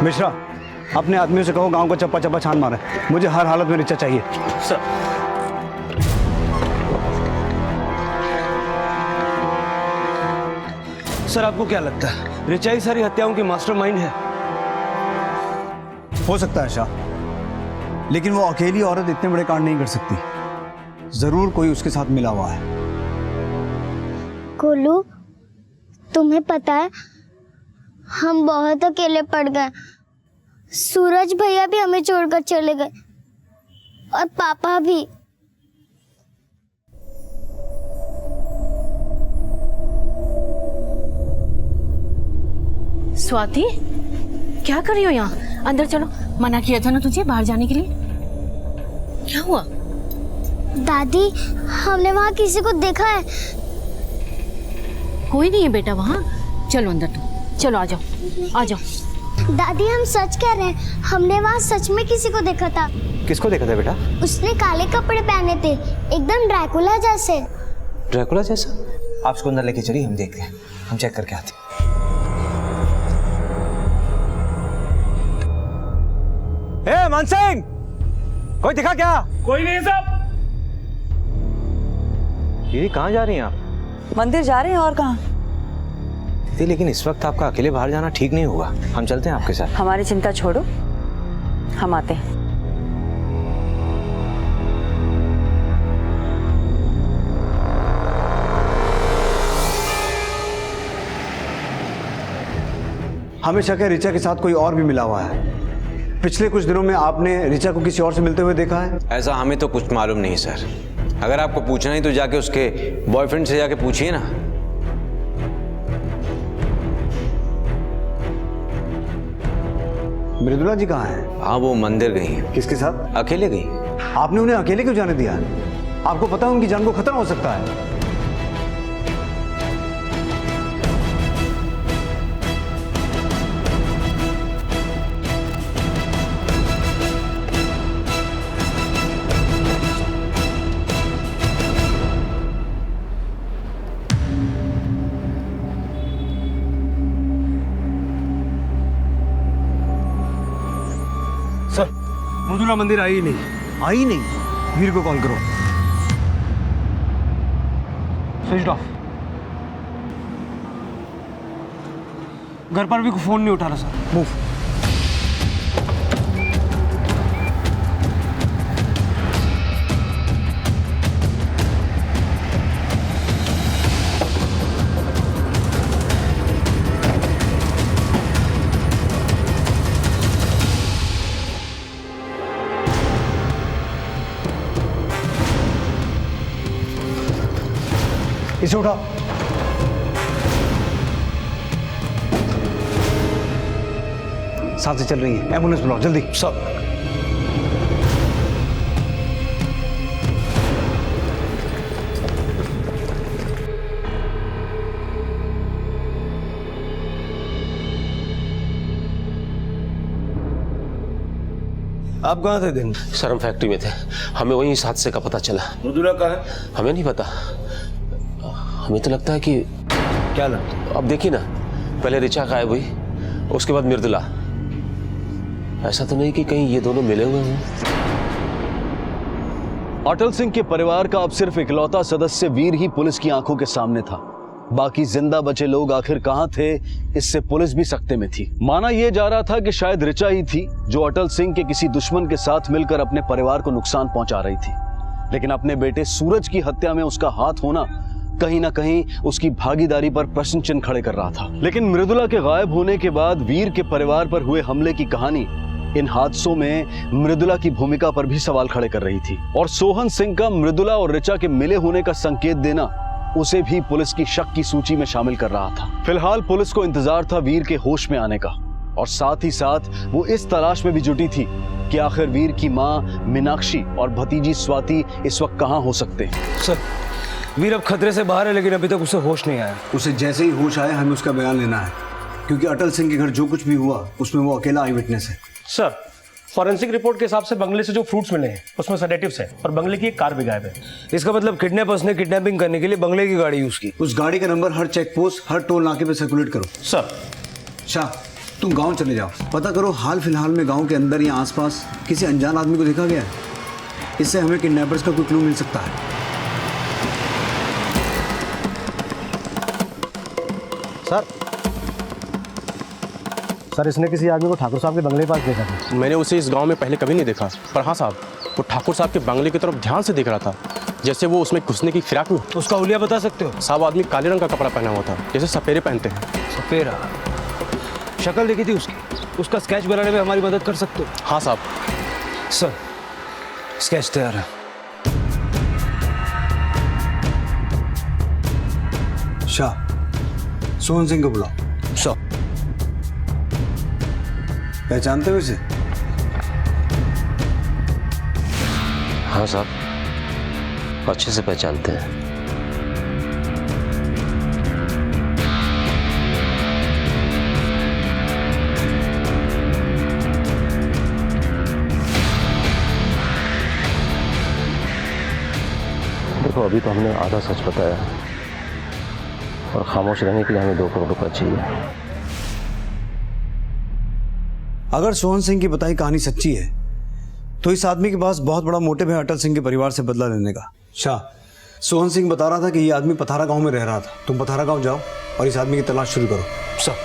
मिश्रा, अपने आदमियों से कहो गांव का चप्पा चप्पा छान मारे। मुझे हर हालत में रिचा चाहिए। सर, सर आपको क्या लगता है रिचा ही सारी हत्याओं की मास्टरमाइंड है? हो सकता है शाह, लेकिन वो अकेली औरत इतने बड़े कांड नहीं कर सकती। जरूर कोई उसके साथ मिला हुआ है। गोलू, तुम्हें पता है हम बहुत अकेले पड़ गए। सूरज भैया भी हमें छोड़कर चले गए और पापा भी। स्वाति, क्या कर रही हो यहाँ? अंदर चलो, मना किया था ना तुझे बाहर जाने के लिए। क्या हुआ? दादी, हमने वहाँ किसी को देखा है। कोई नहीं है बेटा वहाँ। चलो अंदर, तुम चलो, आ जाओ आ जाओ। दादी, हम सच कह रहे हैं, हमने वहाँ सच में किसी को देखा था। किसको देखा था बेटा? उसने काले कपड़े पहने थे, एकदम ड्रैकुला जैसे। ड्रैकुला जैसा? आप उसको अंदर लेके चलिए, हम देखते हैं, हम चेक करके आते हैं। मान सिंह, कोई दिखा क्या? कोई नहीं साहब। ये कहाँ जा रही हैं आप? मंदिर जा रहे हैं, और कहाँ? दीदी, लेकिन इस वक्त आपका अकेले बाहर जाना ठीक नहीं होगा। हम चलते हैं आपके साथ। हमारी चिंता छोड़ो, हम आते हैं। हमें शक है रिचा के साथ कोई और भी मिला हुआ है। पिछले कुछ दिनों में आपने रिचा को किसी और से मिलते हुए देखा है? ऐसा हमें तो कुछ मालूम नहीं सर। अगर आपको पूछना ही तो जाके उसके बॉयफ्रेंड से जाके पूछिए ना। मृदुला जी कहाँ हैं? हाँ, वो मंदिर गई हैं। किसके साथ? अकेले गई। आपने उन्हें अकेले क्यों जाने दिया? आपको पता है उनकी जान को खतरा हो सकता है। मृदुला मंदिर आई नहीं। आई नहीं? वीर को कॉल करो। Switch off. घर पर भी कोई फोन नहीं उठा रहा सर। मूव। इसे उठाओ। सांसें चल रही है, एम्बुलेंस बुलाओ जल्दी। सब आप कहाँ थे दिन? सर हम फैक्ट्री में थे, हमें वहीं इस हादसे का पता चला। मृदुला कहाँ है? हमें नहीं पता, हमें तो लगता है कि क्या लगता है? अब देखिए ना, पहले ऋचा गायब हुई, उसके बाद मृदुला। ऐसा तो नहीं कि कहीं ये दोनों मिले हुए हों। अटल सिंह के परिवार का अब सिर्फ इकलौता सदस्य वीर ही पुलिस की आंखों के सामने था। बाकी जिंदा बचे लोग आखिर कहां थे, इससे पुलिस भी सकते में थी। माना यह जा रहा था कि शायद ऋचा ही थी जो अटल सिंह के किसी दुश्मन के साथ मिलकर अपने परिवार को नुकसान पहुंचा रही थी, लेकिन अपने बेटे सूरज की हत्या में उसका हाथ होना कहीं ना कहीं उसकी भागीदारी पर प्रश्न चिन्ह खड़े कर रहा था। लेकिन मृदुला के गायब होने के बाद वीर के परिवार पर हुए हमले की कहानी इन हादसों में मृदुला की भूमिका पर भी सवाल खड़े कर रही थी, और सोहन सिंह का मृदुला और ऋचा के मिले होने का संकेत देना उसे भी पुलिस की शक की सूची में शामिल कर रहा था। फिलहाल पुलिस को इंतजार था वीर के होश में आने का, और साथ ही साथ वो इस तलाश में भी जुटी थी कि आखिर वीर की मां मीनाक्षी और भतीजी स्वाति इस वक्त कहां हो सकते हैं। सर, वीर अब खतरे से बाहर है, लेकिन अभी तक उसे होश नहीं आया। उसे जैसे ही होश आया हमें उसका बयान लेना है, क्योंकि अटल सिंह के घर जो कुछ भी हुआ उसमें वो अकेला आई विटनेस है। सर, फॉरेंसिक रिपोर्ट के हिसाब से बंगले से जो फ्रूट्स मिले हैं उसमें सेडेटिव्स है, और बंगले की एक कार भी गायब है। इसका मतलब किडनैपर्स ने किडनैपिंग करने के लिए बंगले की गाड़ी यूज की। उस गाड़ी का नंबर हर चेक पोस्ट, हर टोल नाके पे सर्कुलेट करो। सर। शाह, तुम गांव चले जाओ, पता करो हाल फिलहाल में गांव के अंदर या आसपास किसी अनजान आदमी को देखा गया है। इससे हमें किडनैपर्स का कोई क्लू मिल सकता है। सर, इसने किसी आदमी को ठाकुर साहब के बंगले के पास देखा था। मैंने उसे इस गांव में पहले कभी नहीं देखा, पर हाँ साहब, वो ठाकुर साहब के बंगले की तरफ ध्यान से देख रहा था, जैसे वो उसमें घुसने की फिराक में। उसका हुलिया बता सकते हो? साहब, आदमी काले रंग का कपड़ा पहना हुआ था, जैसे सपेरे पहनते हैं। सपेरा? शक्ल देखी थी उसकी? उसका स्केच बनाने में हमारी मदद कर सकते हो? हाँ साहब। सर, स्केच तैयार है। शाह, सोहन सिंह को बुलाओ। सर। पहचानते हो इसे? हाँ साहब, अच्छे से पहचानते हैं। देखो, अभी तो हमने आधा सच बताया, और खामोश रहने के लिए हमें 2 करोड़ रुपया चाहिए। अगर सोहन सिंह की बताई कहानी सच्ची है तो इस आदमी के पास बहुत बड़ा मोटिव है अटल सिंह के परिवार से बदला लेने का। शाह, सोहन सिंह बता रहा था कि ये आदमी पथारा गांव में रह रहा था। तुम पथारा गांव जाओ और इस आदमी की तलाश शुरू करो। सर।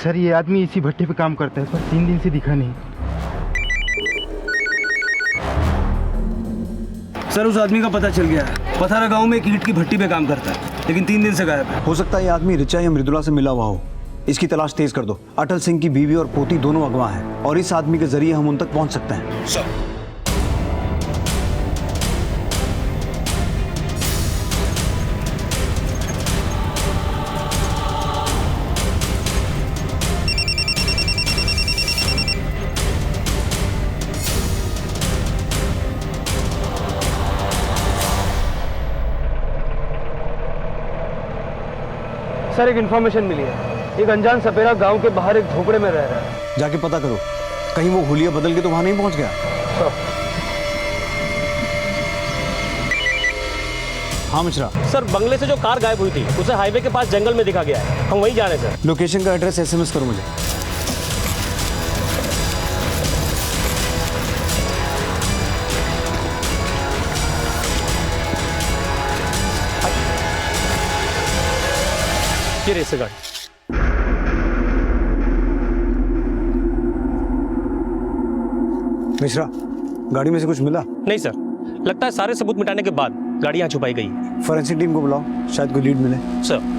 सर, ये आदमी इसी भट्टे पे काम करता है, पर 3 दिन से दिखा नहीं। सर, उस आदमी का पता चल गया है। पथारा गांव में एक ईंट की भट्टी पे काम करता है, लेकिन 3 दिन से गायब है। हो सकता है ये आदमी ऋचा या मृदुला से मिला हुआ हो। इसकी तलाश तेज कर दो। अटल सिंह की बीवी और पोती दोनों अगवा हैं, और इस आदमी के जरिए हम उन तक पहुंच सकते हैं। सर। सर एक इन्फॉर्मेशन मिली है, एक अनजान सपेरा गांव के बाहर एक झोपड़े में रह रहा है। जाके पता करो, कहीं वो हुलिया बदल के तो वहां नहीं पहुंच गया। हाँ मिश्रा। सर बंगले से जो कार गायब हुई थी उसे हाईवे के पास जंगल में दिखा गया है, हम वहीं जा रहे हैं सर। लोकेशन का एड्रेस SMS करो मुझे। ये रही गाड़ी। मिश्रा, गाड़ी में से कुछ मिला? नहीं सर, लगता है सारे सबूत मिटाने के बाद गाड़ी यहाँ छुपाई गई। फॉरेंसिक टीम को बुलाओ, शायद कोई लीड मिले। सर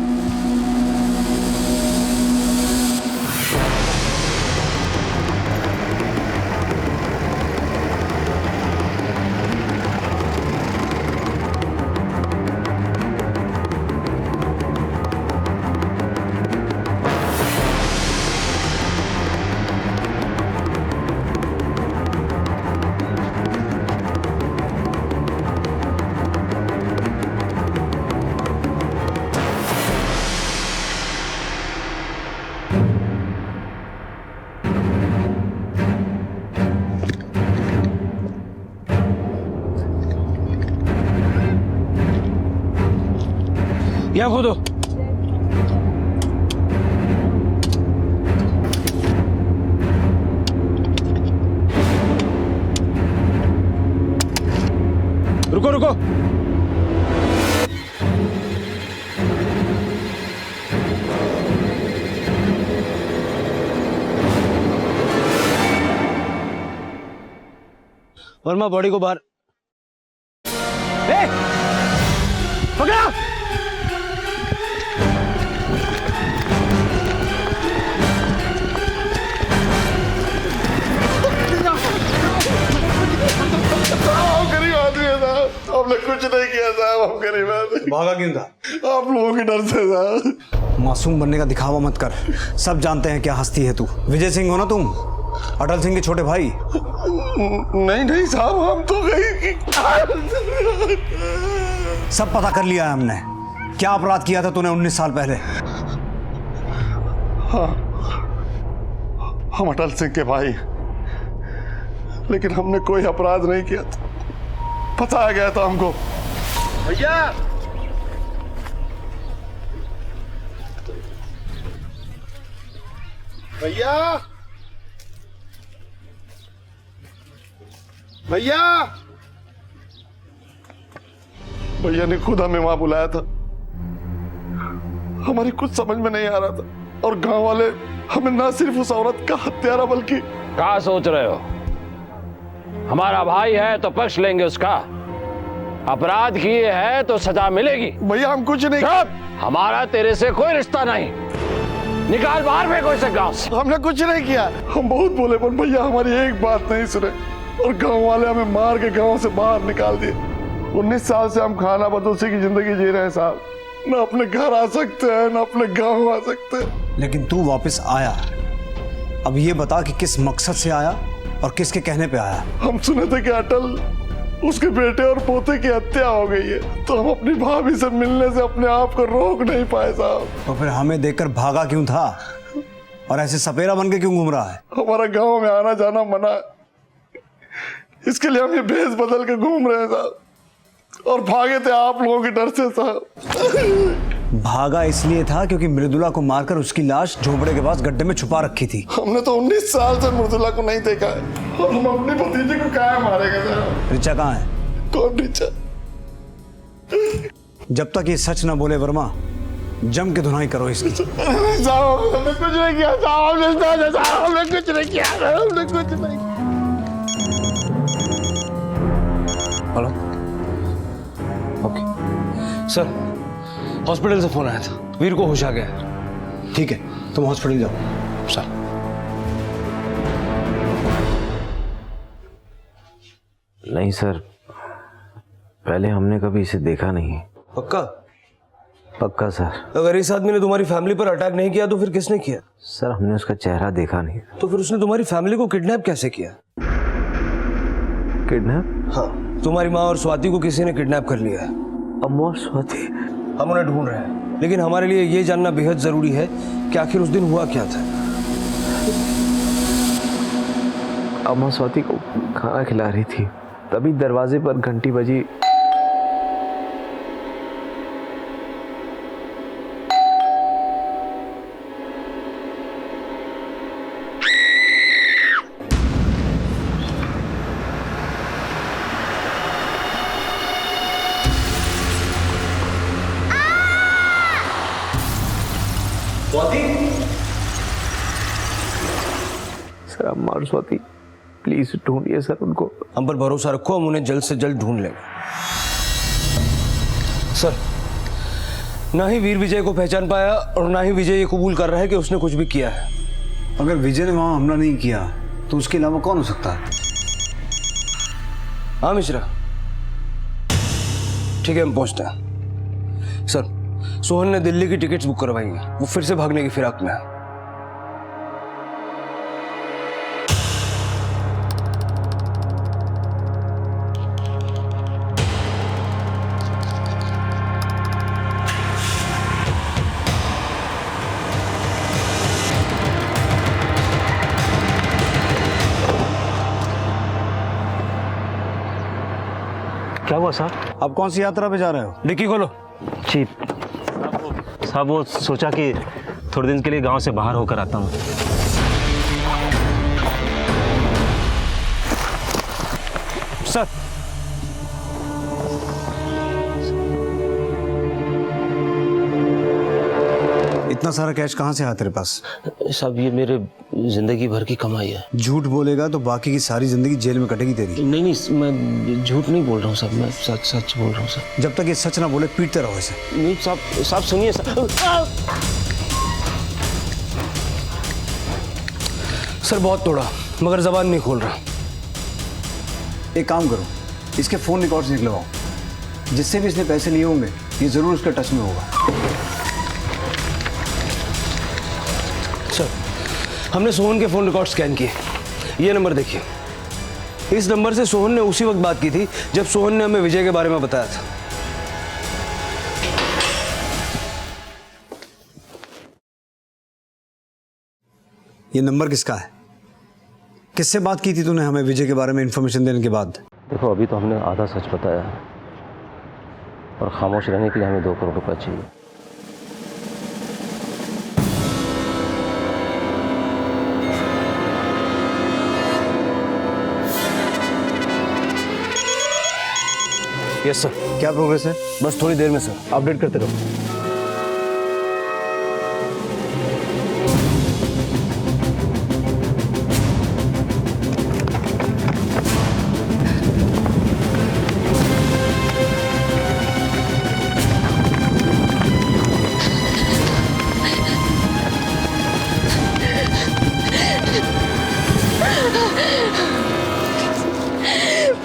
यहाँ खोदो। रुको रुको। वर्मा बॉडी को बाहर। पकड़ा। गरीब आदमी है साहब, हमने कुछ नहीं किया साहब, हम गरीब आदमी। भागा क्यों था? आप लोगों के डर से साहब। मासूम बनने का दिखावा मत कर, सब जानते हैं क्या हस्ती है तू। विजय सिंह हो ना तुम, अटल सिंह के छोटे भाई? नहीं नहीं साहब, हम तो गई। सब पता कर लिया है हमने, क्या अपराध किया था तूने 19 साल पहले? हाँ, हम अटल सिंह के भाई, लेकिन हमने कोई अपराध नहीं किया था, बताया गया था हमको। भैया भैया भैया भैया ने खुद हमें वहां बुलाया था, हमारी कुछ समझ में नहीं आ रहा था, और गांव वाले हमें ना सिर्फ उस औरत का हत्यारा बल्कि। क्या सोच रहे हो? हमारा भाई है तो पक्ष लेंगे उसका, अपराध किए है तो सजा मिलेगी। भैया हम कुछ नहीं। हमारा तेरे से कोई रिश्ता नहीं, निकाल बाहर फेंको इसे गांव से। हमने कुछ नहीं किया, हम बहुत बोले पर भैया हमारी एक बात नहीं सुने, और गांव वाले हमें मार के गांव से बाहर निकाल दिए। 19 साल से हम खाना बदोशी की जिंदगी जी रहे हैं साहब, ना अपने घर आ सकते हैं ना अपने गांव आ सकते हैं। लेकिन तू वापस आया, अब ये बता कि किस मकसद से आया और किसके कहने पे आया? हम सुने थे कि अटल, उसके बेटे और पोते की हत्या हो गई है, तो हम अपनी भाभी से मिलने से अपने आप को रोक नहीं पाए साहब। तो फिर हमें देखकर भागा क्यों था, और ऐसे सपेरा बन के क्यों घूम रहा है? हमारा गांव में आना जाना मना है, इसके लिए हम ये भेष बदल के घूम रहे हैं साहब, और भागे थे आप लोगों के डर से साहब। भागा इसलिए था क्योंकि मृदुला को मारकर उसकी लाश झोपड़े के पास गड्ढे में छुपा रखी थी। हमने तो 19 साल से मृदुला को नहीं देखा है, और हम अपने भतीजे को क्या मारेंगे साहब? रिचा कहाँ है? कौन रिचा? जब तक ये सच ना बोले वर्मा, जम के धुनाई करो इसकी। साहब हमने कुछ नहीं किया, साहब हमने कुछ नहीं किया, हमने कुछ नहीं। हेलो, ओके सर, हॉस्पिटल से फोन आया था, वीर को होश आ गया है। ठीक है, तुम हॉस्पिटल जाओ। सर नहीं सर, पहले हमने कभी इसे देखा नहीं। पक्का? पक्का सर। अगर इस आदमी ने तुम्हारी फैमिली पर अटैक नहीं किया तो फिर किसने किया? सर हमने उसका चेहरा देखा नहीं। तो फिर उसने तुम्हारी फैमिली को किडनैप कैसे किया? किडनैप? हाँ, तुम्हारी माँ और स्वाति को किसी ने किडनैप कर लिया है। अम्मा और स्वाति? हम उन्हें ढूंढ रहे हैं। लेकिन हमारे लिए ये जानना बेहद जरूरी है कि आखिर उस दिन हुआ क्या था। अम्मा स्वाति को खाना खिला रही थी, तभी दरवाजे पर घंटी बजी। सर अम्मा और स्वाति प्लीज ढूंढिए सर उनको। हम पर भरोसा रखो, हम उन्हें जल्द से जल्द ढूंढ लेंगे। सर, ना ही वीर विजय को पहचान पाया और ना ही विजय ये कबूल कर रहा है कि उसने कुछ भी किया है। अगर विजय ने वहां हमला नहीं किया तो उसके अलावा कौन हो सकता है? हाँ मिश्रा, ठीक है हम पहुंचते हैं। सर, सोहन ने दिल्ली की टिकट्स बुक करवाई हैं, वो फिर से भागने की फिराक में है। क्या हुआ साहब? आप कौन सी यात्रा पे जा रहे हो? डिक्की खोलो। जी साहब, वो सोचा कि थोड़े दिन के लिए गांव से बाहर होकर आता हूँ। सर, इतना सारा कैश कहाँ से आया तेरे पास? साहब ये मेरे जिंदगी भर की कमाई है। झूठ बोलेगा तो बाकी की सारी जिंदगी जेल में कटेगी तेरी। नहीं नहीं, मैं झूठ नहीं बोल रहा हूँ साहब, मैं सच सच बोल रहा हूँ सर। जब तक ये सच ना बोले पीटते रहो इसे। नहीं साहब, साहब सुनिए सर बहुत तोड़ा मगर जबान नहीं खोल रहा। एक काम करो, इसके फोन रिकॉर्ड्स निकलवाओ, जिससे भी इसने पैसे लिए होंगे ये जरूर उसके टच में होगा। सर, हमने सोहन के फोन रिकॉर्ड स्कैन किए, ये नंबर देखिए। इस नंबर से सोहन ने उसी वक्त बात की थी जब सोहन ने हमें विजय के बारे में बताया था। ये नंबर किसका है? किससे बात की थी तूने हमें विजय के बारे में इंफॉर्मेशन देने के बाद? देखो अभी तो हमने आधा सच बताया और खामोश रहने के लिए हमें 2 करोड़ रुपए चाहिए। Yes sir. क्या प्रोग्रेस है? बस थोड़ी देर में सर, अपडेट करते रहो।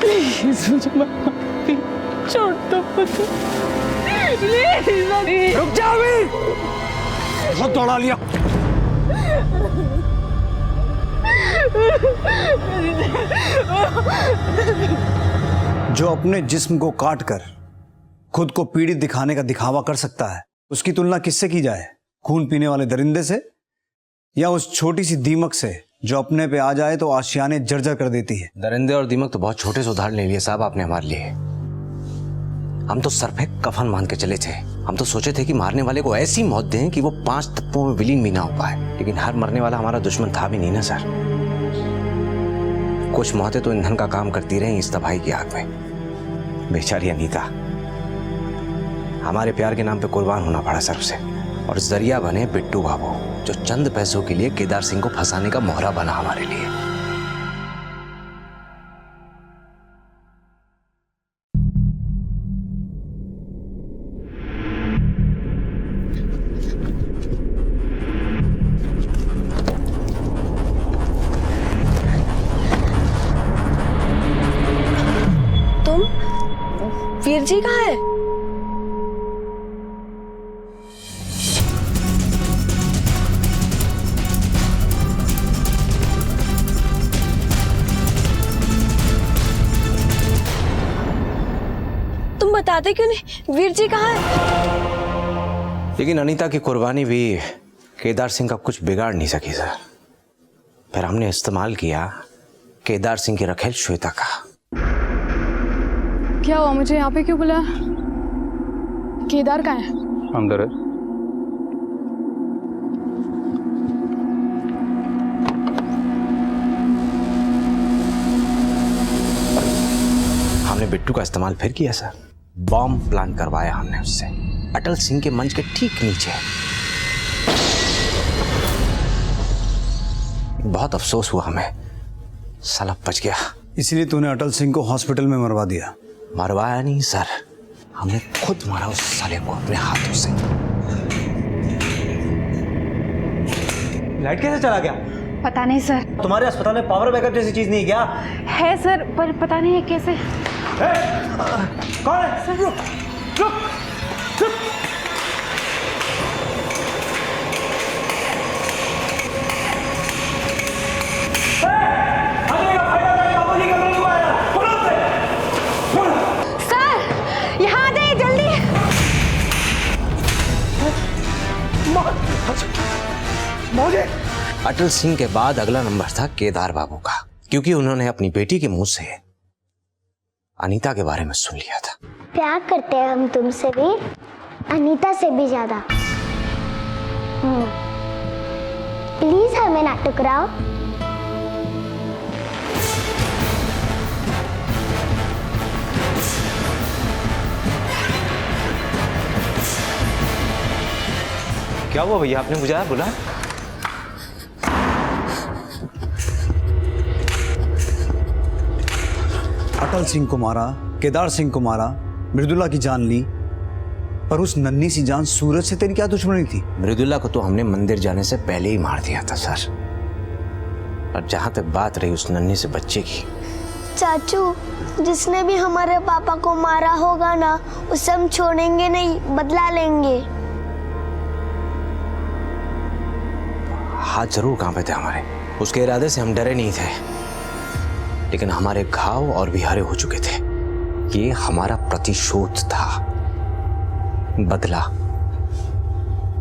प्लीज मुझे छोड़ दो। रुक जा अभी, बहुत दौड़ा लिया। जो अपने जिस्म को काट कर खुद को पीड़ित दिखाने का दिखावा कर सकता है, उसकी तुलना किससे की जाए? खून पीने वाले दरिंदे से, या उस छोटी सी दीमक से जो अपने पे आ जाए तो आशियाने जर्जर कर देती है? दरिंदे और दीमक तो बहुत छोटे से उदाहरण ले लिए साहब आपने हमारे लिए। हम तो सर पे कफन मान के चले थे। हम तो सोचे थे कि मारने वाले को ऐसी मौत दें कि वो 5 तत्वों में विलीन भी ना हो पाए, लेकिन हर मरने वाला हमारा दुश्मन था भी नहीं ना सर। कुछ मौतें तो ईंधन का काम करती रही इस तबाही की आग में। बेचारी अनीता, हमारे प्यार के नाम पे कुर्बान होना पड़ा सर उसे, और जरिया बने बिट्टू बाबू, जो चंद पैसों के लिए केदार सिंह को फंसाने का मोहरा बना हमारे लिए। तुम? वीर जी कहाँ है? तुम बताते क्यों नहीं? वीर जी कहाँ है? लेकिन अनीता की कुर्बानी भी केदार सिंह का कुछ बिगाड़ नहीं सकी सर। फिर हमने इस्तेमाल किया केदार सिंह की रखेल श्वेता का। क्या हुआ, मुझे यहाँ पे क्यों बुलाया? केदार कहाँ है? अंदर है। हमने बिट्टू का इस्तेमाल फिर किया सर। बॉम्ब प्लान करवाया हमने उससे अटल सिंह के मंच के ठीक नीचे। बहुत अफसोस हुआ हमें, साला बच गया। इसलिए तूने अटल सिंह को हॉस्पिटल में मरवा दिया? मरवाया नहीं सर, हमने खुद मारा उस साले को अपने हाथों से। लाइट कैसे चला गया? पता नहीं सर। तुम्हारे अस्पताल में पावर बैकअप जैसी चीज नहीं है क्या? है सर, पर पता नहीं है कैसे। कौन है? रुक रुक रुक। सर यहाँ आ जाइए जल्दी। अटल सिंह के बाद अगला नंबर था केदार बाबू का, क्योंकि उन्होंने अपनी बेटी के मुंह से अनीता के बारे में सुन लिया था। प्यार करते हैं हम तुमसे भी, अनीता से भी ज्यादा। प्लीज हमें ना टकराओ। क्या हुआ भैया, आपने बुझाया? बोला। अटल सिंह को मारा, केदार सिंह को मारा, मृदुला की जान ली, पर उस नन्ही सी जान सूरज से तेरी क्या दुश्मनी थी? मृदुला को तो हमने मंदिर जाने से पहले ही मार दिया था सर। और जहां तक बात रही उस नन्ही से बच्चे की, चाचू, जिसने भी हमारे पापा को मारा होगा ना, उसे हम छोड़ेंगे नहीं, बदला लेंगे। हाथ जरूर कांपे थे हमारे, उसके इरादे से हम डरे नहीं थे, लेकिन हमारे घाव और भी हरे हो चुके थे। ये हमारा प्रतिशोध था, बदला।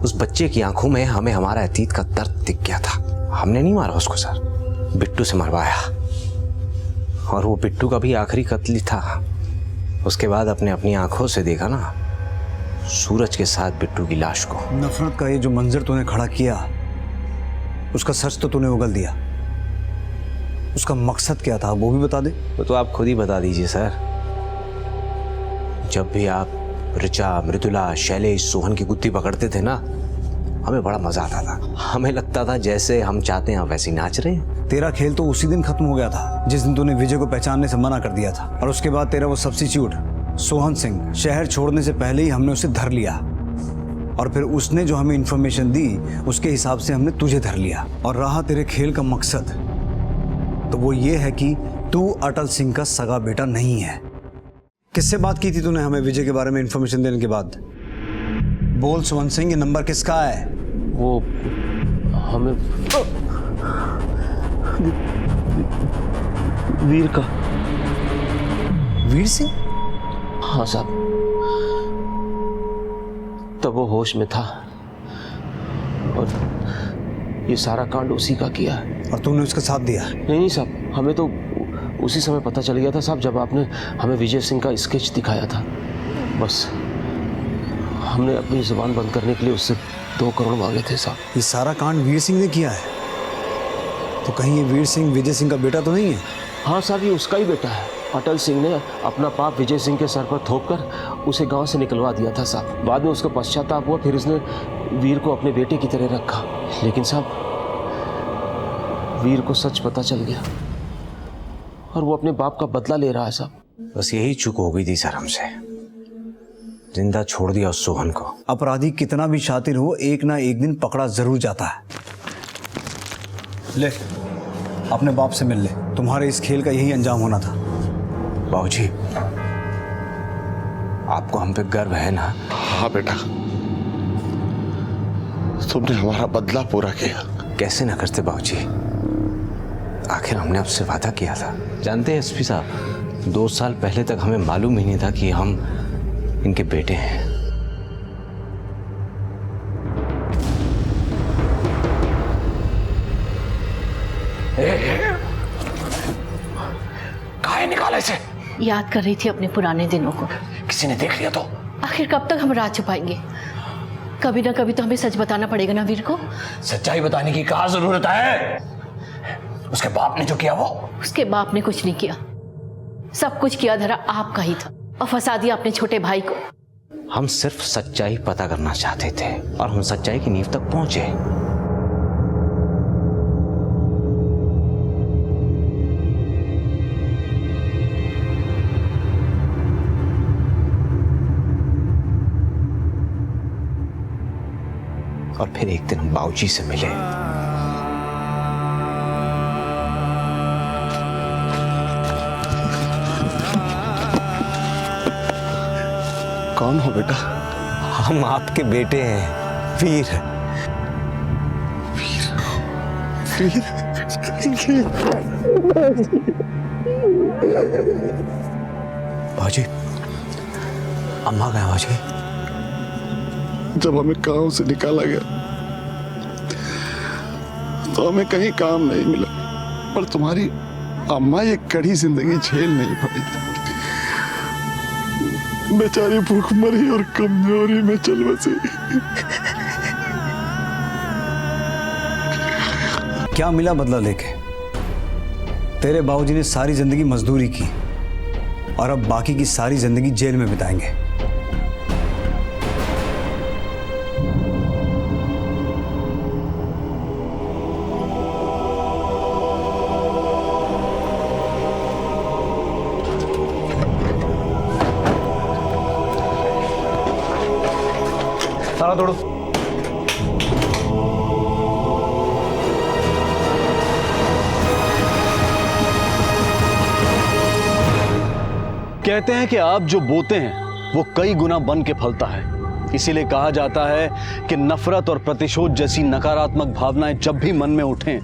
उस बच्चे की आंखों में हमें हमारा अतीत का दर्द दिख गया था। हमने नहीं मारा उसको सर, बिट्टू से मरवाया। और वो बिट्टू का भी आखिरी कत्ल था। उसके बाद अपने अपनी आंखों से देखा ना सूरज के साथ बिट्टू की लाश को। नफरत का ये जो मंजर तूने खड़ा किया, उसका सच तो तूने उगल दिया। उसका मकसद क्या था वो भी बता दे। तो आप खुद ही बता दीजिए सर। जब भी आप ऋचा, मृदुला, शैलेश, सोहन की गुत्थी पकड़ते थे ना, हमें बड़ा मजा आता था। हमें लगता था जैसे हम चाहते हैं वैसे ही नाच रहे हैं। तेरा खेल तो उसी दिन खत्म हो गया था जिस दिन तूने विजय को पहचानने से मना कर दिया था। और उसके बाद तेरा वो सब्स्टिट्यूट सोहन सिंह, शहर छोड़ने से पहले ही हमने उसे धर लिया। और फिर उसने जो हमें इंफॉर्मेशन दी उसके हिसाब से हमने तुझे धर लिया। और रहा तेरे खेल का मकसद, तो वो ये है कि तू अटल सिंह का सगा बेटा नहीं है। किससे बात की थी तूने हमें विजय के बारे में इंफॉर्मेशन देने के बाद? बोल सोहन सिंह, ये नंबर किसका है? वो हमें वीर का। वीर सिंह? हाँ साहब, तब वो होश में था और ये सारा कांड उसी का किया है। और तूने उसका साथ दिया? नहीं साहब, हमें तो उसी समय पता चल गया था साहब, जब आपने हमें विजय सिंह का स्केच दिखाया था। बस हमने अपनी जुबान बंद करने के लिए उससे 2 करोड़ मांगे थे साहब। ये सारा कांड वीर सिंह ने किया है? तो कहीं ये वीर सिंह विजय सिंह का बेटा तो नहीं है? हाँ साहब, ये उसका ही बेटा है। अटल सिंह ने अपना पाप विजय सिंह के सर पर थोप कर उसे गांव से निकलवा दिया था साहब। बाद में उसका पश्चाताप हुआ, फिर उसने वीर को अपने बेटे की तरह रखा। लेकिन साहब, वीर को सच पता चल गया और वो अपने बाप का बदला ले रहा है साहब। बस यही चूक हो गई थी सर हमसे, जिंदा छोड़ दिया उस सोहन को। अपराधी कितना भी शातिर हो, एक ना एक दिन पकड़ा जरूर जाता है। ले, अपने बाप से मिल ले। तुम्हारे इस खेल का यही अंजाम होना था। बाबूजी, आपको हम पे गर्व है ना? हाँ बेटा, तुमने हमारा बदला पूरा किया। कैसे ना करते बाबूजी, आखिर हमने आपसे वादा किया था। जानते हैं एसपी साहब, 2 साल पहले तक हमें मालूम ही नहीं था कि हम इनके बेटे हैं। कहाँ निकाला इसे? याद कर रही थी अपने पुराने दिनों को। किसी ने देख लिया तो? आखिर कब तक हम राज छुपाएंगे? कभी ना कभी तो हमें सच बताना पड़ेगा ना वीर को। सच्चाई बताने की कहाँ जरूरत है? उसके बाप ने जो किया वो? उसके बाप ने कुछ नहीं किया, सब कुछ किया धरा आपका ही था और फंसा दिया अपने छोटे भाई को। हम सिर्फ सच्चाई पता करना चाहते थे और हम सच्चाई की नींव तक पहुंचे। और फिर एक दिन हम बाबूजी से मिले। कौन हो बेटा? हम आपके बेटे हैं, वीर। बाबूजी, अम्मा गए बाबूजी? जब हमें गांव से निकाला गया तो हमें कहीं काम नहीं मिला, पर तुम्हारी अम्मा ये कड़ी जिंदगी झेल नहीं पाई। बेचारी भूख मरी और कमजोरी में चल बसी। क्या मिला बदला लेके? तेरे बाबूजी ने सारी जिंदगी मजदूरी की और अब बाकी की सारी जिंदगी जेल में बिताएंगे। सारा तोड़ो। कहते हैं कि आप जो बोते हैं वो कई गुना बन के फलता है। इसीलिए कहा जाता है कि नफरत और प्रतिशोध जैसी नकारात्मक भावनाएं जब भी मन में उठें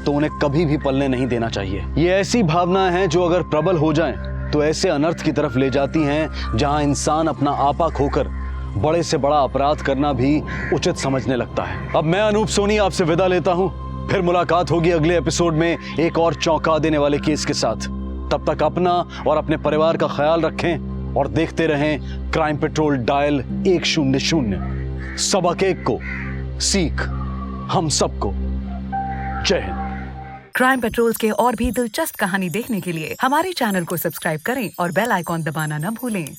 तो उन्हें कभी भी पलने नहीं देना चाहिए। ये ऐसी भावनाएं हैं जो अगर प्रबल हो जाएं तो ऐसे अनर्थ की तरफ ले जाती हैं जहां इंसान अपना आपा खोकर बड़े से बड़ा अपराध करना भी उचित समझने लगता है। अब मैं अनूप सोनी आपसे विदा लेता हूं। फिर मुलाकात होगी अगले एपिसोड में एक और चौंका देने वाले केस के साथ। तब तक अपना और अपने परिवार का ख्याल रखें और देखते रहें क्राइम पेट्रोल डायल 100। सबक एक को सीख हम सबको। जय हिंद। क्राइम पेट्रोल के और भी दिलचस्प कहानी देखने के लिए हमारे चैनल को सब्सक्राइब करें और बेल आइकॉन दबाना न भूलें।